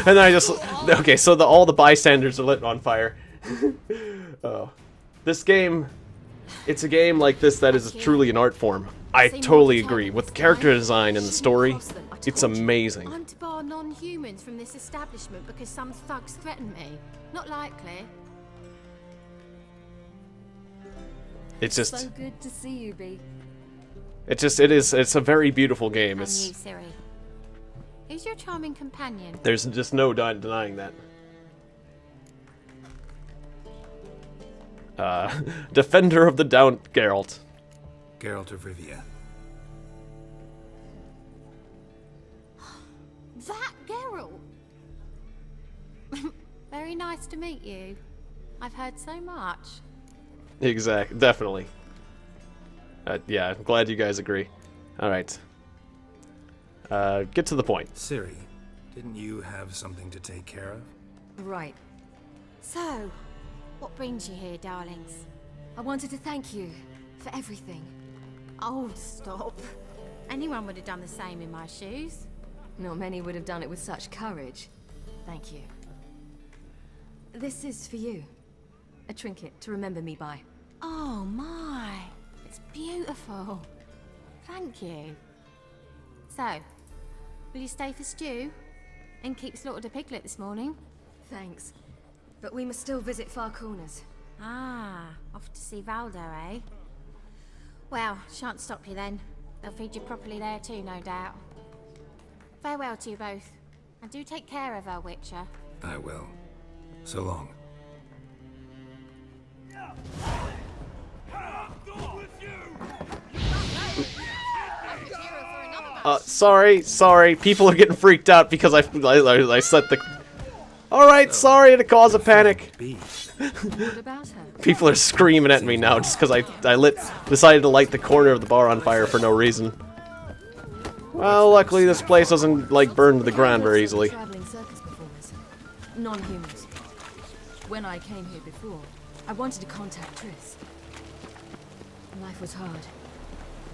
And then I just... Okay, so all the bystanders are lit on fire. Oh. This game... It's a game like this that is truly an art form. I totally agree. With the character design and the story, it's amazing. I'm to bar non-humans from this establishment because some thugs threaten me. Not likely. It's just... So good to see you, B. It's a very beautiful game. And you, Ciri. Who's your charming companion? There's just no denying that. Defender of the Down, Geralt. Geralt of Rivia. That Geralt! Very nice to meet you. I've heard so much. Exactly, definitely. Yeah, I'm glad you guys agree. Alright. Get to the point. Ciri, didn't you have something to take care of? Right. So, what brings you here, darlings? I wanted to thank you for everything. Oh, stop. Anyone would have done the same in my shoes. Not many would have done it with such courage. Thank you. This is for you. A trinket to remember me by. Oh my, it's beautiful. Thank you. So, will you stay for stew? And keep slaughtered a piglet this morning? Thanks. But we must still visit Far Corners. Ah, off to see Valdo, eh? Well, shan't stop you then. They'll feed you properly there too, no doubt. Farewell to you both. And do take care of her, Witcher. I will. So long. Sorry. People are getting freaked out because I set the... Alright, sorry to cause a panic. What about her? People are screaming at me now just because I decided to light the corner of the bar on fire for no reason. Well, luckily this place doesn't, like, burn to the ground very easily. Traveling circus performers. Non-humans. When I came here before, I wanted to contact Triss. Life was hard.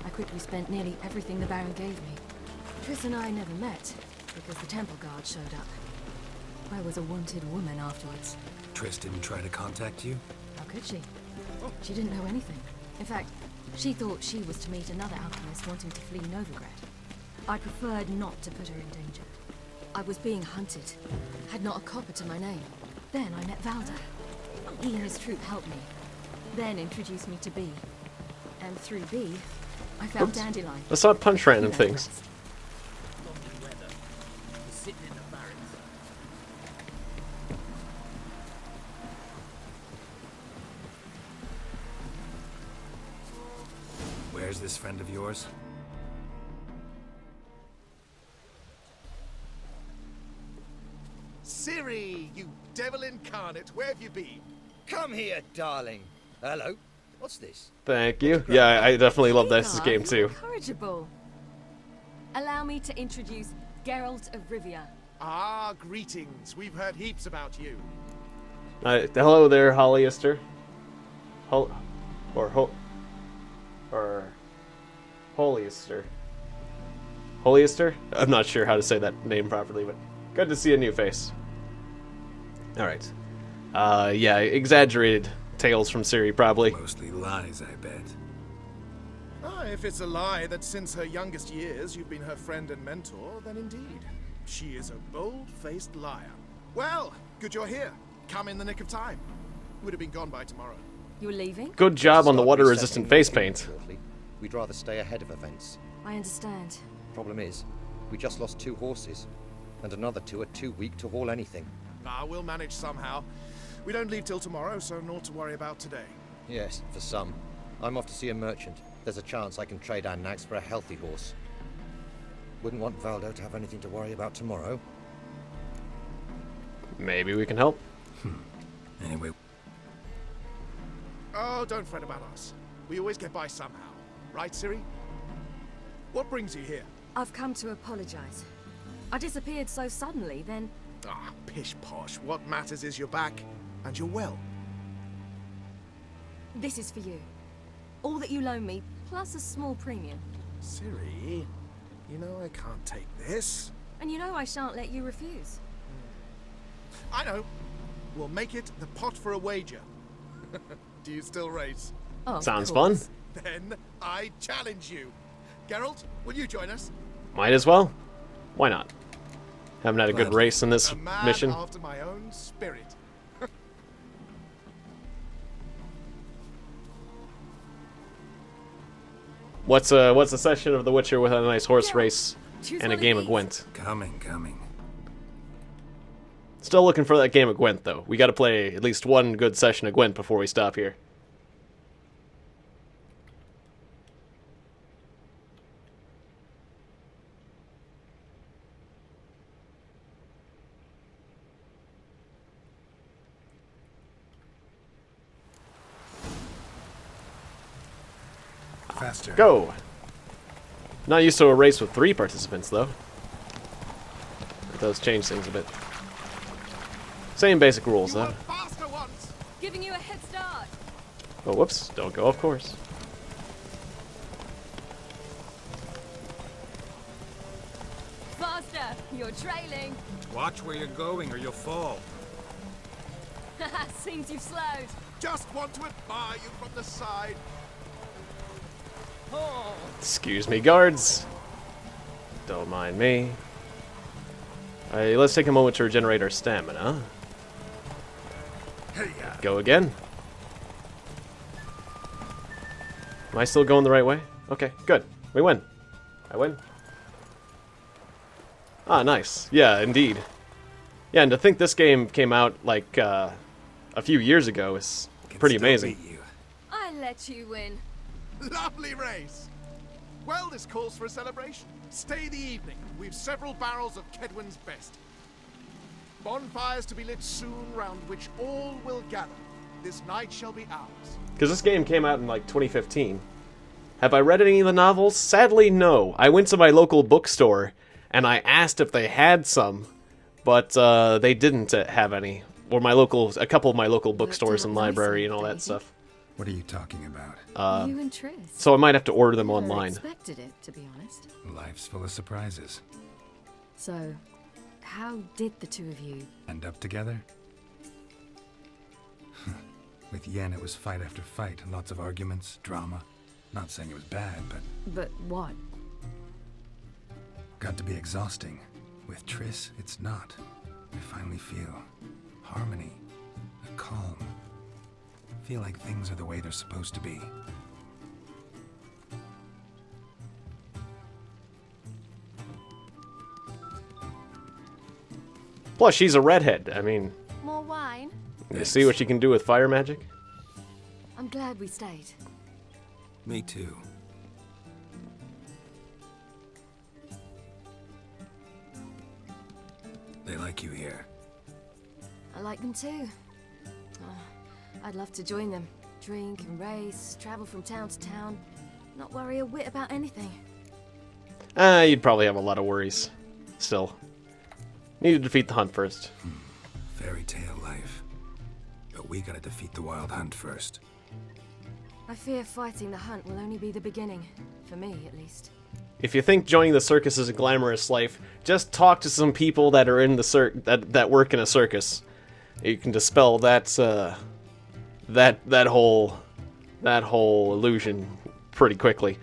I quickly spent nearly everything the Baron gave me. Triss and I never met, because the Temple Guard showed up. I was a wanted woman afterwards. Triss didn't try to contact you? How could she? She didn't know anything. In fact, she thought she was to meet another alchemist wanting to flee Novigrad. I preferred not to put her in danger. I was being hunted. Had not a copper to my name. Then I met Valdo. He and his troop helped me. Then introduced me to B. And through B, I found Dandelion. Let's not punch random things. Where's this friend of yours? Ciri, you devil incarnate, where have you been? Come here, darling. Hello. What's this? Thank you. Yeah, I definitely love this game too. Incorrigible. Allow me to introduce Geralt of Rivia. Ah, greetings. We've heard heaps about you. Hello there, Hollister. Hollister. Hollister? I'm not sure how to say that name properly, but good to see a new face. Alright. Yeah, exaggerated tales from Ciri, probably. Mostly lies, I bet. Ah, if it's a lie that since her youngest years you've been her friend and mentor, then indeed. She is a bold-faced liar. Well, good you're here. Come in the nick of time. Would have been gone by tomorrow. You're leaving? Good job on the water-resistant face paint. We'd rather stay ahead of events. I understand. Problem is, we just lost 2 horses, and another 2 are too weak to haul anything. Ah, we'll manage somehow. We don't leave till tomorrow, so naught to worry about today. Yes, for some. I'm off to see a merchant. There's a chance I can trade our nags for a healthy horse. Wouldn't want Valdo to have anything to worry about tomorrow. Maybe we can help. Anyway. Oh, don't fret about us. We always get by somehow. Right, Ciri? What brings you here? I've come to apologize. I disappeared so suddenly, then... Ah, pish-posh. What matters is you're back, and you're well. This is for you. All that you loan me, plus a small premium. Ciri, you know I can't take this. And you know I shan't let you refuse. I know. We'll make it the pot for a wager. Do you still race? Oh, sounds fun. Then I challenge you. Geralt, will you join us? Might as well. Why not? Haven't had a good race in this A man mission. after my own spirit. What's a session of The Witcher with a nice horse race and a game of Gwent? Coming. Still looking for that game of Gwent, though. We got to play at least one good session of Gwent before we stop here. Faster. Go! Not used to a race with 3 participants, though. It does change things a bit. Same basic rules, though. Faster ones. Giving you a head start. Oh, whoops. Don't go off course. Faster! You're trailing. Watch where you're going or you'll fall. Seems you've slowed. Just want to admire you from the side. Oh. Excuse me, guards. Don't mind me. Let's take a moment to regenerate our stamina. Go again. Am I still going the right way? Okay, good. We win. I win. Ah, nice. Yeah, indeed. Yeah, and to think this game came out, like, a few years ago is pretty amazing. I let you win. Lovely race. Well, this calls for a celebration. Stay the evening. We've several barrels of Kedwin's best. Bonfires to be lit soon, round which all will gather. This night shall be ours. Because this game came out in, like, 2015. Have I read any of the novels? Sadly, no. I went to my local bookstore, and I asked if they had some, but they didn't have any. Or a couple of my local bookstores and library and all that stuff. What are you talking about? You and Triss. So I might have to order them Never online. expected it, to be honest. Life's full of surprises. So, how did the two of you... End up together? With Yen, it was fight after fight. Lots of arguments, drama. Not saying it was bad, but... But what? Got to be exhausting. With Triss, it's not. I finally feel harmony, a calm. Feel like things are the way they're supposed to be. Plus, she's a redhead. I mean, More wine? you see what she can do with fire magic? I'm glad we stayed. Me too. They like you here. I like them too. I'd love to join them. Drink and race, travel from town to town. Not worry a whit about anything. You'd probably have a lot of worries. Still. Need to defeat the hunt first. Fairy tale life. But we gotta defeat the wild hunt first. I fear fighting the hunt will only be the beginning. For me, at least. If you think joining the circus is a glamorous life, just talk to some people that are in the that work in a circus. You can dispel that that whole illusion pretty quickly.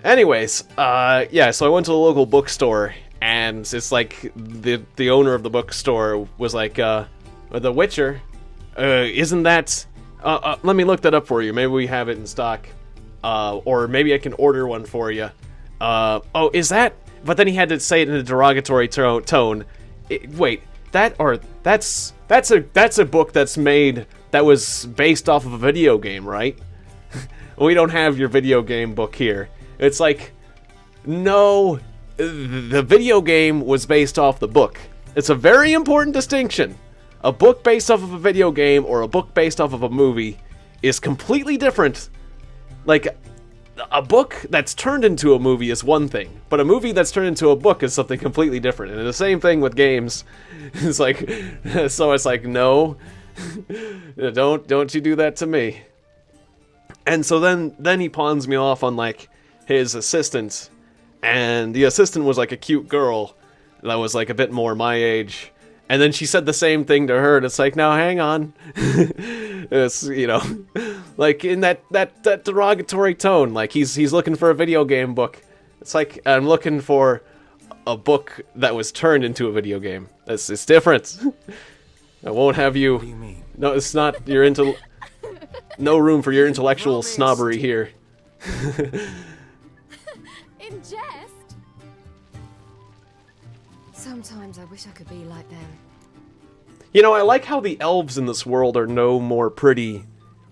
Anyways, yeah, so I went to the local bookstore, and it's like the owner of the bookstore was like, The Witcher, isn't that? Let me look that up for you. Maybe we have it in stock, or maybe I can order one for you. Oh, is that? But then he had to say it in a derogatory tone. Wait, that's a book that's made that was based off of a video game, right? We don't have your video game book here. It's like, no, the video game was based off the book. It's a very important distinction. A book based off of a video game or a book based off of a movie is completely different like, a book that's turned into a movie is one thing, but a movie that's turned into a book is something completely different. And the same thing with games. It's like, so it's like, no, don't you do that to me. And so then he pawns me off on, like, his assistant, and the assistant was like a cute girl that was like a bit more my age. And then she said the same thing to her, and it's like, now hang on. It's, you know, like in that derogatory tone, like he's looking for a video game book. It's like, I'm looking for a book that was turned into a video game. It's different. I won't have you. What do you mean? No, it's not your no room for your intellectual snobbery here. In jest? Sometimes I wish I could be like them. You know, I like how the elves in this world are no more pretty,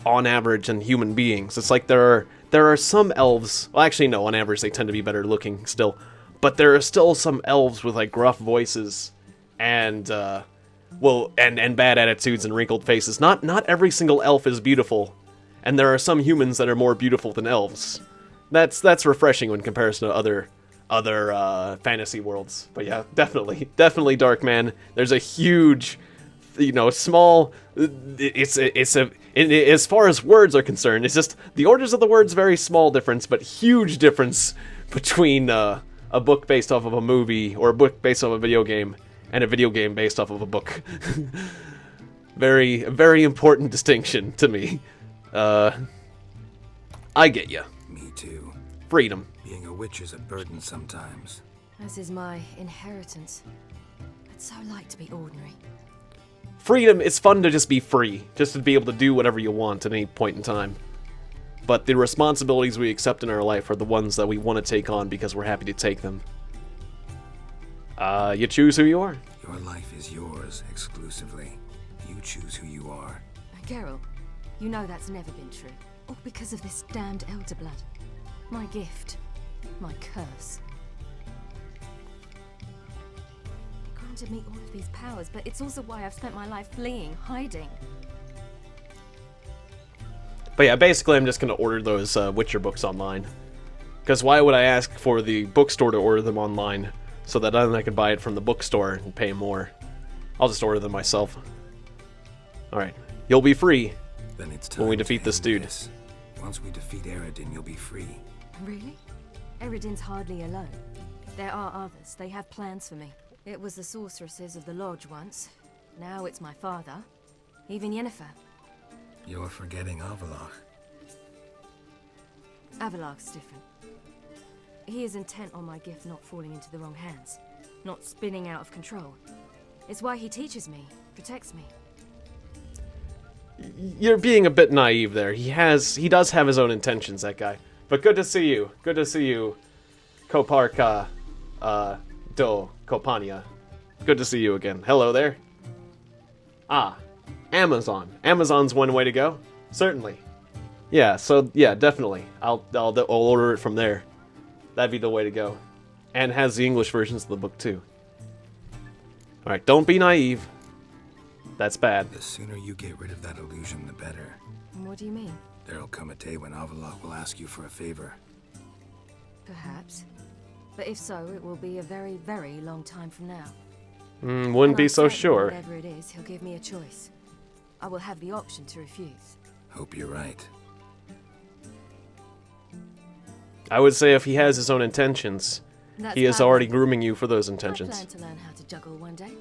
on average, than human beings. It's like there are some elves. Well, actually, no. On average, they tend to be better looking still. But there are still some elves with like gruff voices, and and bad attitudes and wrinkled faces. Not every single elf is beautiful, and there are some humans that are more beautiful than elves. That's refreshing when comparison to other fantasy worlds. But yeah, definitely Darkman. There's a huge, small. It's as far as words are concerned, it's just the orders of the words very small difference, but huge difference between a book based off of a movie, or a book based off of a video game, and a video game based off of a book. Very, very important distinction to me. I get you. Me too. Freedom. Being a witch is a burden sometimes. As is my inheritance. I'd so like to be ordinary. Freedom, it's fun to just be free, just to be able to do whatever you want at any point in time. But the responsibilities we accept in our life are the ones that we want to take on because we're happy to take them. You choose who you are. Your life is yours exclusively. You choose who you are. Geralt, you know that's never been true. All because of this damned elder blood. My gift. My curse. It granted me all of these powers, but it's also why I've spent my life fleeing, hiding. But yeah, basically I'm just going to order those Witcher books online. Because why would I ask for the bookstore to order them online, so that then I can buy it from the bookstore and pay more? I'll just order them myself. Alright, you'll be free Then it's time when we defeat this dude. This. Once we defeat Eredin, you'll be free. Really? Eredin's hardly alone. There are others. They have plans for me. It was the sorceresses of the Lodge once. Now it's my father. Even Yennefer. You're forgetting Avalach. Avalach's different. He is intent on my gift not falling into the wrong hands. Not spinning out of control. It's why he teaches me, protects me. You're being a bit naive there. He does have his own intentions, that guy. But good to see you. Good to see you, Koparka, do Kopania. Good to see you again. Hello there. Ah, Amazon. Amazon's one way to go. Certainly. Yeah, so, yeah, definitely. I'll order it from there. That'd be the way to go. And has the English versions of the book, too. Alright, don't be naive. That's bad. The sooner you get rid of that illusion, the better. What do you mean? There'll come a day when Avalach will ask you for a favor. Perhaps. But if so, it will be a very, very long time from now. Wouldn't be so sure. Whatever it is, he'll give me a choice. I will have the option to refuse. Hope you're right. I would say if he has his own intentions, he is already grooming you for those intentions. I plan to learn how to juggle one day.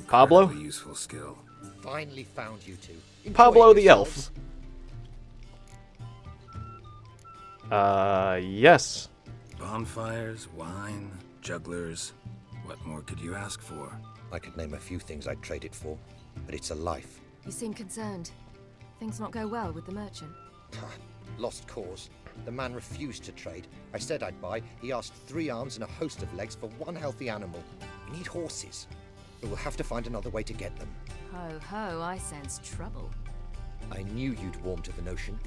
Pablo? Useful skill. Finally found you two. Enjoy Pablo the yourselves. elf. Yes. Bonfires, wine, jugglers. What more could you ask for? I could name a few things I'd trade it for, but it's a life. You seem concerned. Things not go well with the merchant. Lost cause. The man refused to trade. I said I'd buy. He asked 3 arms and a host of legs for 1 healthy animal. We need horses. But we'll have to find another way to get them. Ho ho, I sense trouble. I knew you'd warm to the notion.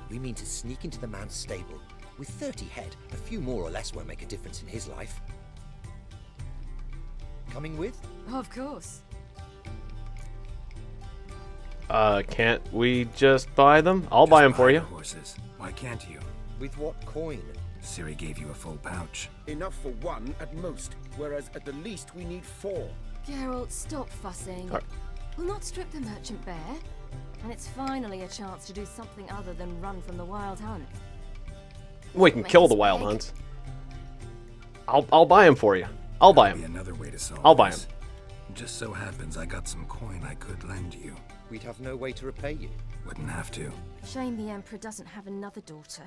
We mean to sneak into the man's stable. With 30 head, a few more or less won't make a difference in his life. Coming with? Of course. Can't we just buy them? I'll buy them for you. Horses. Why Why can't you? With what coin? Ciri gave you a full pouch. Enough for one at most, whereas at the least we need 4. Geralt, stop fussing. Alright. We'll not strip the merchant bare, and it's finally a chance to do something other than run from the wild hunt. We can kill the wild hunt. I'll buy him for you. I'll buy him. Another way to solve I'll buy him. this. Just so happens I got some coin I could lend you. We'd have no way to repay you. Wouldn't have to. Shame the Emperor doesn't have another daughter.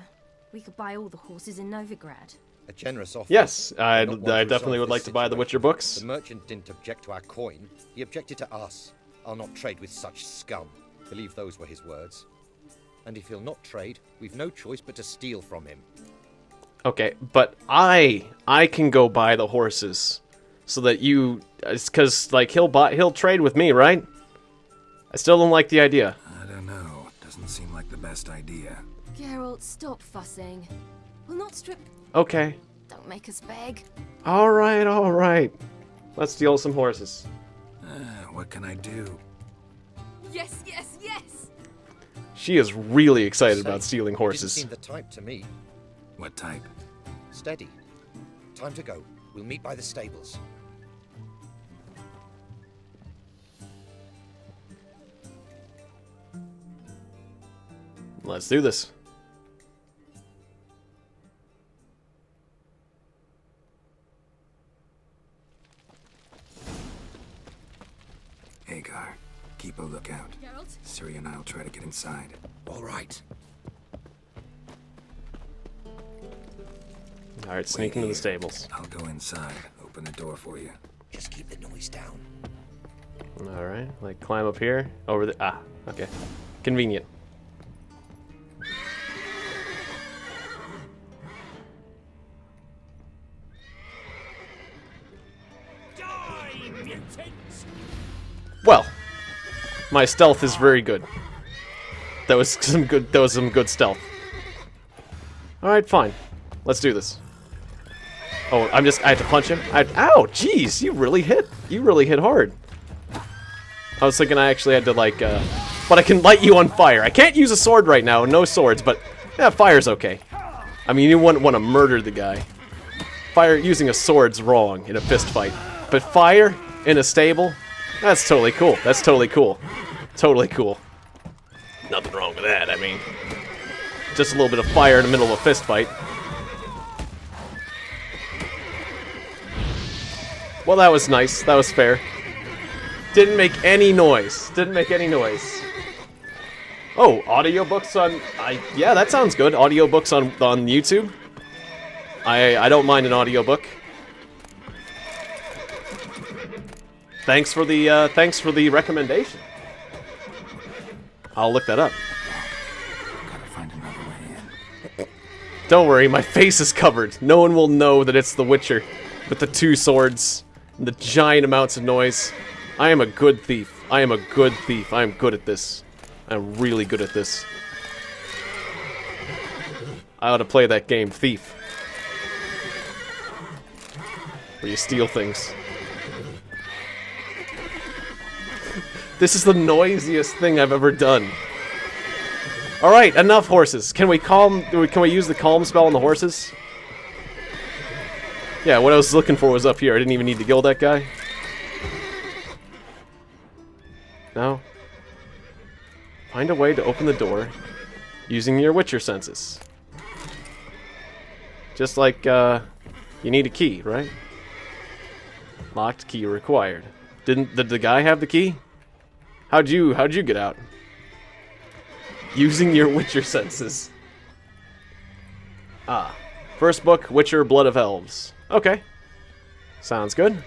We could buy all the horses in Novigrad. A generous offer. Yes, I Not one to definitely resolve would like this to buy the situation. Witcher books. The merchant didn't object to our coin. He objected to us. I'll not trade with such scum. Believe those were his words. And if he'll not trade, we've no choice but to steal from him. Okay, but I can go buy the horses, so that you, it's because like he'll trade with me, right? I still don't like the idea. I don't know. Doesn't seem like the best idea. Geralt, stop fussing. We'll not strip... Okay. Don't make us beg. All right. Let's steal some horses. What can I do? Yes, yes, yes! She is really excited Say, about stealing you horses. didn't seem the type to me. What type? Steady. Time to go. We'll meet by the stables. Let's do this. Hagar, keep a lookout. Geralt? Ciri and I'll try to get inside. All right. All right, sneak into the stables. I'll go inside. Open the door for you. Just keep the noise down. All right, like climb up here, over the okay, convenient. Well, my stealth is very good. That was some good stealth. All right, fine. Let's do this. Oh, I had to punch him. Ow, jeez, you really hit hard. I was thinking I actually had to like, but I can light you on fire. I can't use a sword right now, no swords, but yeah, fire's okay. I mean, you wouldn't want to murder the guy. Fire using a sword's wrong in a fist fight, but fire in a stable, that's totally cool. That's totally cool. Totally cool. Nothing wrong with that. I mean, just a little bit of fire in the middle of a fist fight. Well, that was nice. That was fair. Didn't make any noise. Didn't make any noise. Oh, audiobooks on... yeah, that sounds good. Audiobooks on YouTube. I don't mind an audiobook. Thanks for the recommendation. I'll look that up. Gotta find another way in. Don't worry, my face is covered. No one will know that it's the Witcher with the 2 swords and the giant amounts of noise. I am a good thief. I am a good thief. I am good at this. I'm really good at this. I ought to play that game, Thief. Where you steal things. This is the noisiest thing I've ever done. Alright, enough horses. Can we use the calm spell on the horses? Yeah, what I was looking for was up here. I didn't even need to kill that guy. No. Find a way to open the door using your Witcher senses. Just like, you need a key, right? Locked key required. Did the guy have the key? How'd you get out? Using your Witcher senses. Ah. First book, Witcher, Blood of Elves. Okay. Sounds good.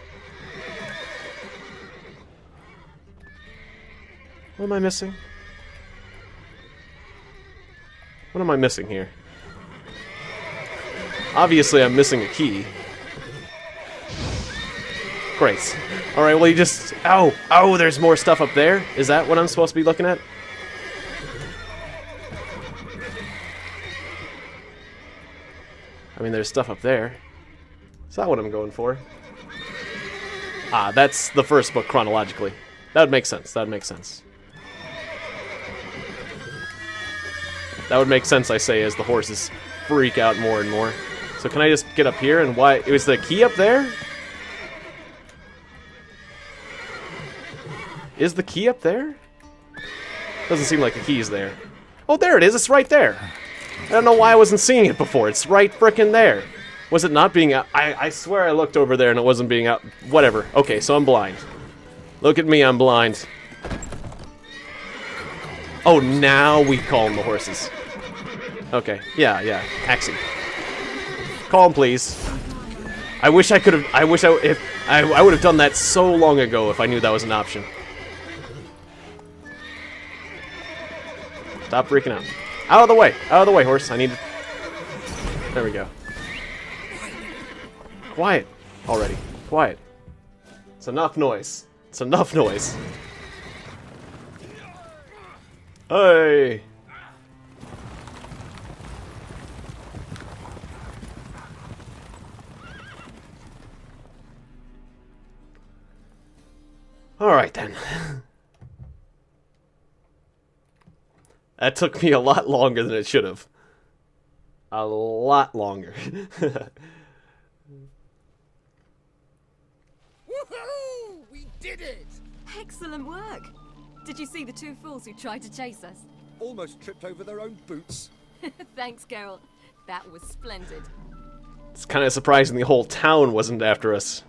What am I missing? What am I missing here? Obviously, I'm missing a key. Great. Alright, well, you just... Ow! Oh, there's more stuff up there? Is that what I'm supposed to be looking at? I mean, there's stuff up there. Is that what I'm going for? Ah, that's the first book chronologically. That would make sense. That would make sense. That would make sense, I say, as the horses freak out more and more. So can I just get up here and why... Was the key up there? Is the key up there? Doesn't seem like the key is there. Oh, there it is. It's right there. I don't know why I wasn't seeing it before. It's right frickin' there. Was it not being out? I swear I looked over there and it wasn't being out. Whatever. Okay, so I'm blind. Look at me, I'm blind. Oh, now we call them the horses. Okay, yeah, Axie. Call them, please. I wish I could have. I would have done that so long ago if I knew that was an option. Stop freaking out. Out of the way. Out of the way, horse. I need to... There we go. Quiet already. Quiet. It's enough noise. It's enough noise. Hey! Alright then. That took me a lot longer than it should have. A lot longer. Woohoo! We did it! Excellent work. Did you see the two fools who tried to chase us? Almost tripped over their own boots. Thanks, Carol. That was splendid. It's kind of surprising the whole town wasn't after us.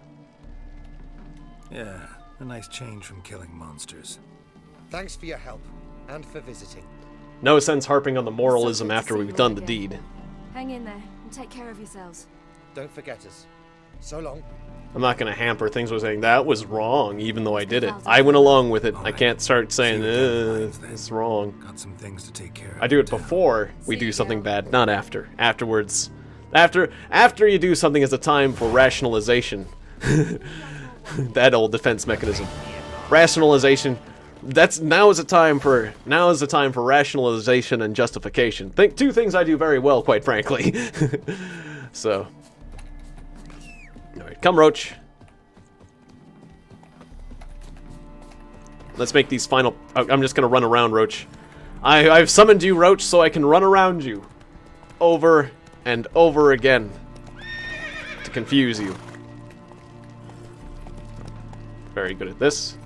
Yeah, a nice change from killing monsters. Thanks for your help, and for visiting. No sense harping on the moralism after we've done the deed. Hang in there, and take care of yourselves. Don't forget us. So long. I'm not going to hamper things with saying that was wrong, even though I did it. I went along with it. I can't start saying, it's wrong. Got some things to take care of. I do it before we do something bad, not after. Afterwards. After you do something is a time for rationalization. That old defense mechanism. Rationalization. Now is the time for rationalization and justification. Two things I do very well, quite frankly. So, all right, come, Roach. Let's make these final. I'm just gonna run around, Roach. I've summoned you, Roach, so I can run around you, over and over again, to confuse you. Very good at this.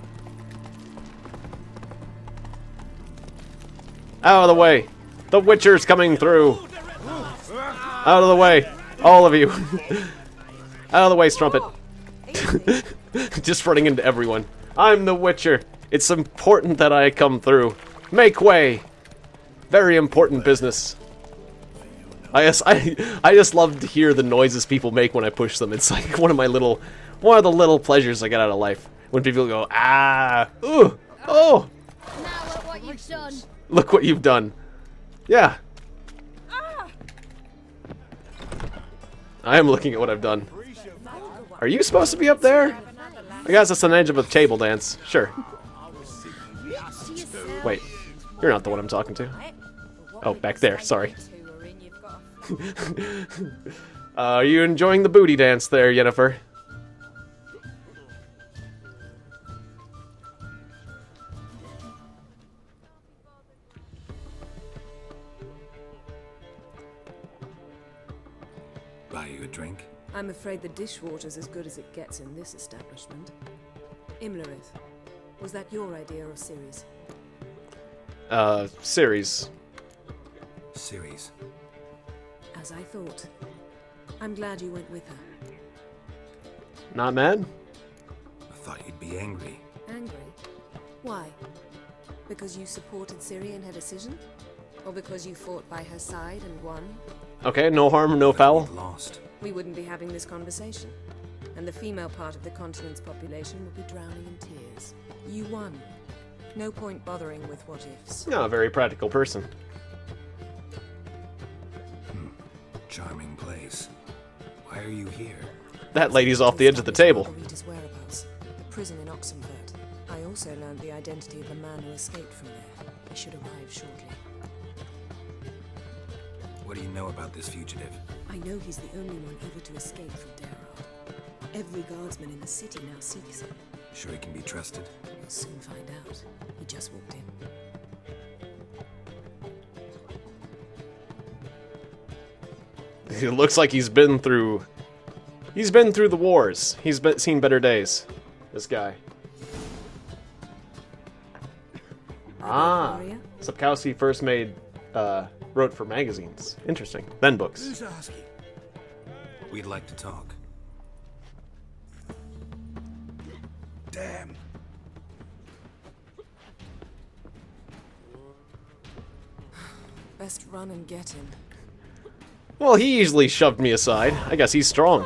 Out of the way! The Witcher's coming through! Out of the way! All of you! Out of the way, Strumpet! Just running into everyone. I'm the Witcher! It's important that I come through. Make way! Very important business. I just love to hear the noises people make when I push them. It's like one of the little pleasures I get out of life. When people go, ah, ooh, oh! Now look what you've done. Look what you've done. Yeah. I am looking at what I've done. Are you supposed to be up there? I guess it's an edge of a table dance. Sure. Wait. You're not the one I'm talking to. Oh, back there. Sorry. Are you enjoying the booty dance there, Yennefer? Buy you a drink? I'm afraid the dishwater's as good as it gets in this establishment. Imlerith, was that your idea or Ciri's? Series. Ciri's. As I thought. I'm glad you went with her. Not mad? I thought you'd be angry. Angry? Why? Because you supported Ciri in her decision? Or because you fought by her side and won? Okay, no harm, no foul. Lost. We wouldn't be having this conversation. And the female part of the continent's population would be drowning in tears. You won. No point bothering with what ifs. No, a very practical person. Charming place. Why are you here? That lady's off the edge of the table. Margarita's whereabouts. The prison in Oxenfurt. I also learned the identity of the man who escaped from there. He should arrive shortly. What do you know about this fugitive? I know he's the only one ever to escape from Darragh. Every guardsman in the city now seeks him. Sure he can be trusted? We'll soon find out. He just walked in. It looks like he's been through the wars. He's seen better days. This guy. Ah, Sapkowski first wrote for magazines. Interesting. Then books. Who's asking? We'd like to talk. Damn. Best run and get him. Well, he easily shoved me aside. I guess he's strong.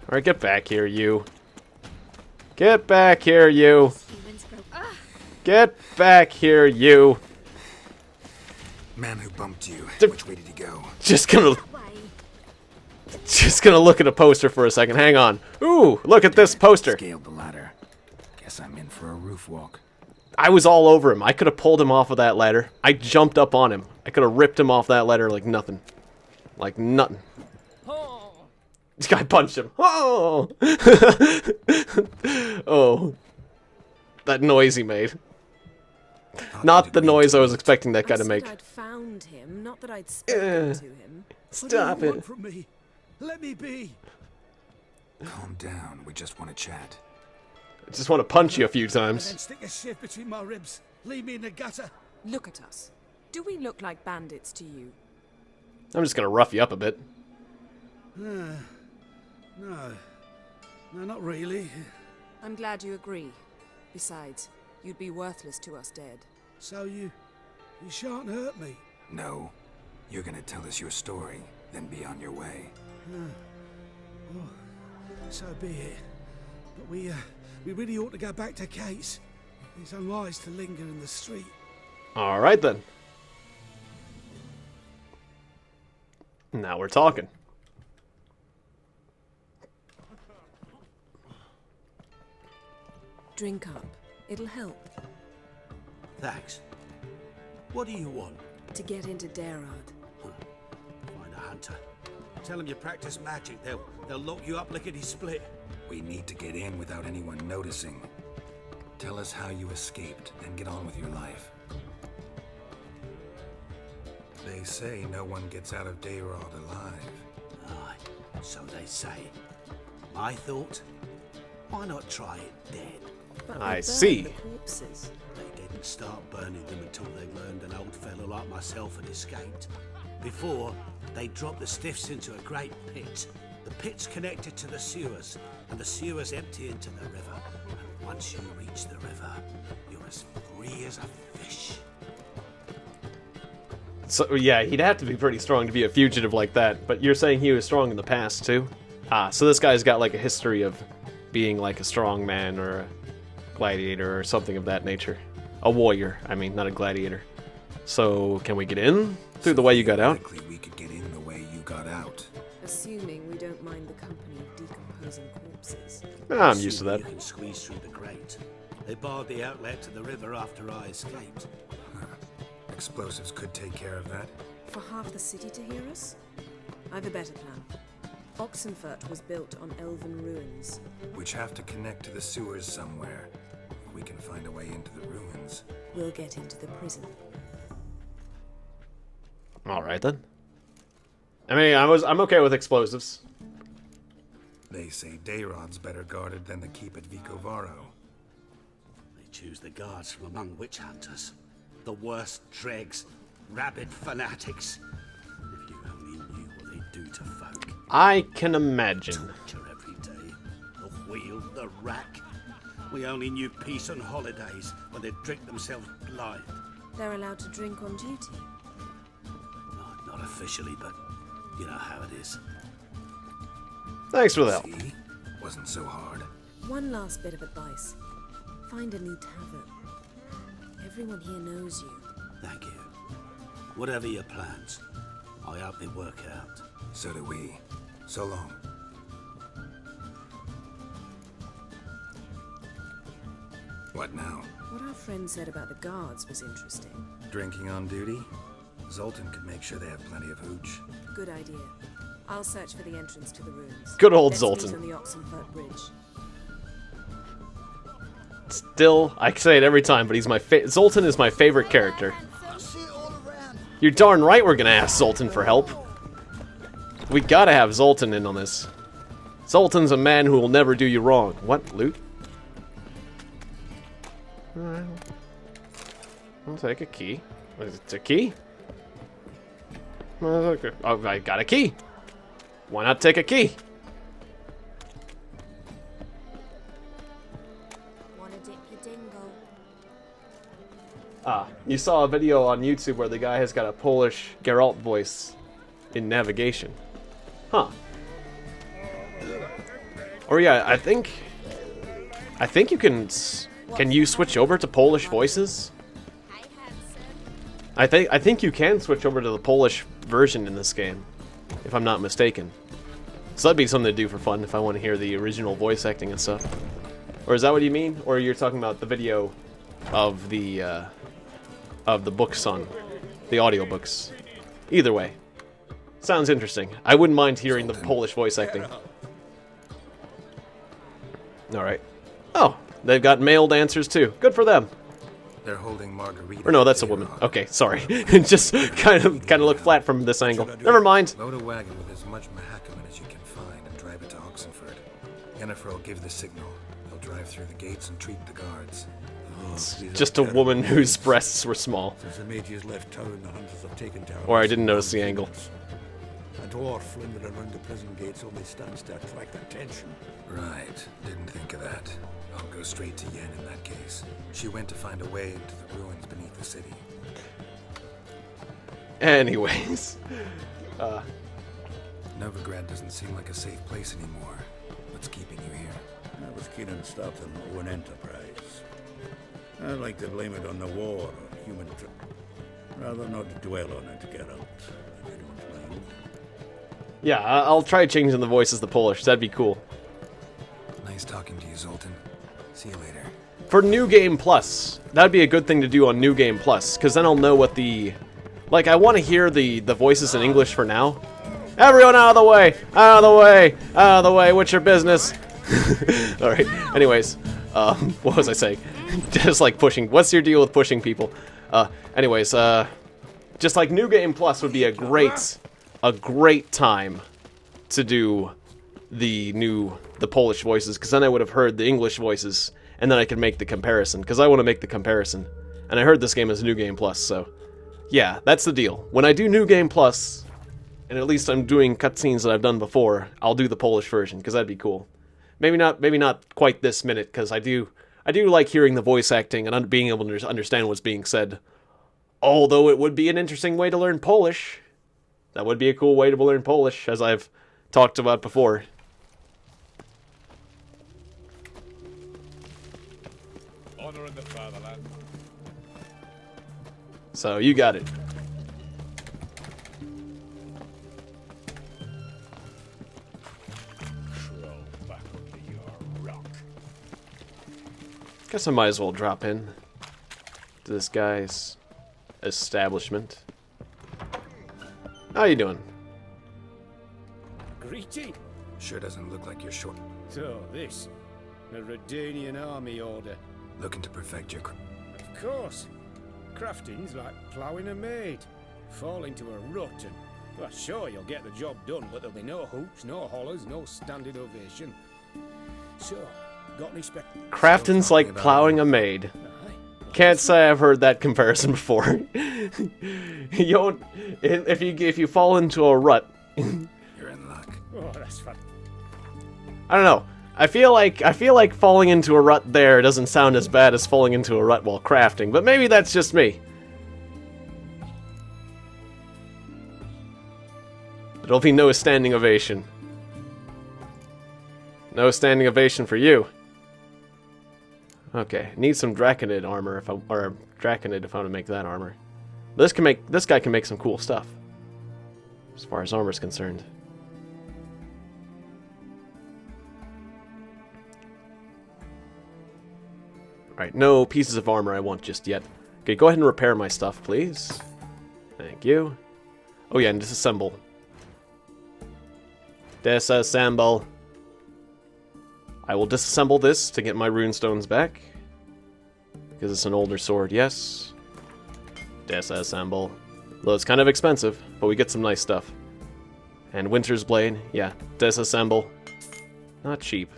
Alright, get back here, you. Get back here, you. Get back here, you. Man who bumped you. Which way did he go? Just gonna look at a poster for a second. Hang on. Ooh, look at this poster. Scaled the ladder. Guess I'm in for a roof walk. I was all over him. I could have pulled him off of that ladder. I jumped up on him. I could have ripped him off that ladder like nothing. Like nothing. This guy punched him. Oh! Oh. That noise he made. Not the noise I was expecting that guy to make. I'd found him, not that I'd spoken to him. Stop it. From me? Let me be. Calm down. We just want to chat. I just want to punch you a few times. Then stick a sieve between my ribs. Leave me in the gutter. Look at us. Do we look like bandits to you? I'm just gonna rough you up a bit. No, not really. I'm glad you agree. Besides, you'd be worthless to us dead. So you shan't hurt me. No. You're gonna tell us your story, then be on your way. Well, so be it. But we really ought to go back to Kate's. It's unwise to linger in the street. Alright then. Now we're talking. Drink up. It'll help. Thanks. What do you want? To get into Darad. Find a hunter. Tell them you practice magic. They'll lock you up lickety-split. We need to get in without anyone noticing. Tell us how you escaped, then get on with your life. They say no one gets out of Dayrod alive. Aye, so they say. My thought? Why not try it dead? But I we see. burn the corpses. They didn't start burning them until they learned an old fellow like myself had escaped. Before, they dropped the stiffs into a great pit. The pit's connected to the sewers, and the sewers empty into the river. And once you reach the river, you're as free as a fish. So yeah, he'd have to be pretty strong to be a fugitive like that. But you're saying he was strong in the past too? Ah, so this guy's got like a history of being like a strong man or a gladiator or something of that nature. A warrior, I mean, not a gladiator. So can we get in through the way you got out? We could get in the way you got out. Assuming we don't mind the company of decomposing corpses. Ah, I'm used to that. You can squeeze through the grate. They barred the outlet to the river after I escaped. Explosives could take care of that. For half the city to hear us? I've a better plan. Oxenfurt was built on elven ruins. Which have to connect to the sewers somewhere. If we can find a way into the ruins. We'll get into the prison. Alright then. I mean, I'm okay with explosives. They say Dayrod's better guarded than the keep at Vicovaro. They choose the guards from among witch hunters. The worst dregs, rabid fanatics. If you only knew what they do to folk. I can imagine. Torture every day. The wheel, the rack. We only knew peace on holidays when they'd drink themselves blind. They're allowed to drink on duty. Not officially, but you know how it is. Thanks for the help. See? Wasn't so hard. One last bit of advice. Find a new tavern. Everyone here knows you. Thank you. Whatever your plans, I hope they work out. So do we. So long. What now? What our friend said about the guards was interesting. Drinking on duty? Zoltan could make sure they have plenty of hooch. Good idea. I'll search for the entrance to the ruins. Good old Let's Zoltan. meet on the Oxenfurt Bridge. Still, I say it every time, but he's my Zoltan is my favorite character. You're darn right we're gonna ask Zoltan for help. We gotta have Zoltan in on this. Zoltan's a man who will never do you wrong. What? Loot? I'll take a key. It's a key? Oh, I got a key. Why not take a key? Wanna dip your dingo? Ah, you saw a video on YouTube where the guy has got a Polish Geralt voice in navigation. Huh. Or yeah, I think you can you switch over to Polish voices? I think you can switch over to the Polish version in this game, if I'm not mistaken. So that'd be something to do for fun if I want to hear the original voice acting and stuff. Or is that what you mean? Or you're talking about the video of the books on the audiobooks? Either way, sounds interesting. I wouldn't mind hearing the Polish voice acting. All right. Oh, they've got male dancers too. Good for them. They're holding Margarita. Or no, that's a woman. Okay, sorry. Just kind of look flat from this angle. Never mind. Load a wagon with as much Mahakaman as you can find and drive it to Oxenford. Yennefer will give the signal. They'll drive through the gates and treat the guards. It's just a woman whose breasts were small. Since the mages left town, the hunters have taken down. Or I didn't notice the angle. A dwarf flimmered around the prison gates only stands to attract attention. Right. Didn't think of that. I'll go straight to Yen in that case. She went to find a way into the ruins beneath the city. Anyways. Novigrad doesn't seem like a safe place anymore. What's keeping you here? I was keen on starting my own enterprise. I'd like to blame it on the war or human rather not dwell on it, Geralt. If you don't mind. Yeah, I'll try changing the voices to Polish. That'd be cool. Nice talking to you, Zoltan. See you later. For New Game Plus, that'd be a good thing to do on New Game Plus, because then I'll know what the... Like, I want to hear the voices in English for now. Everyone out of the way! Out of the way! Out of the way! What's your business? Alright, anyways. What was I saying? Just like pushing... What's your deal with pushing people? Anyways, just like New Game Plus would be a great time to do the Polish voices, because then I would have heard the English voices, and then I could make the comparison, because I want to make the comparison. And I heard this game is New Game Plus, so yeah, that's the deal. When I do New Game Plus, and at least I'm doing cutscenes that I've done before, I'll do the Polish version, because that'd be cool. Maybe not quite this minute, because I do like hearing the voice acting and being able to understand what's being said. Although it would be an interesting way to learn Polish. That would be a cool way to learn Polish, as I've talked about before. Honor in the fatherland. So, you got it. Crawl back under your rock. Guess I might as well drop in to this guy's establishment. How you doing? Greeting. Sure doesn't look like you're short. So, this. A Redanian army order. Looking to perfect your... Of course. Crafting's like ploughing a maid. Fall into a rut and... Well, sure, you'll get the job done, but there'll be no hoops, no hollers, no standing ovation. So, got any spec... Crafting's like plowing a maid. Can't say I've heard that comparison before. You don't... If you fall into a rut... You're in luck. Oh, that's fun. I don't know. I feel like falling into a rut there doesn't sound as bad as falling into a rut while crafting, but maybe that's just me. There'll be no standing ovation. No standing ovation for you. Okay, need some Draconid armor or Draconid if I want to make that armor. This guy can make some cool stuff. As far as armor's concerned. Alright, no pieces of armor I want just yet. Okay, go ahead and repair my stuff, please. Thank you. Oh yeah, and disassemble. Disassemble. I will disassemble this to get my runestones back. Because it's an older sword, yes. Disassemble. Well, it's kind of expensive, but we get some nice stuff. And Winter's Blade, yeah. Disassemble. Not cheap.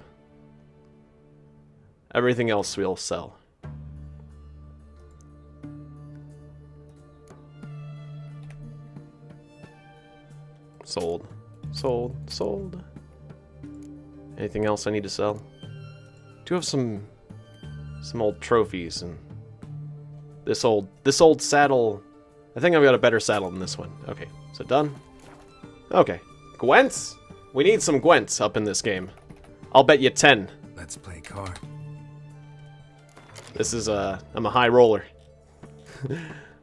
Everything else we'll sell. Sold. Sold. Sold. Anything else I need to sell? Do have some old trophies and this old saddle. I think I've got a better saddle than this one. Okay, so done. Okay. Gwents? We need some Gwents up in this game. I'll bet you 10. Let's play card. This is I'm a high roller.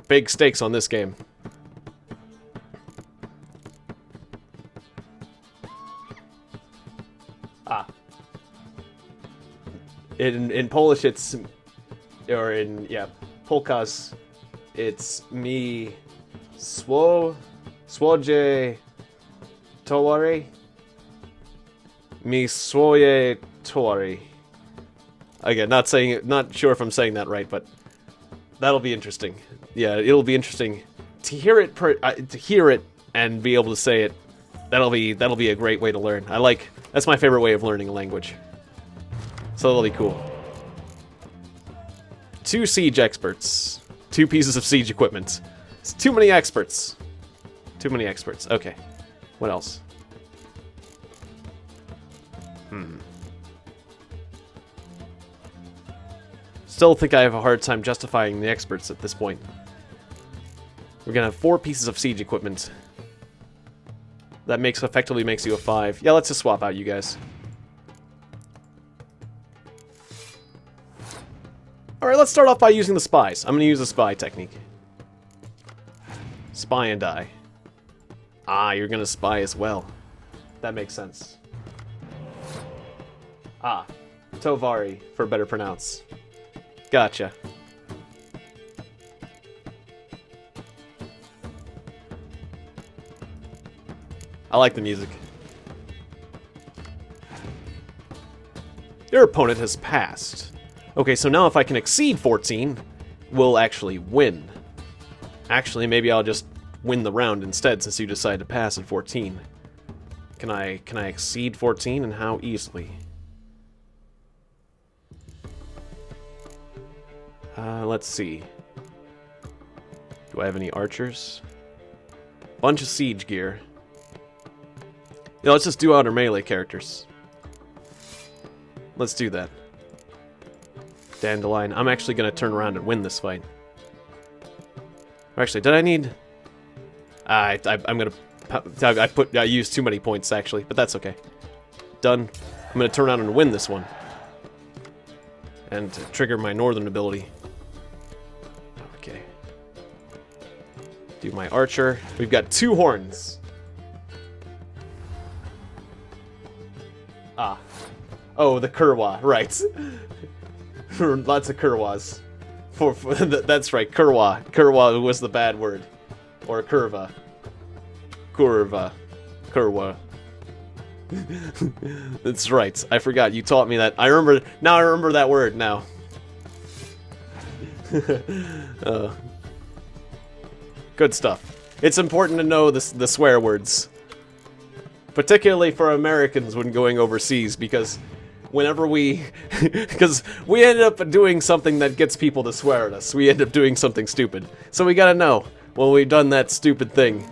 Big stakes on this game. Ah. In Polish it's, or in, yeah, Polkas, it's mi swoje towary. Mi swoje towary. Again, not sure if I'm saying that right, but that'll be interesting. Yeah, it'll be interesting to hear it and be able to say it. That'll be a great way to learn. That's my favorite way of learning a language. So that'll be cool. 2 siege experts. 2 pieces of siege equipment. It's too many experts. Too many experts. Okay. What else? Still think I have a hard time justifying the experts at this point. We're gonna have 4 pieces of siege equipment. That effectively makes you a 5. Yeah, let's just swap out you guys. Alright, let's start off by using the spies. I'm gonna use the spy technique. Spy and die. Ah, you're gonna spy as well. That makes sense. Ah, Tovari, for better pronounce. Gotcha. I like the music. Your opponent has passed. Okay, so now if I can exceed 14, we'll actually win. Actually, maybe I'll just win the round instead since you decided to pass at 14. Can I exceed 14, and how easily? Let's see. Do I have any archers? Bunch of siege gear. Yeah, let's just do outer melee characters. Let's do that. Dandelion. I'm actually going to turn around and win this fight. Actually, did I need... I'm going to... I used too many points, actually, but that's okay. Done. I'm going to turn around and win this one. And trigger my northern ability. Okay. Do my archer. We've got 2 horns. Ah. Oh, the Kurwa, right. Lots of Kurwas. That's right, Kurwa. Kurwa was the bad word. Or curva. Kurva. Kurwa. That's right. I forgot. You taught me that. I remember. Now I remember that word now. Good stuff. It's important to know the swear words. Particularly for Americans when going overseas, because whenever because we end up doing something that gets people to swear at us. We end up doing something stupid. So we gotta know when we've done that stupid thing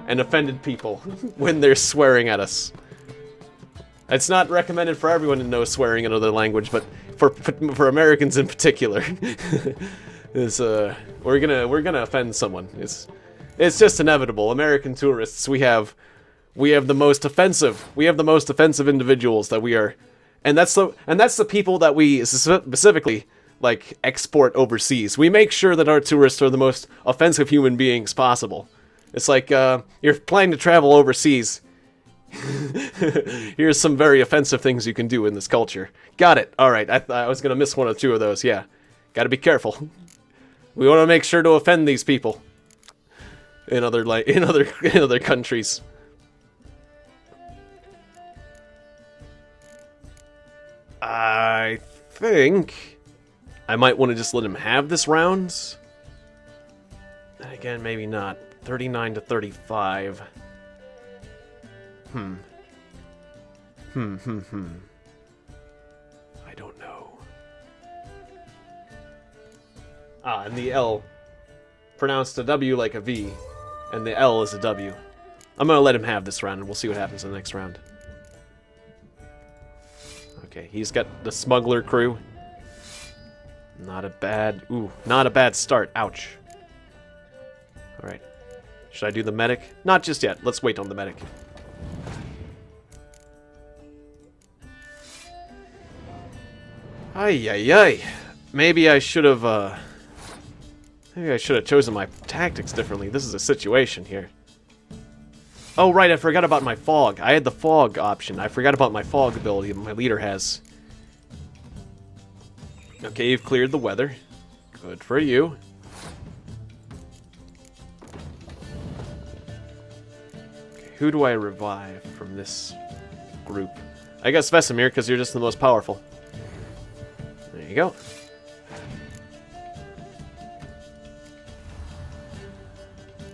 and offended people when they're swearing at us. It's not recommended for everyone to know swearing in another language, but for Americans in particular, we're gonna offend someone. It's just inevitable. American tourists, we have the most offensive individuals that we are, and that's the people that we specifically like export overseas. We make sure that our tourists are the most offensive human beings possible. It's like you're planning to travel overseas. Here's some very offensive things you can do in this culture. Got it. All right. I was gonna miss 1 or 2 of those. Yeah. Got to be careful. We want to make sure to offend these people in other countries. I think I might want to just let him have this round. Then again, maybe not. 39 to 35. I don't know. Ah, and the L pronounced a W like a V, and the L is a W. I'm gonna let him have this round, and we'll see what happens in the next round. Okay, he's got the smuggler crew. Not a bad start. Ouch. Alright. Should I do the medic? Not just yet. Let's wait on the medic. Ay, ay, ay. Maybe I should have, chosen my tactics differently. This is a situation here. Oh, right, I forgot about my fog. I had the fog option. I forgot about my fog ability that my leader has. Okay, you've cleared the weather. Good for you. Okay, who do I revive from this group? I guess Vesemir, because you're just the most powerful. There you go.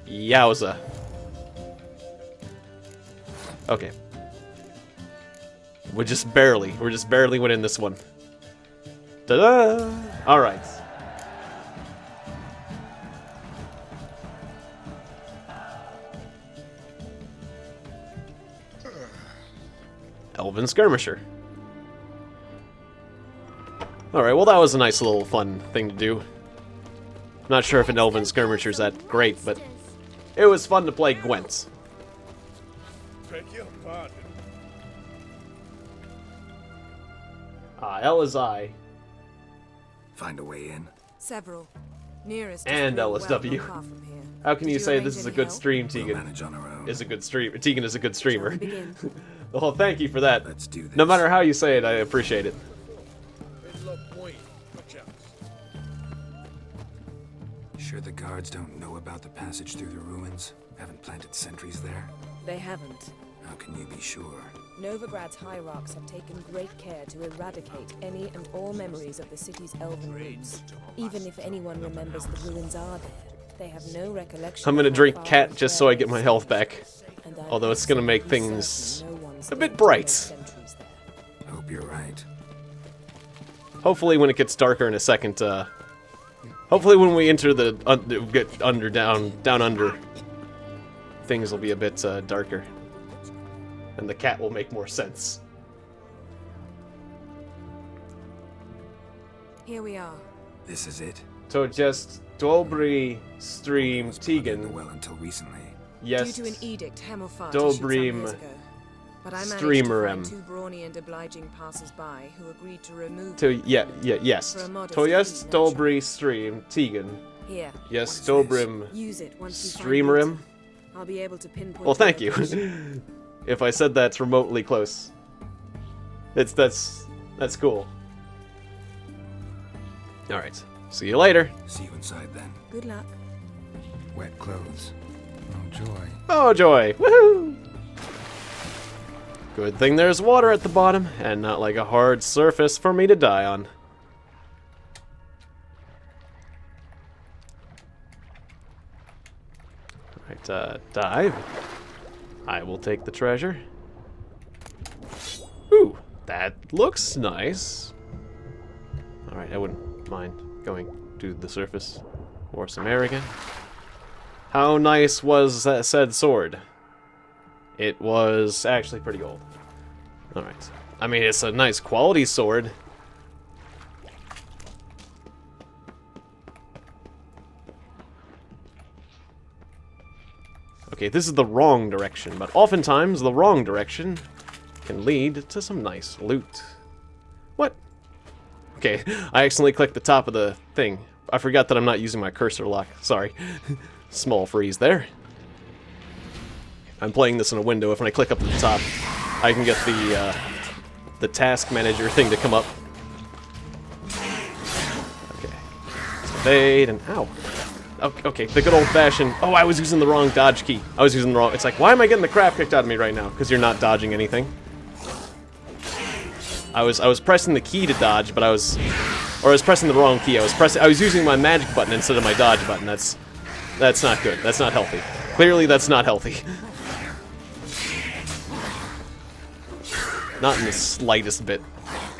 Yowza. Okay. We're just barely winning this one. Ta-da! Alright. Elven Skirmisher. Alright, well that was a nice little fun thing to do. I'm not sure if an Elven Skirmisher's that great, but it was fun to play Gwent. Beg your pardon. L is I. Find a way in. Several. Nearest And is LSW. well, not far from here. How can Did you say arrange this is a any good help? stream, We'll Tiegon? manage on our own. Is a good stream. Tiegon is a good streamer. Shall we begin? Well, thank you for that. Let's do this. No matter how you say it, I appreciate it. Sure the guards don't know about the passage through the ruins? Haven't planted sentries there? They haven't. How can you be sure? Novigrad's hierarchs have taken great care to eradicate any and all memories of the city's elven roots. Even if anyone remembers the ruins are there, they have no recollection. I'm gonna of how drink far cat the just so I thread get my is. health back. And I'm Although it's gonna make absolutely things certain no one's a bit going to bright. make sentries there. Hope you're right. Hopefully when it gets darker in a second, hopefully when we enter the, down under, things will be a bit, darker. And the cat will make more sense. Here we are. This is it? So just Dobry stream Tiegon. Well, until recently. Yes. Due to an edict Hemelfart issued some years Dobrim ago. But I managed to streamerem. find two brawny and obliging passers-by who agreed to remove To them yes. for a modest To yes fee, Dobry stream Tiegon. Here. Yes Dobrim Use it once you find streamerem. it. I'll be able to pinpoint. Well, thank your you. location. If I said that's remotely close, that's cool. All right. See you later. See you inside then. Good luck. Wet clothes. Oh joy. Oh joy! Woohoo! Good thing there's water at the bottom, and not like a hard surface for me to die on. Alright, dive. I will take the treasure. Ooh, that looks nice. Alright, I wouldn't mind going to the surface or some air again. How nice was that said sword? It was actually pretty old. Alright. I mean, it's a nice quality sword. Okay, this is the wrong direction, but oftentimes the wrong direction can lead to some nice loot. What? Okay, I accidentally clicked the top of the thing. I forgot that I'm not using my cursor lock. Sorry. Small freeze there. I'm playing this in a window. If when I click up at the top, I can get the task manager thing to come up. Okay. Evade and ow. Okay, the good old-fashioned... Oh, I was using the wrong dodge key. I was using the wrong... It's like, why am I getting the crap kicked out of me right now? Because you're not dodging anything. I was pressing the key to dodge, but I was pressing the wrong key. I was using my magic button instead of my dodge button. That's not good. That's not healthy. Clearly, that's not healthy. Not in the slightest bit.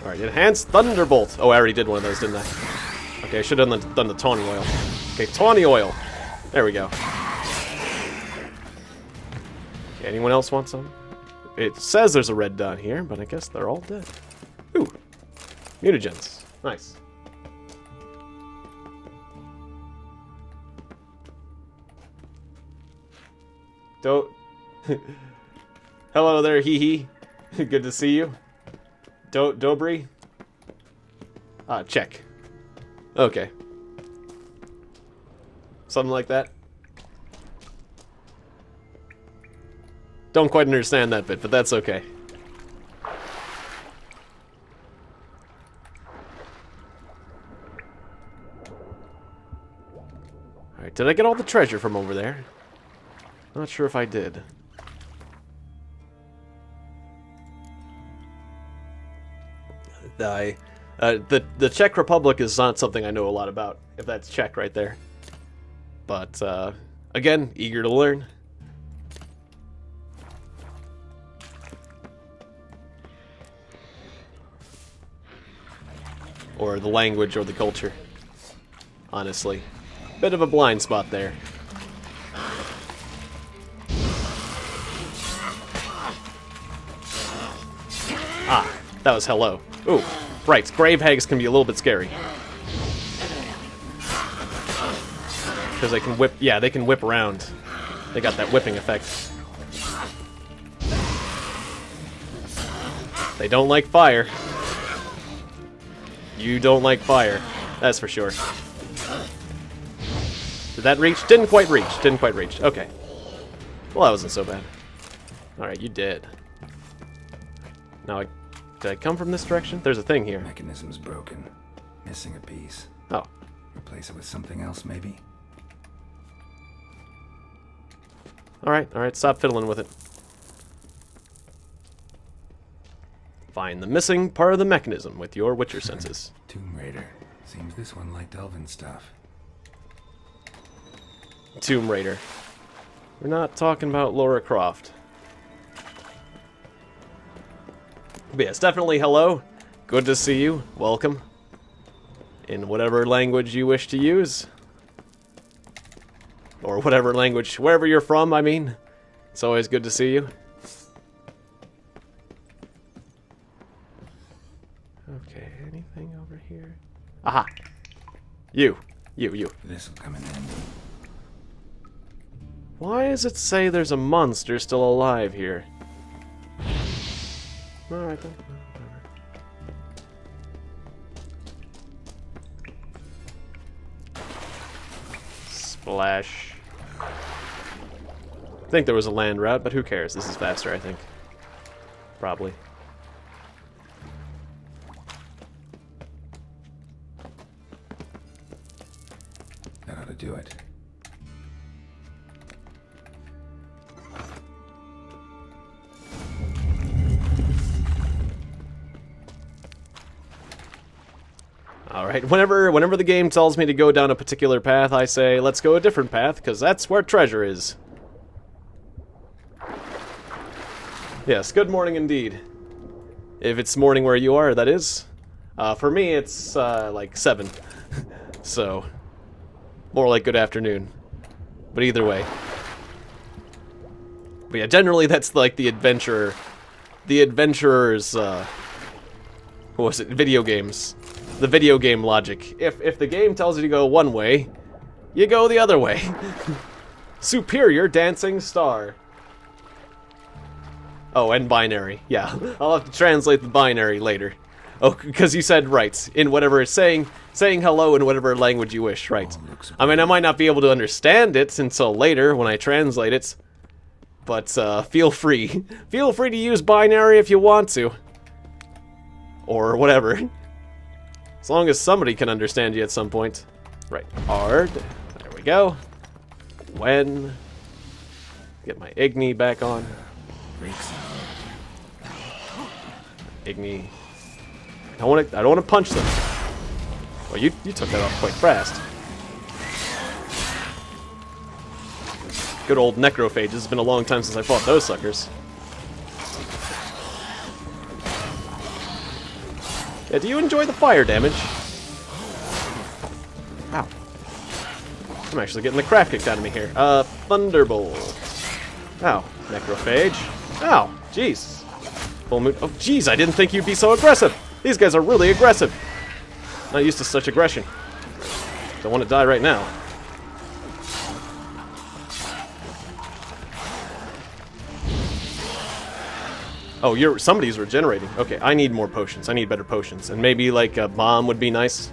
Alright, enhanced Thunderbolt. Oh, I already did one of those, didn't I? Okay, I should have done the tawny oil. Okay, tawny oil. There we go. Okay, anyone else want some? It says there's a red dot here, but I guess they're all dead. Ooh. Mutagens. Nice. Don't... Hello there, hee hee. Good to see you. Dobry? Check. Okay. Something like that. Don't quite understand that bit, but that's okay. Alright, did I get all the treasure from over there? Not sure if I did. The Czech Republic is not something I know a lot about, if that's Czech right there. But, again, eager to learn. Or the language or the culture. Honestly. Bit of a blind spot there. Ah, that was hello. Ooh, right, grave hags can be a little bit scary. Because they can whip, yeah, they can whip around. They got that whipping effect. They don't like fire. You don't like fire, that's for sure. Did that reach? Didn't quite reach, didn't quite reach. Okay. Well, that wasn't so bad. Alright, you did. Now, did I come from this direction? There's a thing here. Mechanism's broken. Missing a piece. Oh. Replace it with something else, maybe? Alright, stop fiddling with it. Find the missing part of the mechanism with your Witcher senses. Tomb Raider. Seems this one liked elven stuff. Tomb Raider. We're not talking about Lara Croft. But yes, definitely hello. Good to see you. Welcome. In whatever language you wish to use. Or whatever language, wherever you're from, I mean. It's always good to see you. Okay, anything over here? Aha! You. This'll come in handy. Why does it say there's a monster still alive here? Alright then. Splash. I think there was a land route, but who cares? This is faster, I think. Probably. That ought to do it. Alright, whenever the game tells me to go down a particular path, I say, let's go a different path, because that's where treasure is. Yes, good morning indeed. If it's morning where you are, that is. For me, it's, like 7. So, more like good afternoon. But either way. But yeah, generally that's like the adventurer's, what was it, video games. The video game logic. If the game tells you to go one way, you go the other way. Superior dancing star. Oh, and binary. Yeah, I'll have to translate the binary later. Oh, because you said right in whatever it's saying hello in whatever language you wish, right? I mean, I might not be able to understand it until later when I translate it, but feel free. Feel free to use binary if you want to, or whatever. As long as somebody can understand you at some point. Right. Hard. There we go. When. Get my Igni back on. Igni. I don't want to punch them. Well, you took that off quite fast. Good old necrophages. It's been a long time since I fought those suckers. Yeah, do you enjoy the fire damage? Ow. I'm actually getting the crap kicked out of me here. Thunderbolt. Ow. Necrophage. Ow. Jeez. Full moon. Oh, jeez, I didn't think you'd be so aggressive. These guys are really aggressive. Not used to such aggression. Don't want to die right now. Oh, somebody's regenerating. Okay, I need more potions. I need better potions. And maybe like a bomb would be nice.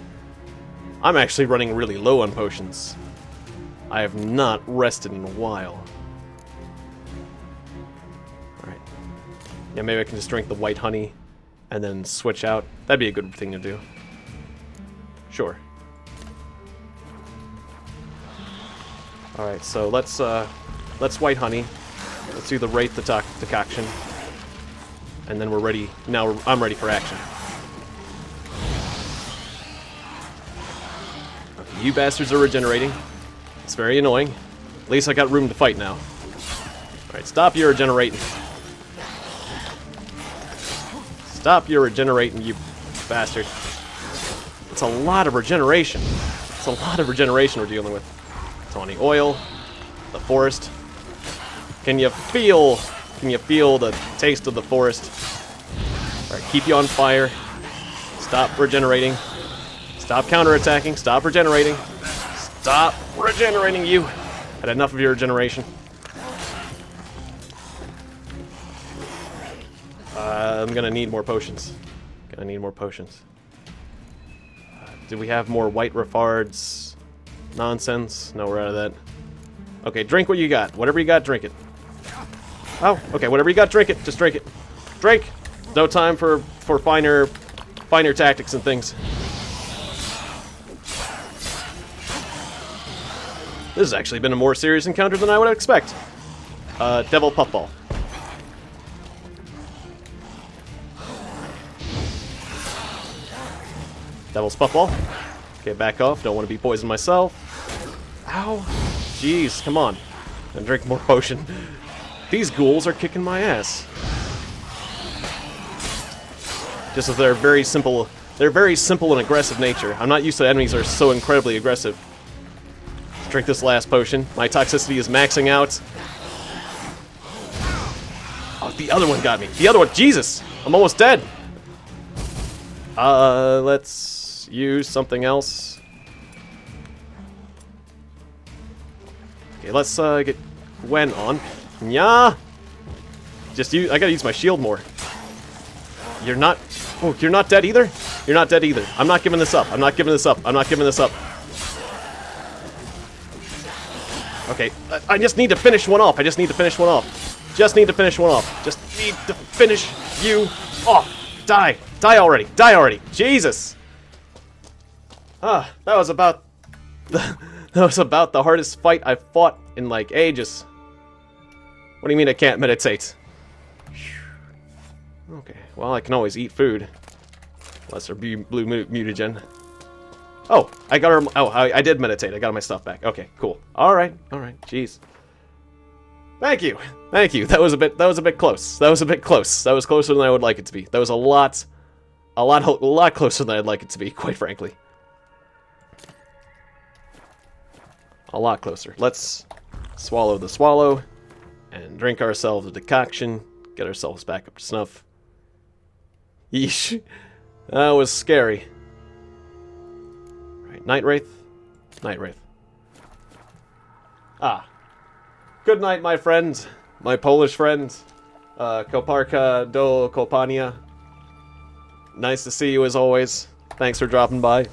I'm actually running really low on potions. I have not rested in a while. Alright. Yeah, maybe I can just drink the white honey and then switch out. That'd be a good thing to do. Sure. Alright, so let's white honey. Let's do the Wraith decoction. And then we're ready. Now I'm ready for action. Okay, you bastards are regenerating. It's very annoying. At least I got room to fight now. Alright, stop your regenerating. Stop your regenerating, you bastard. It's a lot of regeneration. It's a lot of regeneration we're dealing with. Tawny oil. The forest. Can you feel the taste of the forest? Alright, keep you on fire. Stop regenerating. Stop counterattacking. Stop regenerating. Stop regenerating, you! Had enough of your regeneration. I'm gonna need more potions. Gonna need more potions. Do we have more white refards? Nonsense. No, we're out of that. Okay, drink what you got. Whatever you got, drink it. Oh, okay, whatever you got, drink it. Just drink it. Drink! No time for finer tactics and things. This has actually been a more serious encounter than I would expect. Devil Puffball. Devil's Puffball. Okay, back off. Don't want to be poisoned myself. Ow. Jeez, come on. And drink more potion. These ghouls are kicking my ass. Just as they're very simple and aggressive nature. I'm not used to enemies that are so incredibly aggressive. Let's drink this last potion. My toxicity is maxing out. Oh, the other one got me. The other one, Jesus! I'm almost dead. Let's use something else. Okay, let's get Gwen on. Yeah. I gotta use my shield more. You're not. Oh, you're not dead either? You're not dead either. I'm not giving this up. I'm not giving this up. I'm not giving this up. Okay, I just need to finish one off. I just need to finish one off. Just need to finish one off. Just need to finish you off. Die. Die already. Die already. Jesus. That was about the hardest fight I've fought in like ages. What do you mean I can't meditate? Okay, well I can always eat food. Lesser blue mutagen. Oh, I got her. Oh, I did meditate. I got my stuff back. Okay, cool. All right. Jeez. Thank you. That was a bit close. That was a bit close. That was closer than I would like it to be. That was a lot closer than I'd like it to be, quite frankly. A lot closer. Let's swallow the swallow and drink ourselves a decoction. Get ourselves back up to snuff. Yeesh. That was scary. Right, Night Wraith. Night Wraith. Ah. Good night, my friend. My Polish friend. Koparka do Kopania. Nice to see you as always. Thanks for dropping by.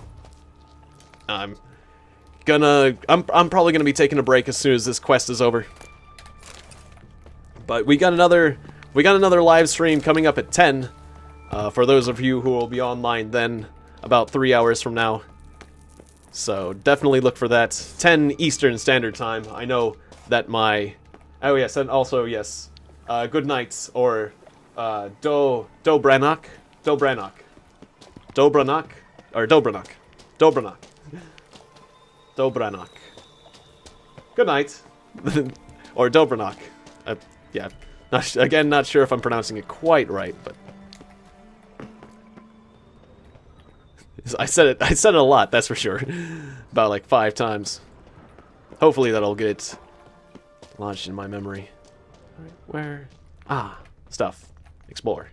I'm probably gonna be taking a break as soon as this quest is over. But we got another live stream coming up at 10. For those of you who will be online then, about 3 hours from now. So definitely look for that. 10 Eastern Standard Time. I know that my... Oh yes, and also yes. Good nights, or Dobranok. Dobranok. Dobranok? Or Dobranok. Dobranok. Dobranok. Good night. Or Dobranok. Yeah. Not sure if I'm pronouncing it quite right, but... I said it a lot, that's for sure. About like 5 times. Hopefully that'll get lodged in my memory. Alright, where? Ah, stuff. Explore.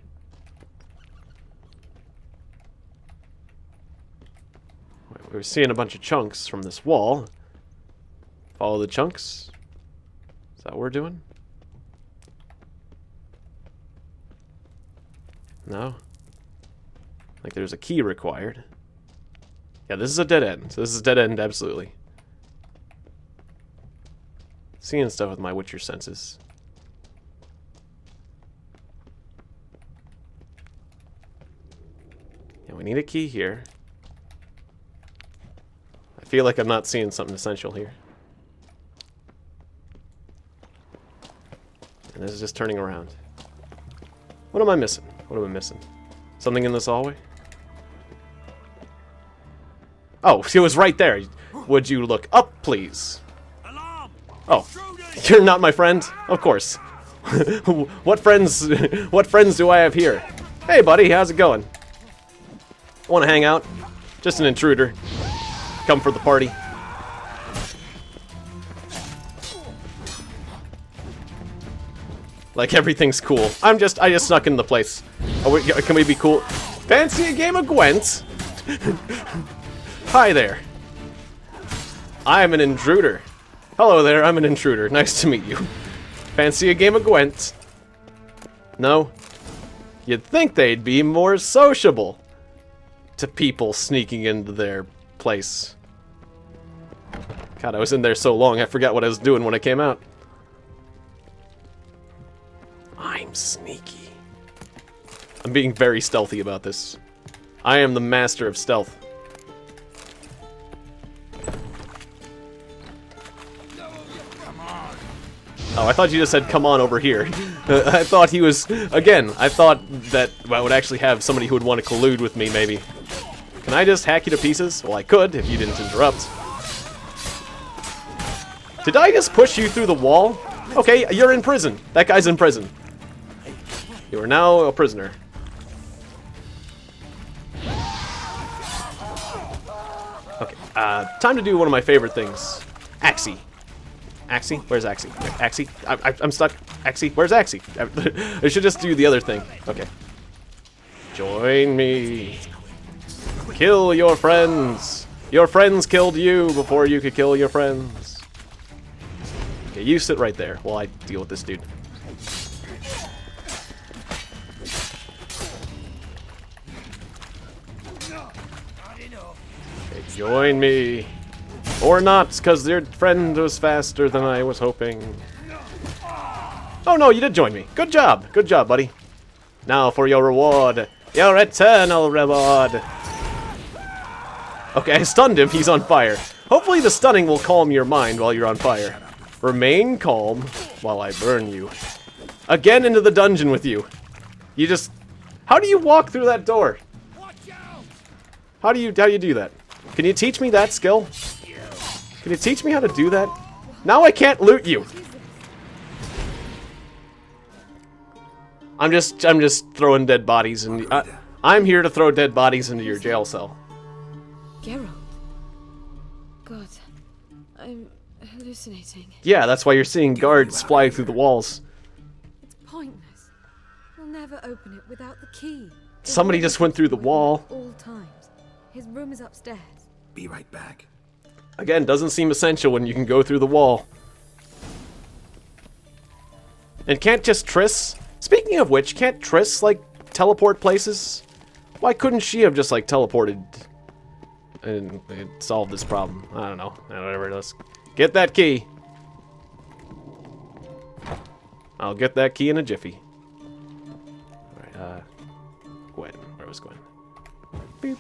We're seeing a bunch of chunks from this wall. Follow the chunks. Is that what we're doing? No? Like there's a key required. Yeah, this is a dead end. So this is a dead end, absolutely. Seeing stuff with my Witcher senses. Yeah, we need a key here. I feel like I'm not seeing something essential here. And this is just turning around. What am I missing? What am I missing? Something in this hallway? Oh, she was right there. Would you look up, please? Oh, you're not my friend? Of course. What friends do I have here? Hey, buddy, how's it going? Want to hang out? Just an intruder. Come for the party. Like everything's cool. I just snuck into the place. Oh, can we be cool? Fancy a game of Gwent? Hi there. I am an intruder. Hello there, I'm an intruder. Nice to meet you. Fancy a game of Gwent? No? You'd think they'd be more sociable to people sneaking into their place. God, I was in there so long, I forgot what I was doing when I came out. I'm sneaky. I'm being very stealthy about this. I am the master of stealth. Oh, I thought you just said, come on over here. I thought he was... Again, I thought that I would actually have somebody who would want to collude with me, maybe. Can I just hack you to pieces? Well, I could, if you didn't interrupt. Did I just push you through the wall? Okay, you're in prison. That guy's in prison. You are now a prisoner. Okay, time to do one of my favorite things. Axie. Axie? Where's Axie? Axie? I'm stuck. Axie? Where's Axie? I should just do the other thing. Okay. Join me. Kill your friends. Your friends killed you before you could kill your friends. Okay, you sit right there while I deal with this dude. Okay, join me. Or not, because your friend was faster than I was hoping. Oh no, you did join me. Good job. Good job, buddy. Now for your reward. Your eternal reward. Okay, I stunned him. He's on fire. Hopefully the stunning will calm your mind while you're on fire. Remain calm while I burn you. Again into the dungeon with you. You just... How do you walk through that door? How do you do that? Can you teach me that skill? Can you teach me how to do that? Now I can't loot you. I'm just throwing dead bodies, and I'm here to throw dead bodies into your jail cell. Geralt. God, I'm hallucinating. Yeah, that's why you're seeing guards fly through the walls. It's pointless. We'll never open it without the key. Somebody just went through the wall. All times. His room is upstairs. Be right back. Again, doesn't seem essential when you can go through the wall. And can't just Triss... Speaking of which, can't Triss, like, teleport places? Why couldn't she have just, like, teleported and solved this problem? I don't know. Whatever, let's get that key. I'll get that key in a jiffy. Alright, Gwen. Where was Gwen? Beep.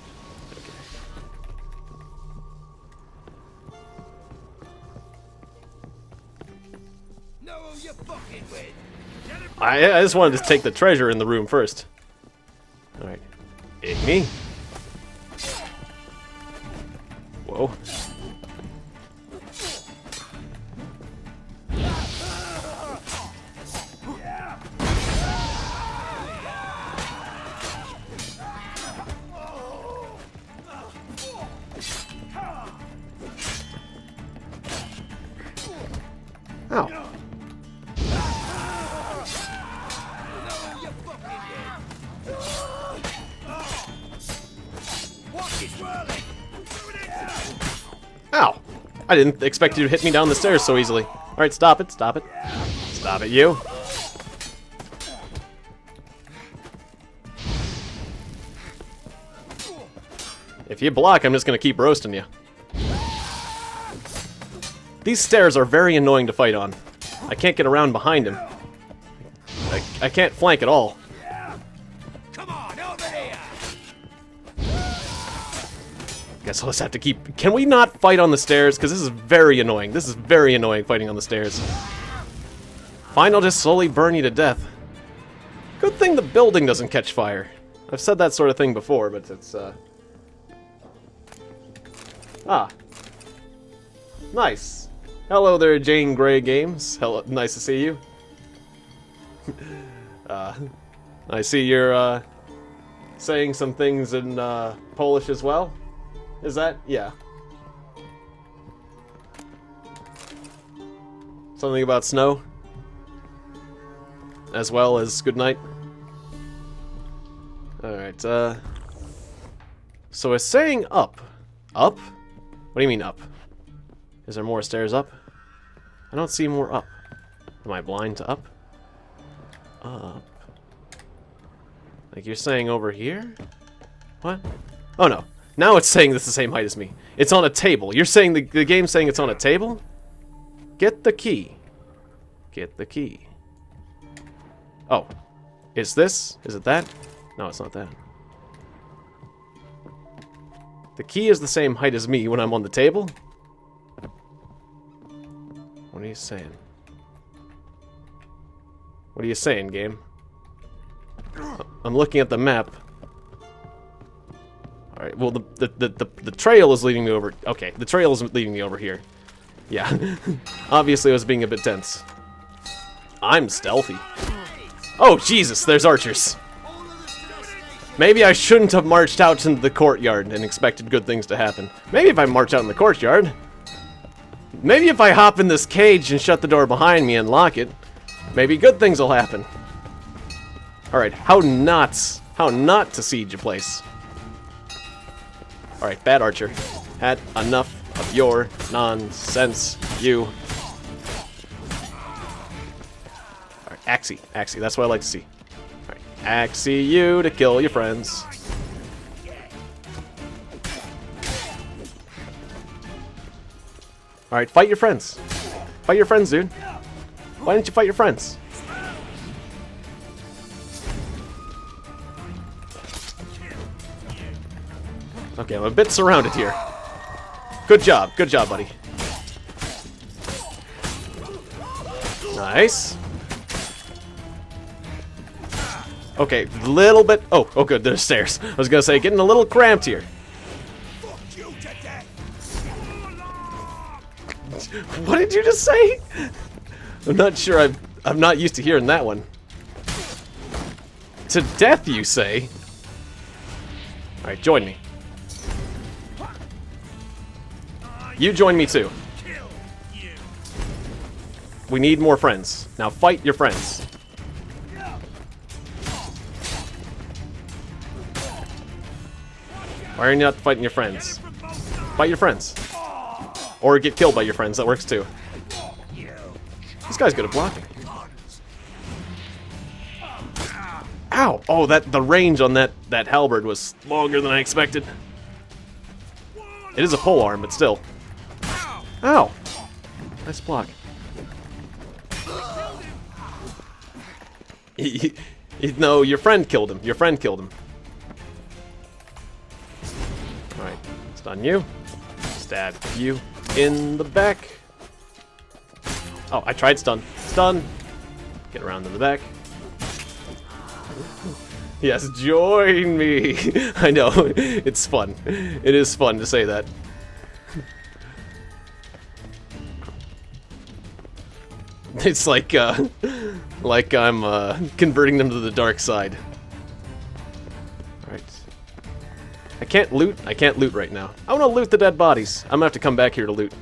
I just wanted to take the treasure in the room first. Alright. Igni. Whoa. Ow. Ow! I didn't expect you to hit me down the stairs so easily. Alright, stop it, stop it. Stop it, you. If you block, I'm just gonna keep roasting you. These stairs are very annoying to fight on. I can't get around behind him. I can't flank at all. Guess I'll just have to keep... Can we not fight on the stairs? Because this is very annoying. This is very annoying fighting on the stairs. Fine, I'll just slowly burn you to death. Good thing the building doesn't catch fire. I've said that sort of thing before, but it's, Ah. Nice. Hello there, Jane Grey Games. Hello, nice to see you. I see you're, saying some things in, Polish as well. Is that? Yeah. Something about snow? As well as good night? Alright, so it's saying up. Up? What do you mean up? Is there more stairs up? I don't see more up. Am I blind to up? Up. Like you're saying over here? What? Oh no. Now it's saying this is the same height as me. It's on a table. You're saying the game's saying it's on a table? Get the key. Get the key. Oh. Is this? Is it that? No, it's not that. The key is the same height as me when I'm on the table? What are you saying? What are you saying, game? I'm looking at the map. Alright, well, the trail is leading me over... Okay, the trail is leading me over here. Yeah. Obviously, I was being a bit tense. I'm stealthy. Oh, Jesus, there's archers. Maybe I shouldn't have marched out into the courtyard and expected good things to happen. Maybe if I march out in the courtyard... Maybe if I hop in this cage and shut the door behind me and lock it, maybe good things will happen. Alright, how not to siege a place. Alright, bad archer. Had enough of your nonsense, you. Alright, Axie, that's what I like to see. Alright, Axie you to kill your friends. Alright, fight your friends. Fight your friends, dude. Why didn't you fight your friends? Okay, I'm a bit surrounded here. Good job, buddy. Nice. Okay, little bit... Oh, good, there's stairs. I was gonna say, getting a little cramped here. What did you just say? I'm not sure, I'm not used to hearing that one. To death, you say? Alright, join me. You join me too. We need more friends. Now fight your friends. Why are you not fighting your friends? Fight your friends. Or get killed by your friends, that works too. This guy's good at blocking. Ow! Oh, the range on that halberd was longer than I expected. It is a polearm, but still. Ow! Nice block. No, your friend killed him. Your friend killed him. Alright, stun you. Stab you in the back. Oh, I tried stun. Stun! Get around to the back. Yes, join me! I know, it's fun. It is fun to say that. It's like I'm converting them to the dark side. Alright. I can't loot right now. I wanna loot the dead bodies. I'm gonna have to come back here to loot.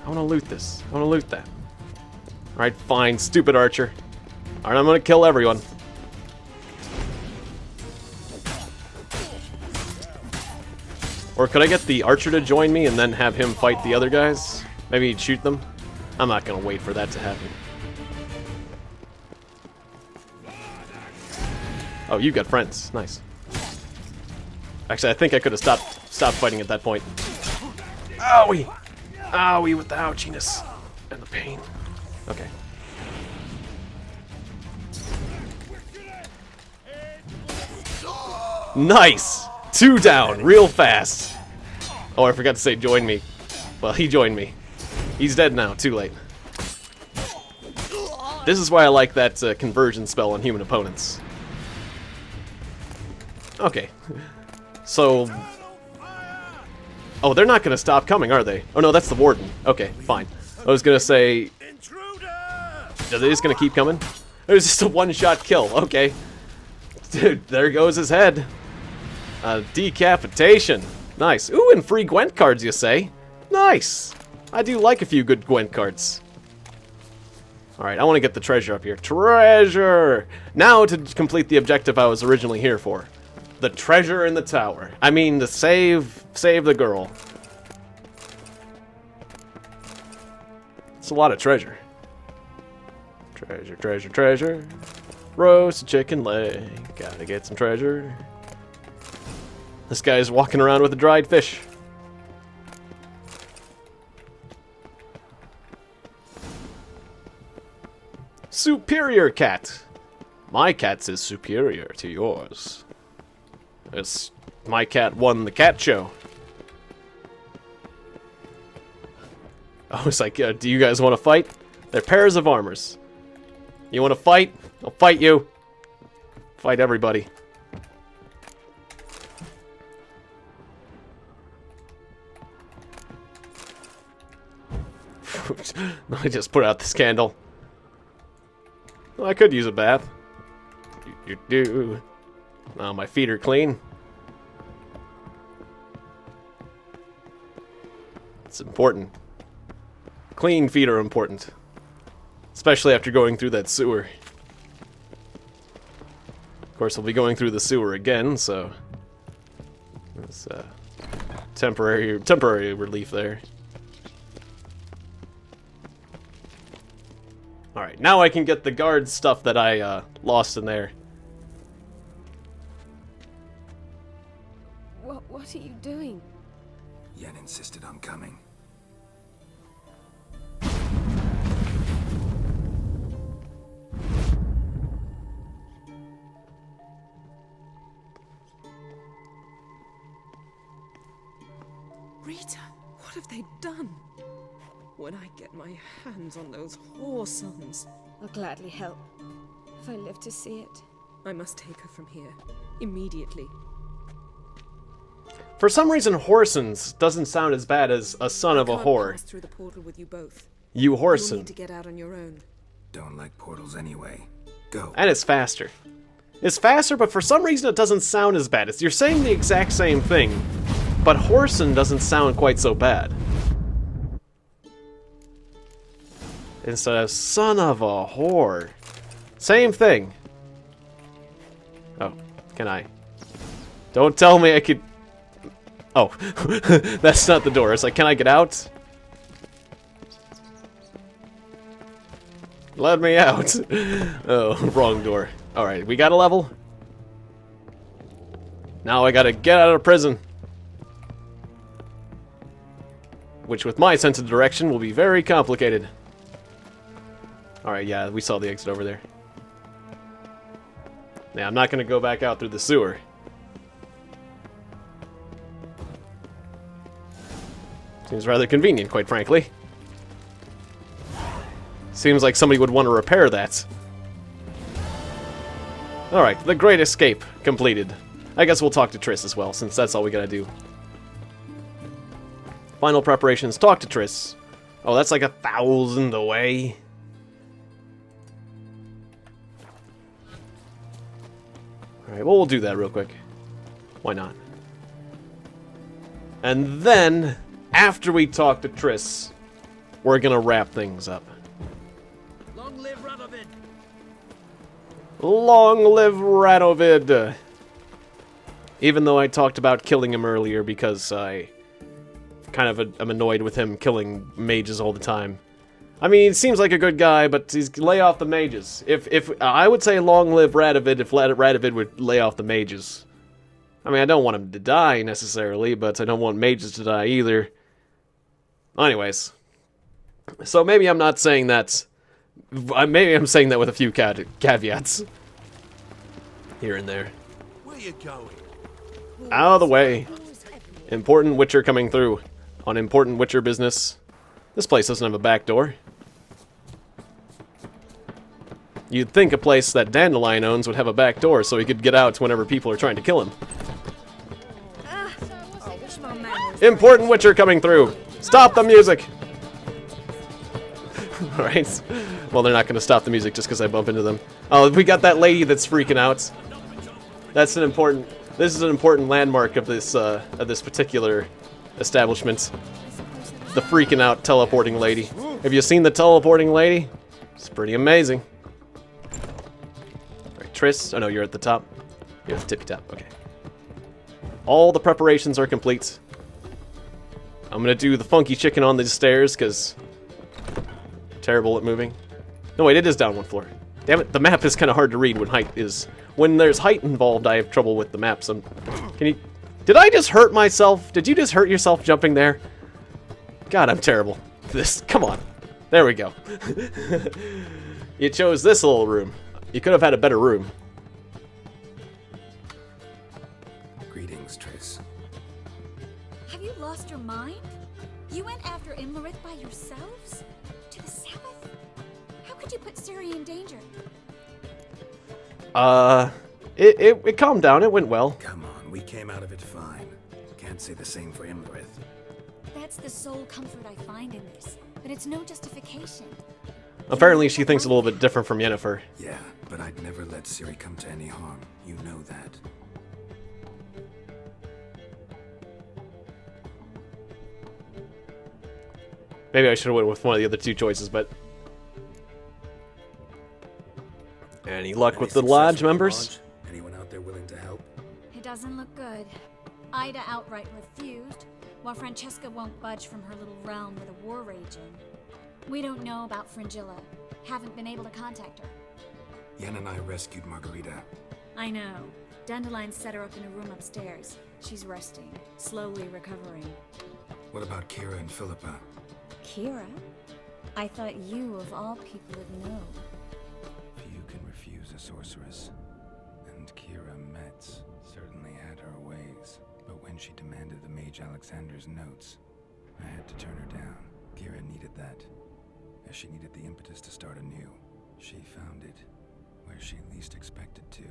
I wanna loot this. I wanna loot that. Alright, fine. Stupid archer. Alright, I'm gonna kill everyone. Or could I get the archer to join me and then have him fight the other guys? Maybe he'd shoot them? I'm not gonna wait for that to happen. Oh, you got friends. Nice. Actually, I think I could have stopped fighting at that point. Owie! Owie with the ouchiness. And the pain. Okay. Nice! 2 down, real fast. Oh, I forgot to say join me. Well, he joined me. He's dead now, too late. This is why I like that conversion spell on human opponents. Okay. So... Oh, they're not going to stop coming, are they? Oh no, that's the warden. Okay, fine. I was going to say... Are they just going to keep coming? It was just a one-shot kill. Okay. Dude, there goes his head. Decapitation. Nice. Ooh, and free Gwent cards, you say? Nice. I do like a few good Gwent cards. Alright, I want to get the treasure up here. Treasure! Now to complete the objective I was originally here for. The treasure in the tower. I mean, to save the girl. It's a lot of treasure. Treasure, treasure, treasure. Roast chicken leg. Gotta get some treasure. This guy's walking around with a dried fish. Superior cat. My cat is superior to yours. My cat won the cat show. Oh, it's like, do you guys want to fight? They're pairs of armors. You want to fight? I'll fight you. Fight everybody. I just put out this candle. Well, I could use a bath. You do. Oh, my feet are clean. It's important. Clean feet are important. Especially after going through that sewer. Of course, I'll be going through the sewer again, so... It's temporary relief there. Alright, now I can get the guard stuff that I lost in there. What are you doing? Yen insisted on coming. Rita, what have they done? When I get my hands on those whoresons, I'll gladly help, if I live to see it. I must take her from here, immediately. For some reason, Horsons doesn't sound as bad as a son of a whore. Pass through the portal with you both. You You'll Horson. need to get out on your own. Don't like portals anyway. Go. And it's faster. It's faster, but for some reason it doesn't sound as bad. You're saying the exact same thing, but Horson doesn't sound quite so bad. Instead of son of a whore. Same thing. Oh, can I? Don't tell me I could... Oh, that's not the door. It's like, can I get out? Let me out. Oh, wrong door. Alright, we got a level. Now I gotta get out of prison. Which, with my sense of direction, will be very complicated. Alright, yeah, we saw the exit over there. Yeah, I'm not gonna go back out through the sewer. Seems rather convenient, quite frankly. Seems like somebody would want to repair that. Alright, the Great Escape completed. I guess we'll talk to Triss as well, since that's all we gotta do. Final preparations, talk to Triss. Oh, that's like 1,000 away. Alright, well, we'll do that real quick. Why not? And then, after we talk to Triss, we're gonna wrap things up. Long live Radovid! Even though I talked about killing him earlier because I kind of am annoyed with him killing mages all the time. I mean, he seems like a good guy, but he's lay off the mages. If I would say long live Radovid if Radovid would lay off the mages. I mean, I don't want him to die necessarily, but I don't want mages to die either. Anyways, so maybe I'm not saying that. Maybe I'm saying that with a few caveats here and there. Where you going? Out of the way. Important Witcher coming through on important Witcher business. This place doesn't have a back door. You'd think a place that Dandelion owns would have a back door so he could get out whenever people are trying to kill him. Important Witcher coming through. Stop the music! Alright. Well, they're not going to stop the music just because I bump into them. Oh, we got that lady that's freaking out. That's an important... This is an important landmark of this particular establishment. The freaking out teleporting lady. Have you seen the teleporting lady? It's pretty amazing. Alright, Triss. Oh no, you're at the top. You're at the tippy top. Okay. All the preparations are complete. I'm gonna do the funky chicken on these stairs, because... Terrible at moving. No, wait, it is down one floor. Damn it, the map is kind of hard to read when height is... When there's height involved, I have trouble with the maps. Can you... Did I just hurt myself? Did you just hurt yourself jumping there? God, I'm terrible. This... Come on. There we go. You chose this little room. You could have had a better room. Greetings, Triss. Have you lost your mind? You went after Imlerith by yourselves? To the Sabbath? How could you put Ciri in danger? It calmed down. It went well. Come on, we came out of it fine. Can't say the same for Imlerith. That's the sole comfort I find in this, but it's no justification. Apparently she thinks a little bit different from Yennefer. Yeah, but I'd never let Ciri come to any harm. You know that. Maybe I should have went with one of the other two choices, but... Any luck with the lodge members? Anyone out there willing to help? It doesn't look good. Ida outright refused, while Francesca won't budge from her little realm with a war raging. We don't know about Fringilla. Haven't been able to contact her. Yen and I rescued Margarita. I know. Dandelion set her up in a room upstairs. She's resting, slowly recovering. What about Kira and Philippa? Kira? I thought you, of all people, would know. Few can refuse a sorceress. And Kira Metz certainly had her ways. But when she demanded the Mage Alexander's notes, I had to turn her down. Kira needed that, as she needed the impetus to start anew. She found it where she least expected to.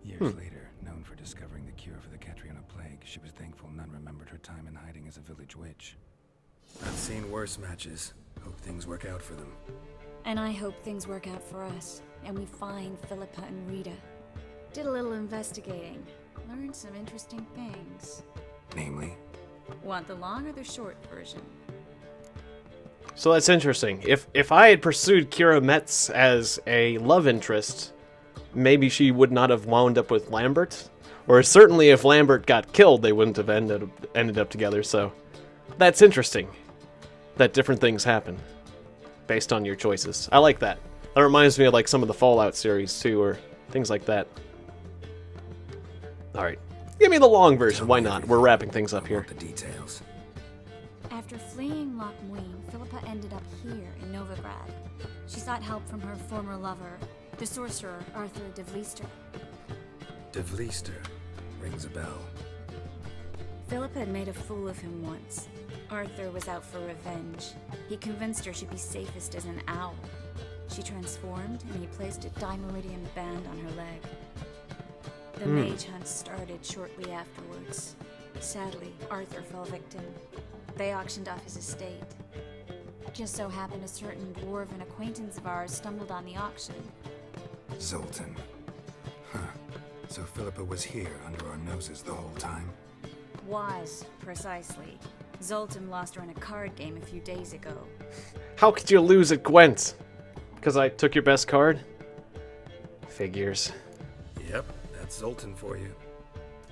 Years later, known for discovering the cure for the Catriona plague, she was thankful none remembered her time in hiding as a village witch. I've seen worse matches. Hope things work out for them. And I hope things work out for us, and we find Philippa and Rita. Did a little investigating. Learned some interesting things. Namely? Want the long or the short version? So that's interesting. If I had pursued Kira Metz as a love interest, maybe she would not have wound up with Lambert. Or certainly if Lambert got killed, they wouldn't have ended up together, so... That's interesting. That different things happen. Based on your choices. I like that. That reminds me of like some of the Fallout series too, or things like that. Alright. Give me the long version, why not? We're wrapping things up here. The details. After fleeing Loch Muin, Philippa ended up here in Novigrad. She sought help from her former lover, the sorcerer Arthur de Vlister. De Vlister rings a bell. Philippa had made a fool of him once. Arthur was out for revenge. He convinced her she'd be safest as an owl. She transformed, and he placed a Dimeridian band on her leg. The mage hunt started shortly afterwards. Sadly, Arthur fell victim. They auctioned off his estate. Just so happened a certain dwarven acquaintance of ours stumbled on the auction. Zoltan. Huh. So Philippa was here under our noses the whole time? Was, precisely. Zoltan lost her in a card game a few days ago. How could you lose at Gwent? Because I took your best card? Figures. Yep, that's Zoltan for you.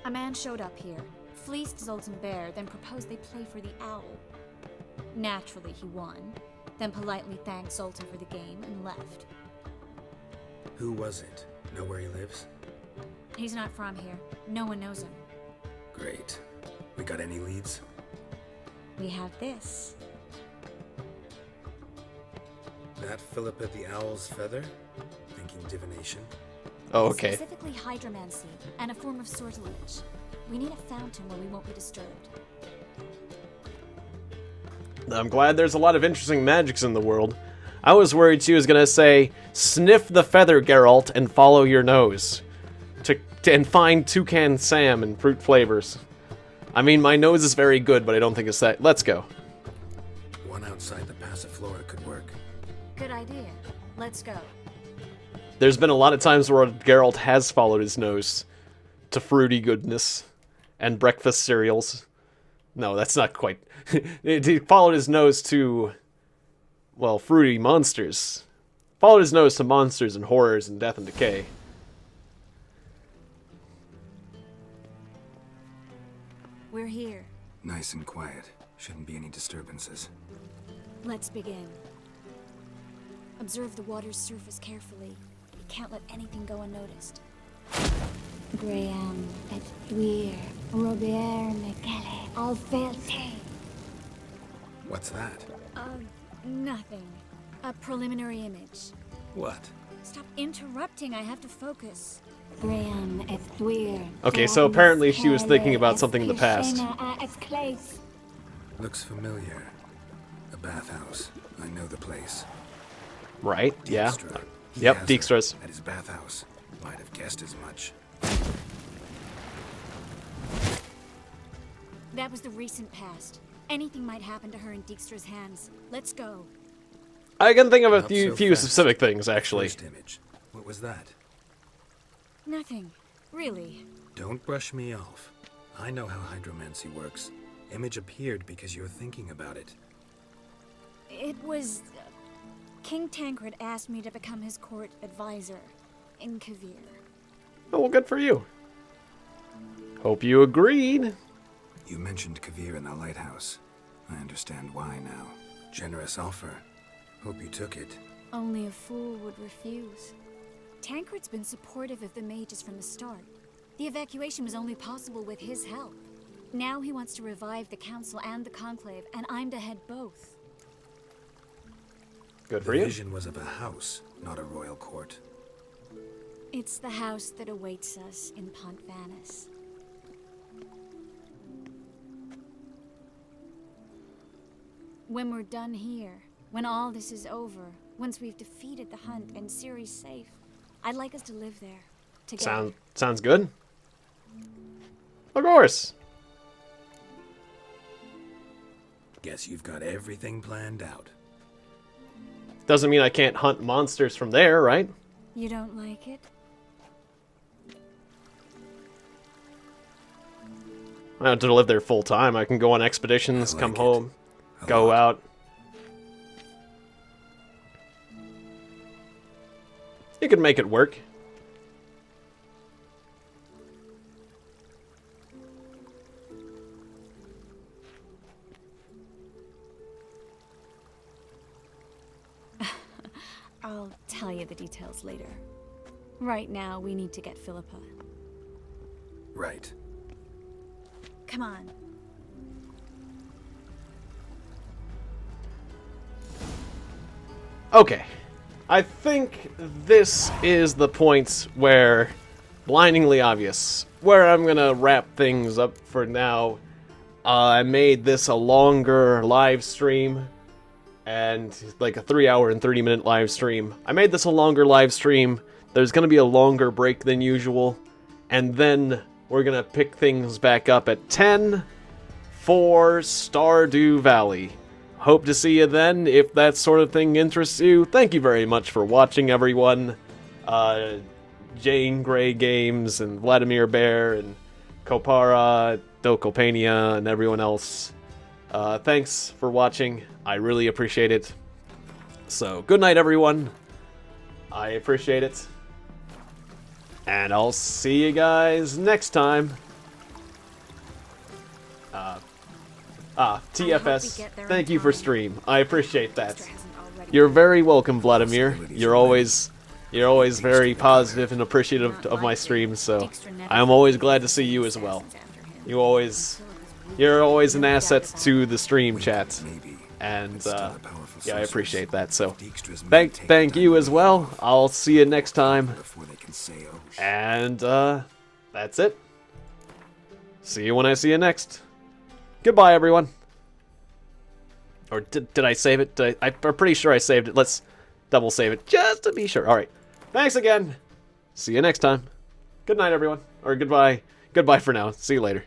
A man showed up here, fleeced Zoltan Bear, then proposed they play for the owl. Naturally, he won, then politely thanked Zoltan for the game and left. Who was it? Know where he lives? He's not from here. No one knows him. Great. We got any leads? We have this. That Philippa the Owl's feather? Thinking divination? Oh, okay. Specifically hydromancy, and a form of sortilege. We need a fountain where we won't be disturbed. I'm glad there's a lot of interesting magics in the world. I was worried she was gonna say, sniff the feather, Geralt, and follow your nose. And find Toucan Sam and fruit flavors. I mean, my nose is very good, but I don't think it's that. Let's go. One outside the Passiflora could work. Good idea. Let's go. There's been a lot of times where Geralt has followed his nose to fruity goodness and breakfast cereals. No, that's not quite. He followed his nose to, well, fruity monsters. Followed his nose to monsters and horrors and death and decay. We're here. Nice and quiet. Shouldn't be any disturbances. Let's begin. Observe the water's surface carefully. You can't let anything go unnoticed. Graham, et thuir, Robert Mekele, Alfelte. What's that? Nothing. A preliminary image. What? Stop interrupting, I have to focus. Graham, et thuir. Okay, so apparently she was thinking about something in the past. Looks familiar. A bathhouse. I know the place. Right, yeah. Dijkstra. He Yep, has her Dijkstra's. at his bathhouse. Might have guessed as much. That was the recent past. Anything might happen to her in Dijkstra's hands. Let's go. I can think of a Not few, so few fast. specific things, actually. First image. What was that? Nothing. Really. Don't brush me off. I know how hydromancy works. Image appeared because you're thinking about it. It was... King Tancred asked me to become his court advisor in Kavir. Oh, well, good for you. Hope you agreed. You mentioned Kavir in the lighthouse. I understand why now. Generous offer. Hope you took it. Only a fool would refuse. Tancred's been supportive of the mages from the start. The evacuation was only possible with his help. Now he wants to revive the council and the conclave, and I'm to head both. Good for The you. vision was of a house, not a royal court. It's the house that awaits us in Pont Vanis. When we're done here, when all this is over, once we've defeated the hunt and Ciri's safe, I'd like us to live there, together. Sounds good. Of course. Guess you've got everything planned out. Doesn't mean I can't hunt monsters from there, right? You don't like it? I don't have to live there full time. I can go on expeditions, come home, go out. You can make it work. I'll tell you the details later. Right now, we need to get Philippa. Right. Come on. Okay. I think this is the point where, blindingly obvious, where I'm gonna wrap things up for now. I made this a longer live stream, and like a 3-hour and 30-minute live stream. I made this a longer live stream. There's gonna be a longer break than usual, and then we're gonna pick things back up at 10 for Stardew Valley. Hope to see you then, if that sort of thing interests you. Thank you very much for watching, everyone. Jane Grey Games, and Vladimir Bear, and Kopara, Dokopania, and everyone else. Thanks for watching. I really appreciate it. So, good night, everyone. I appreciate it. And I'll see you guys next time. TFS, thank you for stream. I appreciate that. You're very welcome, Vladimir. You're always very positive and appreciative of my streams, so I'm always glad to see you as well. You're always an asset to the stream chat, and yeah, I appreciate that. So thank you as well. I'll see you next time, and that's it. See you when I see you next. Goodbye, everyone. Or did I save it? I'm pretty sure I saved it. Let's double save it just to be sure. All right. Thanks again. See you next time. Good night, everyone. Or goodbye. Goodbye for now. See you later.